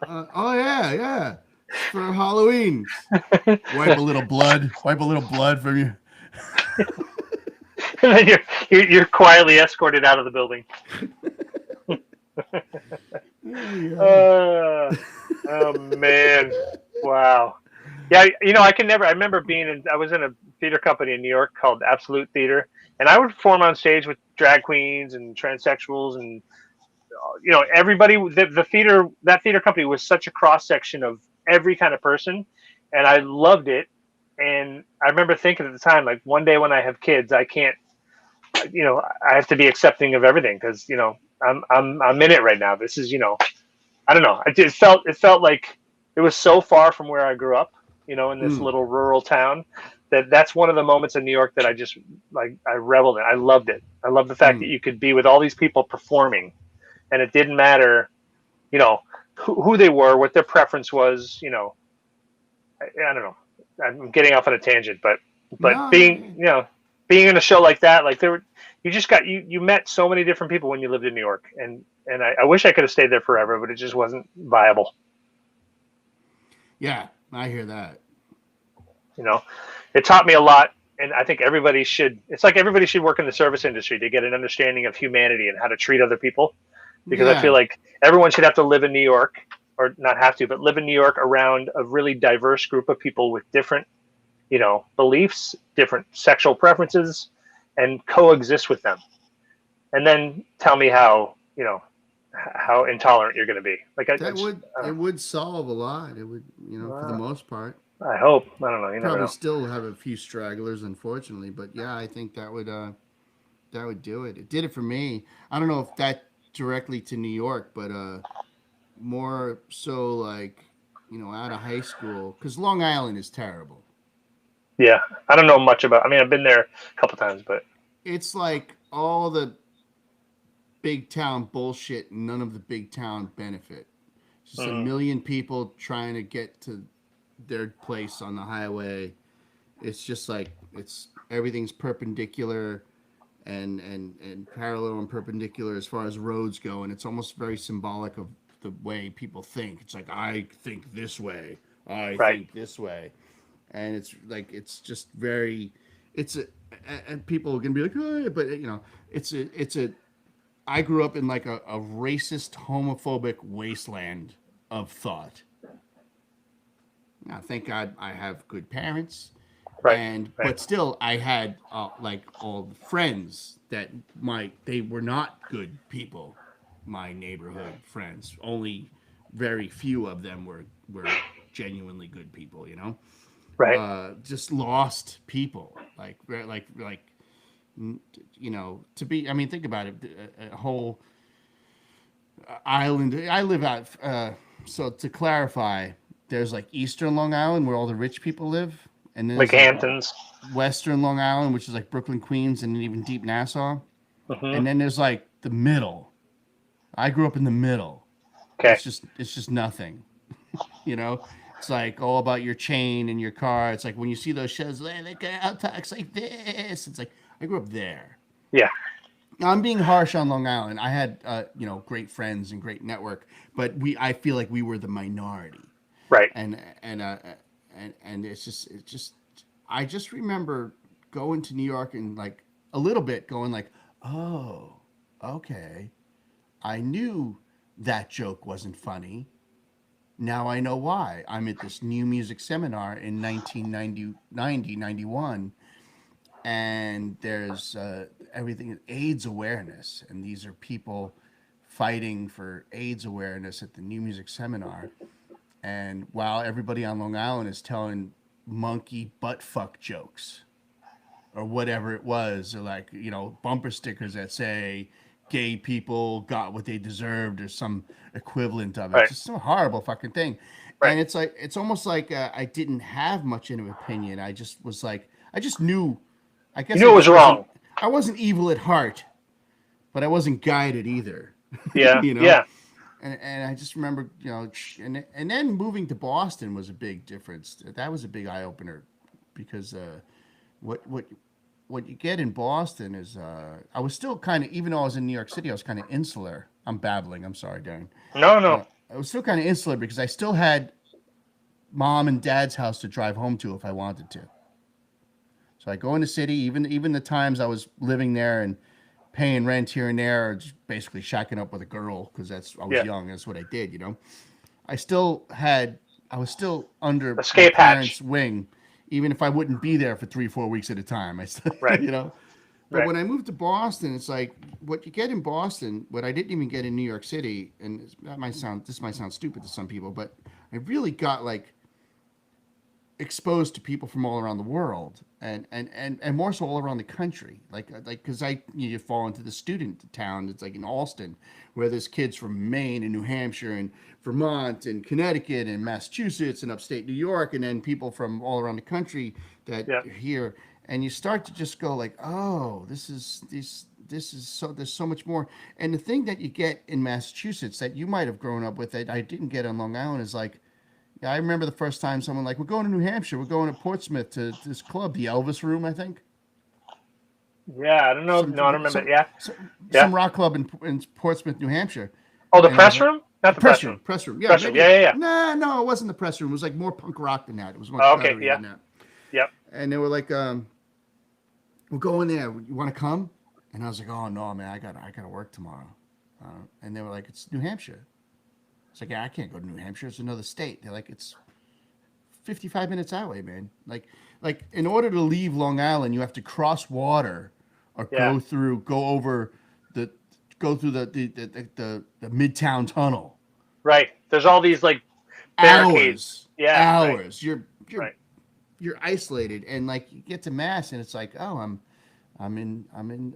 Speaker 3: Oh yeah, yeah. It's for Halloween. Wipe a little blood. Wipe a little blood from you.
Speaker 2: And then you're quietly escorted out of the building. Oh man, wow. Yeah, I remember I was in a theater company in New York called Absolute Theater, and I would perform on stage with drag queens and transsexuals and everybody, that theater company was such a cross section of every kind of person, and I loved it. And I remember thinking at the time, like, one day when I have kids, I can't, I have to be accepting of everything, because I'm in it right now. This is, I don't know. It felt like it was so far from where I grew up, in this
Speaker 3: Mm,
Speaker 2: little rural town, that's one of the moments in New York that I just, like, I reveled in. I loved it. I love the fact that
Speaker 3: mm.
Speaker 2: you could be with all these people performing, and it didn't matter, you know, who they were, what their preference was. I don't know. I'm getting off on a tangent, but
Speaker 3: No,
Speaker 2: being, being in a show like that, like, you just got, you met so many different people when you lived in New York, and I wish I could have stayed there forever, but it just wasn't viable.
Speaker 3: yeah, I hear that.
Speaker 2: You know, it taught me a lot, and I think everybody should. It's like everybody should work in the service industry to get an understanding of humanity and how to treat other people, because I feel
Speaker 3: Yeah,
Speaker 2: like everyone should have to live in New York, or not have to, but live in New York around a really diverse group of people with different, beliefs, different sexual preferences, and coexist with them. And then tell me how intolerant you're going to be. Like,
Speaker 3: that would it would solve a lot. It would, for the
Speaker 2: uh,
Speaker 3: most part.
Speaker 2: I hope. I don't know. You never
Speaker 3: Probably
Speaker 2: know.
Speaker 3: still have a few stragglers, unfortunately, but yeah, I think that would do it. It did it for me. I don't know if that directly to New York, but more so like out of high school, because Long Island is terrible.
Speaker 2: Yeah, I don't know much about. I mean, I've been there a couple times, but
Speaker 3: It's like all the big town bullshit, and none of the big town benefit. Just a
Speaker 2: mm,
Speaker 3: million people trying to get to their place on the highway. It's just like it's everything's perpendicular and parallel and perpendicular as far as roads go, and it's almost very symbolic of the way people think. It's like I think this way, I
Speaker 2: right.
Speaker 3: think this way, and it's like it's just very, it's a, and people are gonna be like, oh, yeah, but it's a. I grew up in like a racist, homophobic wasteland of thought. Now, thank God I have good parents,
Speaker 2: Right.
Speaker 3: and
Speaker 2: Right.
Speaker 3: but still I had like all the friends that they were not good people. My neighborhood friends, only very few of them were genuinely good people.
Speaker 2: Right.
Speaker 3: Just lost people, like to be. I mean, think about it. A whole island. I live out. So to clarify, there's like Eastern Long Island where all the rich people live, and then
Speaker 2: Like
Speaker 3: there's like
Speaker 2: Hamptons.
Speaker 3: Western Long Island, which is like Brooklyn, Queens, and even deep Nassau.
Speaker 2: Hmm.
Speaker 3: And then there's like the middle. I grew up in the middle.
Speaker 2: Okay.
Speaker 3: It's just nothing. you know, it's like all about your chain and your car. It's like when you see those shows, they got out talks like this. It's like I grew up there.
Speaker 2: Yeah.
Speaker 3: Now, I'm being harsh on Long Island. I had great friends and great network, but I feel like we were the minority,
Speaker 2: Right.
Speaker 3: and it's just I just remember going to New York and like a little bit going like, oh, okay, I knew that joke wasn't funny. Now I know why. I'm at this new music seminar in 1991, and there's everything AIDS awareness, and these are people fighting for AIDS awareness at the new music seminar. And while everybody on Long Island is telling monkey butt fuck jokes or whatever it was, or like bumper stickers that say gay people got what they deserved or some equivalent of it. It's
Speaker 2: Right.
Speaker 3: just some horrible fucking thing.
Speaker 2: Right.
Speaker 3: And it's like it's almost like I didn't have much of an opinion. I just was like I just knew. I
Speaker 2: You
Speaker 3: guess
Speaker 2: knew
Speaker 3: I
Speaker 2: it was
Speaker 3: just wasn't.
Speaker 2: wrong.
Speaker 3: I wasn't evil at heart, but I wasn't guided either.
Speaker 2: Yeah.
Speaker 3: you know.
Speaker 2: Yeah.
Speaker 3: And I just remember, and then moving to Boston was a big difference. That was a big eye opener, because what what what you get in Boston is I was still kind of, even though I was in New York City, I was kind of insular. I'm babbling. I'm sorry, Darren.
Speaker 2: No. No.
Speaker 3: I was still kind of insular because I still had mom and dad's house to drive home to if I wanted to. So I go in the city, even the times I was living there and paying rent here and there, or just basically shacking up with a girl because I was
Speaker 2: Yeah.
Speaker 3: young. That's what I did. I still had I was still under my
Speaker 2: Escape hatch.
Speaker 3: parents' wing, even if I wouldn't be there for 3-4 weeks at a time. I still,
Speaker 2: Right.
Speaker 3: you know. But
Speaker 2: Right.
Speaker 3: when I moved to Boston, it's like what you get in Boston, what I didn't even get in New York City, and this might sound stupid to some people, but I really got like exposed to people from all around the world, and more so all around the country. Like because you fall into the student town. It's like in Alston, where there's kids from Maine and New Hampshire and Vermont and Connecticut and Massachusetts and upstate New York, and then people from all around the country that
Speaker 2: Yeah.
Speaker 3: are here. And you start to just go like, oh, this is so there's so much more. And the thing that you get in Massachusetts that you might have grown up with that I didn't get on Long Island is like, yeah, I remember the first time someone like, we're going to New Hampshire, we're going to Portsmouth to this club, the Elvis Room, I think.
Speaker 2: Yeah. I don't know.
Speaker 3: Some
Speaker 2: No, I don't remember. Yeah.
Speaker 3: some
Speaker 2: Yeah.
Speaker 3: rock club in Portsmouth, New Hampshire.
Speaker 2: Oh, the
Speaker 3: And I was
Speaker 2: press
Speaker 3: like,
Speaker 2: room? Not the press
Speaker 3: press
Speaker 2: room.
Speaker 3: room, press room. Yeah,
Speaker 2: Press room.
Speaker 3: maybe.
Speaker 2: Yeah. Yeah. Yeah.
Speaker 3: Nah, no, it wasn't the press room. It was like more punk rock than that. It was much
Speaker 2: Oh, okay.
Speaker 3: guttery
Speaker 2: Yeah.
Speaker 3: than that.
Speaker 2: Yep.
Speaker 3: And they were like, we're going there. You want to come? And I was like, oh no, man, I got to work tomorrow. And they were like, it's New Hampshire. It's like, yeah, I can't go to New Hampshire. It's another state. They're like, it's 55 minutes that way, man. Like in order to leave Long Island, you have to cross water or
Speaker 2: Yeah.
Speaker 3: go over the the Midtown Tunnel.
Speaker 2: Right. There's all these like barricades.
Speaker 3: Hours.
Speaker 2: Yeah. Right.
Speaker 3: Hours.
Speaker 2: Right.
Speaker 3: You're isolated, and like you get to Mass and it's like, oh, I'm in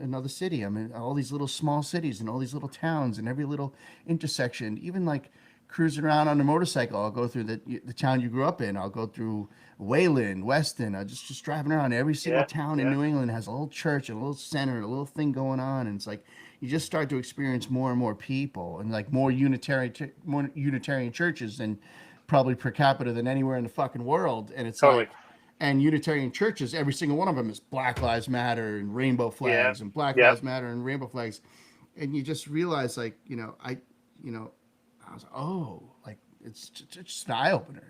Speaker 3: another city. I'm in all these little small cities and all these little towns and every little intersection. Even like cruising around on a motorcycle, I'll go through the town you grew up in. I'll go through Wayland, Weston. I just driving around. Every single
Speaker 2: Yeah.
Speaker 3: town in
Speaker 2: Yeah.
Speaker 3: New England has a little church, a little center, a little thing going on, and it's like you just start to experience more and more people and like more Unitarian churches and probably per capita than anywhere in the fucking world. And it's
Speaker 2: Totally.
Speaker 3: like, and Unitarian churches, every single one of them is Black Lives Matter and rainbow flags
Speaker 2: Yeah.
Speaker 3: and Black
Speaker 2: Yep.
Speaker 3: Lives Matter and rainbow flags. And you just realize like, I was like, oh, like it's just an eye opener.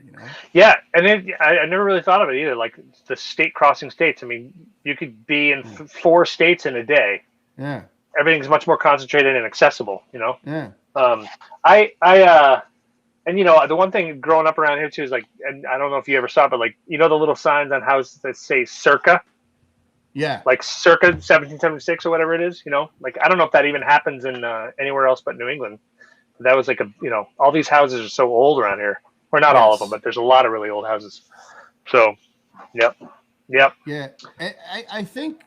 Speaker 2: Yeah, and then I never really thought of it either. Like the state crossing states. I mean, you could be in 4 states in a day.
Speaker 3: Yeah.
Speaker 2: Everything's much more concentrated and accessible.
Speaker 3: Yeah.
Speaker 2: And the one thing growing up around here too is like, and I don't know if you ever saw it, but like, the little signs on houses that say "Circa,"
Speaker 3: Yeah.
Speaker 2: like "Circa 1776" or whatever it is. Like I don't know if that even happens in anywhere else but New England. That was like all these houses are so old around here. Or not all of them, but there's a lot of really old houses. So, yep.
Speaker 3: Yeah. I think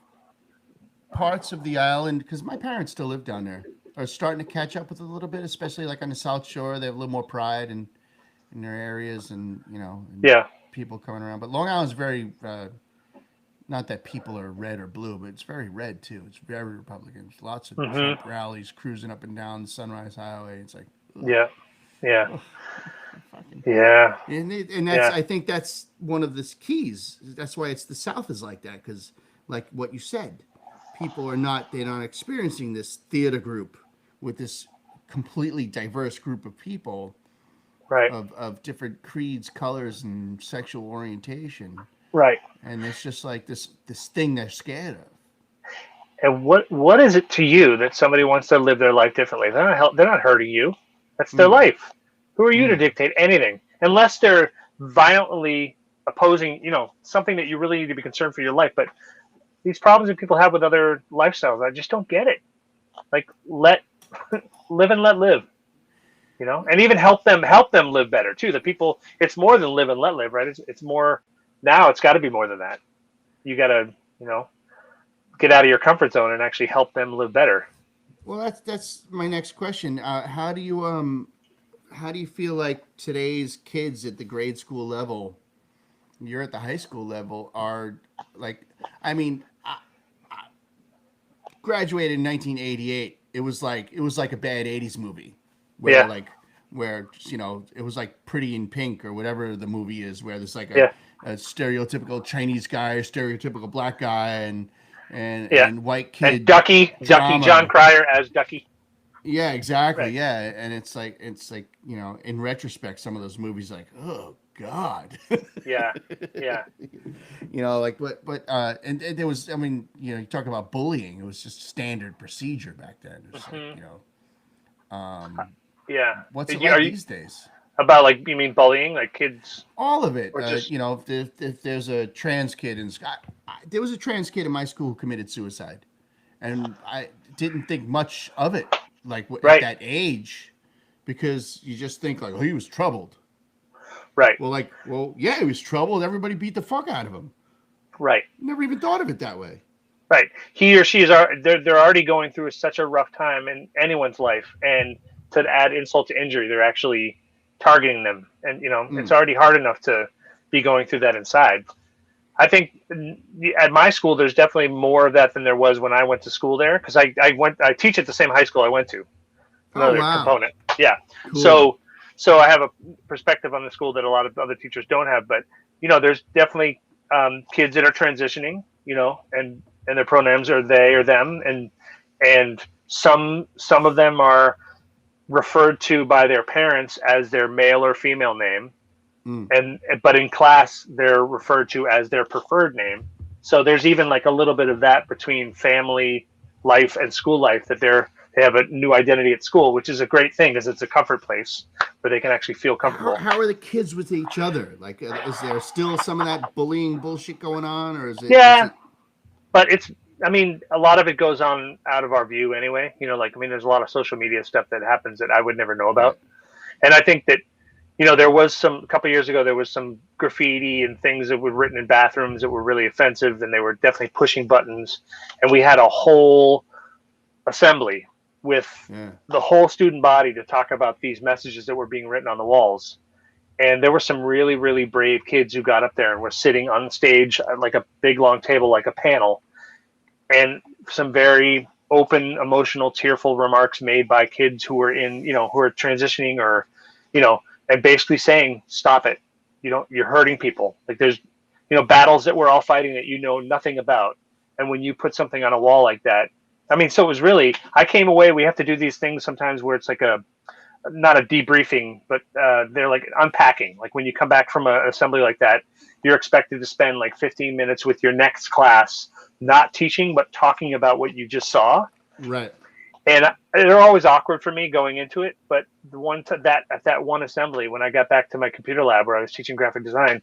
Speaker 3: parts of the island, because my parents still live down there, are starting to catch up with it a little bit, especially like on the South Shore. They have a little more pride in their areas and, and
Speaker 2: Yeah.
Speaker 3: people coming around. But Long Island's very, not that people are red or blue, but it's very red too. It's very Republican. There's lots of Trump rallies cruising up and down the Sunrise Highway. It's like, ugh.
Speaker 2: Yeah. Yeah.
Speaker 3: Ugh, fucking.
Speaker 2: Yeah.
Speaker 3: And that's I think that's one of the keys. That's why it's the South is like that, because like what you said, people they're not experiencing this theater group with this completely diverse group of people
Speaker 2: Right.
Speaker 3: of different creeds, colors, and sexual orientation.
Speaker 2: Right.
Speaker 3: And it's just like this thing they're scared of.
Speaker 2: And what is it to you that somebody wants to live their life differently? They're not hurting you. That's their life. Who are you to dictate anything? Unless they're violently opposing, something that you really need to be concerned for your life. But these problems that people have with other lifestyles, I just don't get it. Like live and let live. And even help them live better too. The people, it's more than live and let live, right? It's more now. It's got to be more than that. You got to, get out of your comfort zone and actually help them live better.
Speaker 3: Well, that's my next question. How do you feel like today's kids at the grade school level, you're at the high school level, are like? I mean, I graduated in 1988. It was like a bad 80s movie, where it was like Pretty in Pink or whatever the movie is, where there's like a stereotypical Chinese guy, a stereotypical black guy, and white kid.
Speaker 2: And Ducky, John Cryer as Ducky.
Speaker 3: Yeah, exactly.
Speaker 2: Right.
Speaker 3: Yeah, and it's like in retrospect, some of those movies like, oh God.
Speaker 2: Yeah.
Speaker 3: And there was, I mean, you talk about bullying. It was just standard procedure back then. It was
Speaker 2: yeah.
Speaker 3: What's it like these days?
Speaker 2: About like, you mean bullying, like kids?
Speaker 3: All of it.
Speaker 2: Just...
Speaker 3: if there's a trans kid there was a trans kid in my school who committed suicide. and I didn't think much of it like at
Speaker 2: Right.
Speaker 3: that age, because you just think like, oh, he was troubled.
Speaker 2: Right.
Speaker 3: Well, yeah, he was troubled. Everybody beat the fuck out of him.
Speaker 2: Right.
Speaker 3: Never even thought of it that way.
Speaker 2: Right. He or she is they're already going through such a rough time in anyone's life, and to add insult to injury, they're actually targeting them, and it's already hard enough to be going through that inside. I think at my school, there's definitely more of that than there was when I went to school there, because I teach at the same high school I went to.
Speaker 3: Oh
Speaker 2: Another
Speaker 3: wow,
Speaker 2: component, yeah.
Speaker 3: cool.
Speaker 2: So I have a perspective on the school that a lot of other teachers don't have, but there's definitely kids that are transitioning, and their pronouns are they or them, and some of them are referred to by their parents as their male or female name,
Speaker 3: Mm.
Speaker 2: but in class they're referred to as their preferred name. So there's even like a little bit of that between family life and school life, that they have a new identity at school, which is a great thing because it's a comfort place where they can actually feel
Speaker 3: How,
Speaker 2: comfortable.
Speaker 3: how are the kids with each other? Like, is there still some of that bullying bullshit going on, or is
Speaker 2: Yeah,
Speaker 3: it?
Speaker 2: but I mean, a lot of it goes on out of our view anyway. There's a lot of social media stuff that happens that I would never know
Speaker 3: Right.
Speaker 2: about. And I think that, there was a couple of years ago, there was some graffiti and things that were written in bathrooms that were really offensive, and they were definitely pushing buttons. And we had a whole assembly with
Speaker 3: Yeah.
Speaker 2: the whole student body to talk about these messages that were being written on the walls. And there were some really, really brave kids who got up there and were sitting on stage like a big long table, like a panel, and some very open, emotional, tearful remarks made by kids who were who are transitioning, or, and basically saying, stop it. You're hurting people. Like, there's, battles that we're all fighting that nothing about. And when you put something on a wall like that, I mean, so it was really, I came away, we have to do these things sometimes where it's like not a debriefing, but they're like unpacking. Like, when you come back from an assembly like that, you're expected to spend like 15 minutes with your next class, not teaching, but talking about what you just saw.
Speaker 3: Right.
Speaker 2: And they're always awkward for me going into it. But at that one assembly, when I got back to my computer lab where I was teaching graphic design,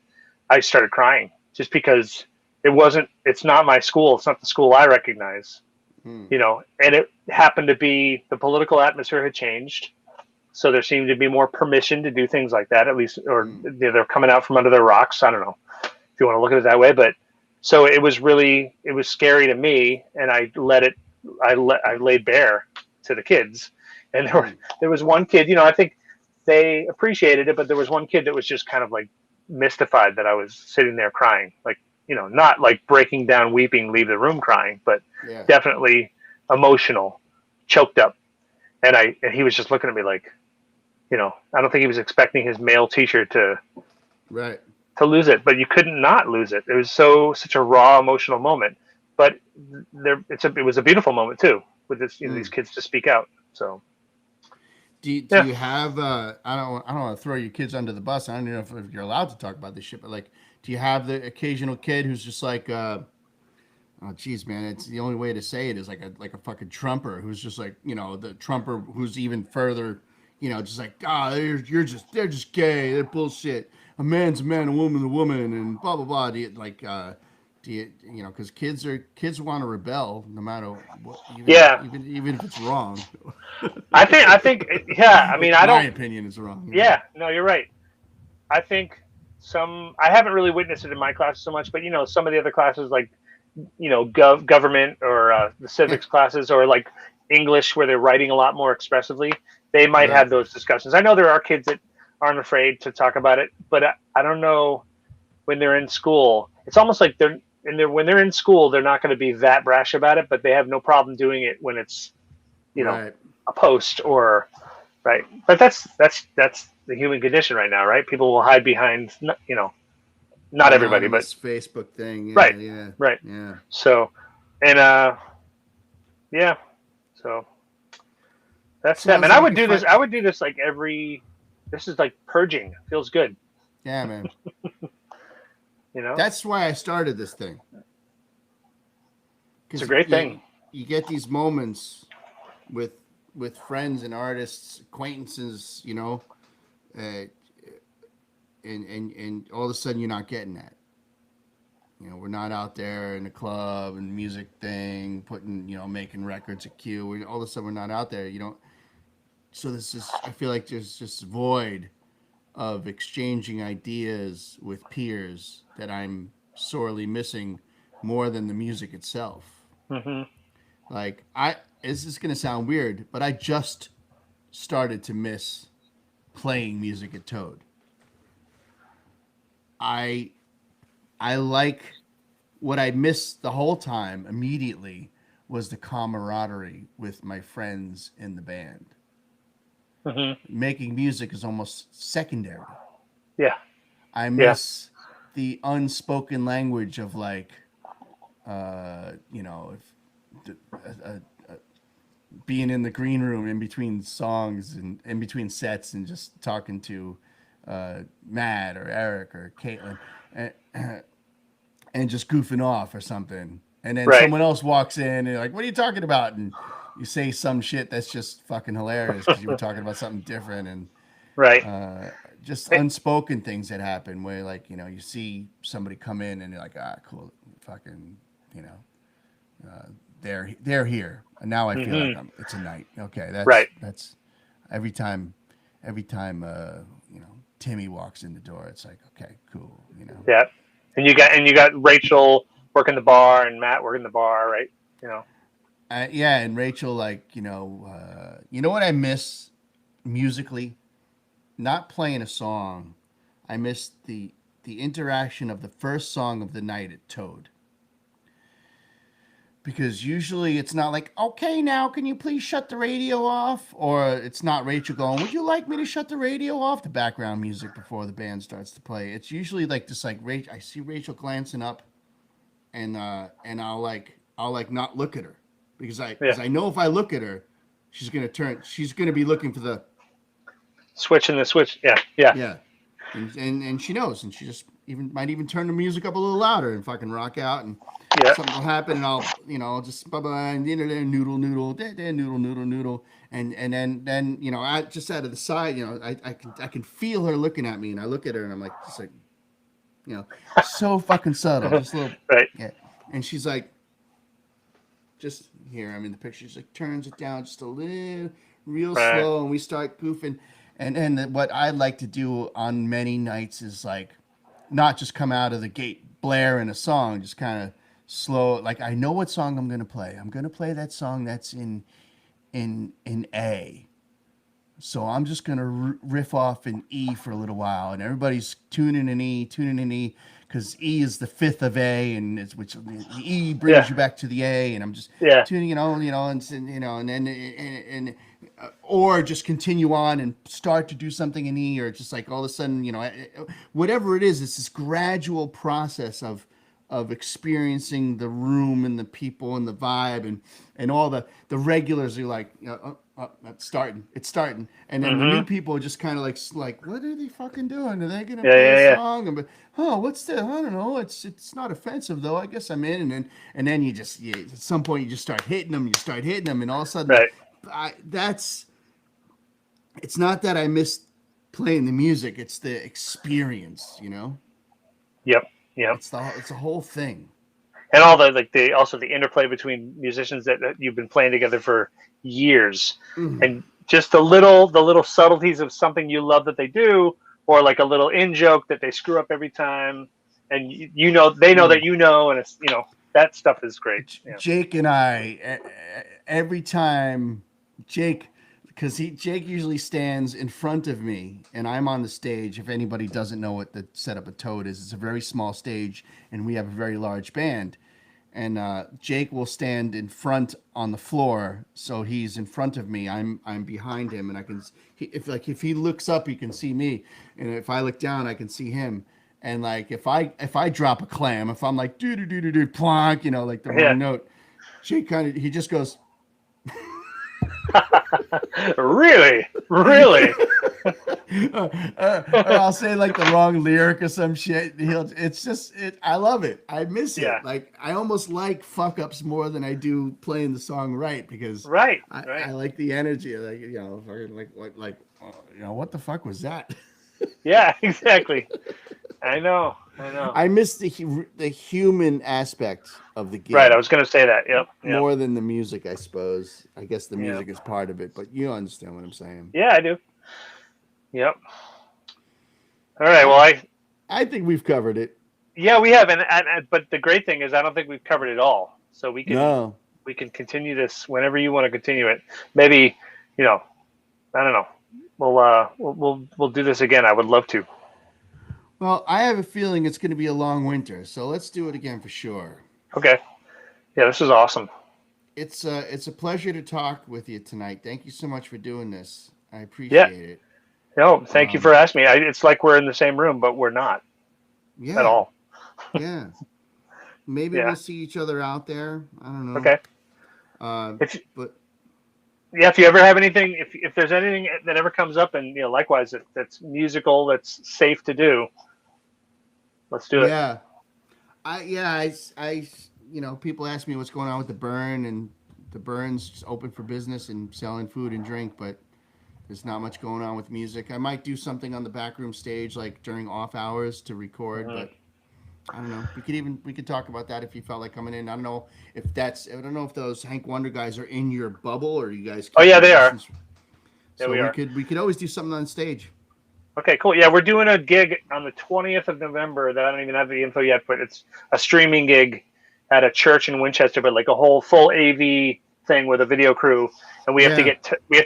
Speaker 2: I started crying, just because it's not my school. It's not the school I recognize,
Speaker 3: Mm.
Speaker 2: and it happened to be the political atmosphere had changed. So there seemed to be more permission to do things like that, at least, or they're coming out from under their rocks. I don't know if you want to look at it that way, but so it was scary to me, and I laid bare to the kids, and there was one kid, I think they appreciated it, but there was one kid that was just kind of like mystified that I was sitting there crying, like, not like breaking down, weeping, leave the room crying, but
Speaker 3: Yeah.
Speaker 2: definitely emotional, choked up. And he was just looking at me like, I don't think he was expecting his male teacher
Speaker 3: Right.
Speaker 2: to lose it, but you couldn't not lose it. It was such a raw emotional moment, but it was a beautiful moment too, with these kids to speak out. So
Speaker 3: Do
Speaker 2: yeah,
Speaker 3: you have I don't want to throw your kids under the bus. I don't know if you're allowed to talk about this shit, but like, do you have the occasional kid who's just like oh geez, man, it's the only way to say it is like a fucking trumper who's just like, the trumper who's even further, just like, they're just gay, they're bullshit. A man's a man, a woman's a woman, and blah blah blah. Do you like because kids want to rebel no matter what,
Speaker 2: yeah.
Speaker 3: even if it's wrong.
Speaker 2: I think yeah. I mean, I
Speaker 3: My
Speaker 2: don't.
Speaker 3: opinion is wrong.
Speaker 2: Yeah, no, you're right. I think I haven't really witnessed it in my class so much, but some of the other classes, like government, or the civics classes, or like English, where they're writing a lot more expressively, they might
Speaker 3: Right.
Speaker 2: have those discussions. I know there are kids that aren't afraid to talk about it, but I don't know, when they're in school. It's almost like when they're in school, they're not going to be that brash about it, but they have no problem doing it when it's
Speaker 3: Right.
Speaker 2: a post, or right. But that's the human condition right now, right? People will hide behind,
Speaker 3: The
Speaker 2: not everybody, but
Speaker 3: anonymous Facebook thing. Yeah.
Speaker 2: right,
Speaker 3: Yeah.
Speaker 2: right.
Speaker 3: Yeah.
Speaker 2: So, and yeah, so that's them.
Speaker 3: Sounds
Speaker 2: And I
Speaker 3: like
Speaker 2: would
Speaker 3: a
Speaker 2: do this.
Speaker 3: fun.
Speaker 2: I would do this like This is like purging. Feels good,
Speaker 3: Yeah, man.
Speaker 2: you know.
Speaker 3: That's why I started this thing.
Speaker 2: It's a
Speaker 3: Because
Speaker 2: great thing.
Speaker 3: you get these moments with friends and artists, acquaintances, uh, and all of a sudden you're not getting that. we're not out there in the club and music thing, putting, making records at Q. All of a sudden, we're not out there. So this is, I feel like there's just void of exchanging ideas with peers that I'm sorely missing more than the music itself.
Speaker 2: Mm-hmm.
Speaker 3: Like, this is going to sound weird, but I just started to miss playing music at Toad. I like what I missed the whole time immediately was the camaraderie with my friends in the band.
Speaker 2: Mm-hmm.
Speaker 3: Making music is almost secondary.
Speaker 2: Yeah.
Speaker 3: I miss the unspoken language of like, being in the green room in between songs and in between sets and just talking to Matt or Eric or Caitlin and just goofing off or something. And then someone else walks in and you're like, what are you talking about? And you say some shit that's just fucking hilarious because you were talking about something different. And just unspoken things that happen where, like, you see somebody come in and you're like, cool, fucking, they're here. And now I feel like it's a night. Okay, that's every time Timmy walks in the door, it's like, okay, cool,
Speaker 2: Yeah. And you got Rachel working the bar and Matt working the bar, right?
Speaker 3: Yeah, and Rachel, like, you know what I miss musically? Not playing a song. I miss the interaction of the first song of the night at Toad. Because usually it's not like, okay, now can you please shut the radio off? Or it's not Rachel going, would you like me to shut the radio off? The background music before the band starts to play. It's usually like this, like, I see Rachel glancing up, and I'll not look at her because I know if I look at her, she's gonna be looking for the
Speaker 2: switch.
Speaker 3: Yeah, and she knows, and she just might even turn the music up a little louder and fucking rock out, and something will happen, and I'll just blah blah, and noodle, and then I just out of the side, I can feel her looking at me, and I look at her, and I'm like, just like, so fucking subtle, just a little, yeah, and she's like, just here, I'm in the picture, she's like, turns it down just a little, real slow, and we start goofing. And what I like to do on many nights is like not just come out of the gate blaring a song, just kind of slow. Like, I know what song I'm going to play. I'm going to play that song that's in A. So I'm just going to riff off in E for a little while, and everybody's tuning in E, because E is the fifth of A, and which the E brings you back to the A, and I'm just tuning, and or just continue on and start to do something in E, or just like all of a sudden, whatever it is, it's this gradual process of experiencing the room and the people and the vibe and all the regulars are like, it's starting, and then the new people are just kind of like, what are they fucking doing? Are they gonna play a song? But what's that? I don't know. It's not offensive though. I guess I'm in, and then you just at some point you just start hitting them. And all of a sudden, it's not that I miss playing the music. It's the experience,
Speaker 2: Yep.
Speaker 3: It's the whole thing.
Speaker 2: And all also the interplay between musicians that you've been playing together for years, and just the little subtleties of something you love that they do, or like a little in joke that they screw up every time, and they know that and it's that stuff is great.
Speaker 3: Jake and I, every time Jake usually stands in front of me and I'm on the stage. If anybody doesn't know what the setup of Toad is, it's a very small stage and we have a very large band. And Jake will stand in front on the floor, so he's in front of me. I'm behind him, and I can if he looks up, he can see me, and if I look down, I can see him. And like if I drop a clam, if I'm like do plonk, like the wrong note, Jake he just goes.
Speaker 2: Really?
Speaker 3: I'll say like the wrong lyric or some shit. I love it. I miss it. Like, I almost like fuck ups more than I do playing the song right, because I like the energy. What the fuck was that?
Speaker 2: Yeah, exactly. I know. I know.
Speaker 3: I miss the human aspect of the gig.
Speaker 2: Right. I was going to say that. Yep.
Speaker 3: More than the music, I suppose. I guess the
Speaker 2: Yep.
Speaker 3: music is part of it, but you understand what I'm saying.
Speaker 2: Yeah, I do. Yep. All right. Well,
Speaker 3: I think we've covered it.
Speaker 2: yeah, we have, but the great thing is I don't think we've covered it all. So we can continue this whenever you want to continue it. Maybe, I don't know. We'll do this again. I would love to.
Speaker 3: Well, I have a feeling it's going to be a long winter, so let's do it again for sure.
Speaker 2: Okay. Yeah, this is awesome.
Speaker 3: It's a pleasure to talk with you tonight. Thank you so much for doing this. I appreciate it.
Speaker 2: No, thank you for asking me. It's like we're in the same room, but we're not at all.
Speaker 3: Yeah. Maybe we'll see each other out there. I don't know.
Speaker 2: Okay. If you ever have anything, if there's anything that ever comes up, and likewise, that's musical, that's safe to do, let's do it.
Speaker 3: Yeah. I people ask me what's going on with the Burn, and the Burn's just open for business and selling food and drink, but there's not much going on with music. I might do something on the backroom stage, like during off hours to record, but I don't know. We could talk about that if you felt like coming in. I don't know if those Hank Wonder guys are in your bubble, or you guys.
Speaker 2: Oh yeah, they are.
Speaker 3: So we could always do something on stage.
Speaker 2: Okay, cool. Yeah, we're doing a gig on the 20th of November that I don't even have the info yet, but it's a streaming gig at a church in Winchester, but like a whole full AV thing with a video crew, and we have to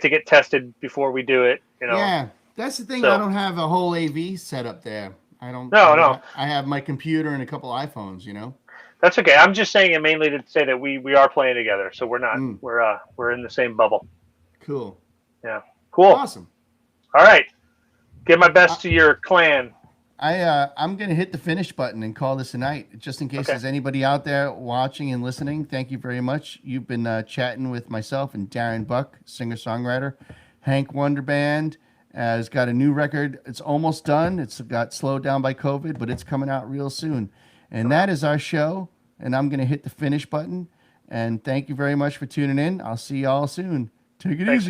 Speaker 2: get tested before we do it.
Speaker 3: Yeah, that's the thing. So, I don't have a whole AV set up there. I don't.
Speaker 2: No.
Speaker 3: I have my computer and a couple iPhones.
Speaker 2: That's okay. I'm just saying it mainly to say that we are playing together, so we're not. We're in the same bubble.
Speaker 3: Cool.
Speaker 2: Yeah. Cool.
Speaker 3: Awesome.
Speaker 2: All right. Give my best to your clan.
Speaker 3: I'm gonna hit the finish button and call this a night, just in case there's anybody out there watching and listening. Thank you very much. You've been chatting with myself and Darren Buck, singer-songwriter. Hank Wonder Band has got a new record. It's almost done. It's got slowed down by COVID, but it's coming out real soon. And that is our show. And I'm gonna hit the finish button. And thank you very much for tuning in. I'll see y'all soon. Take it easy.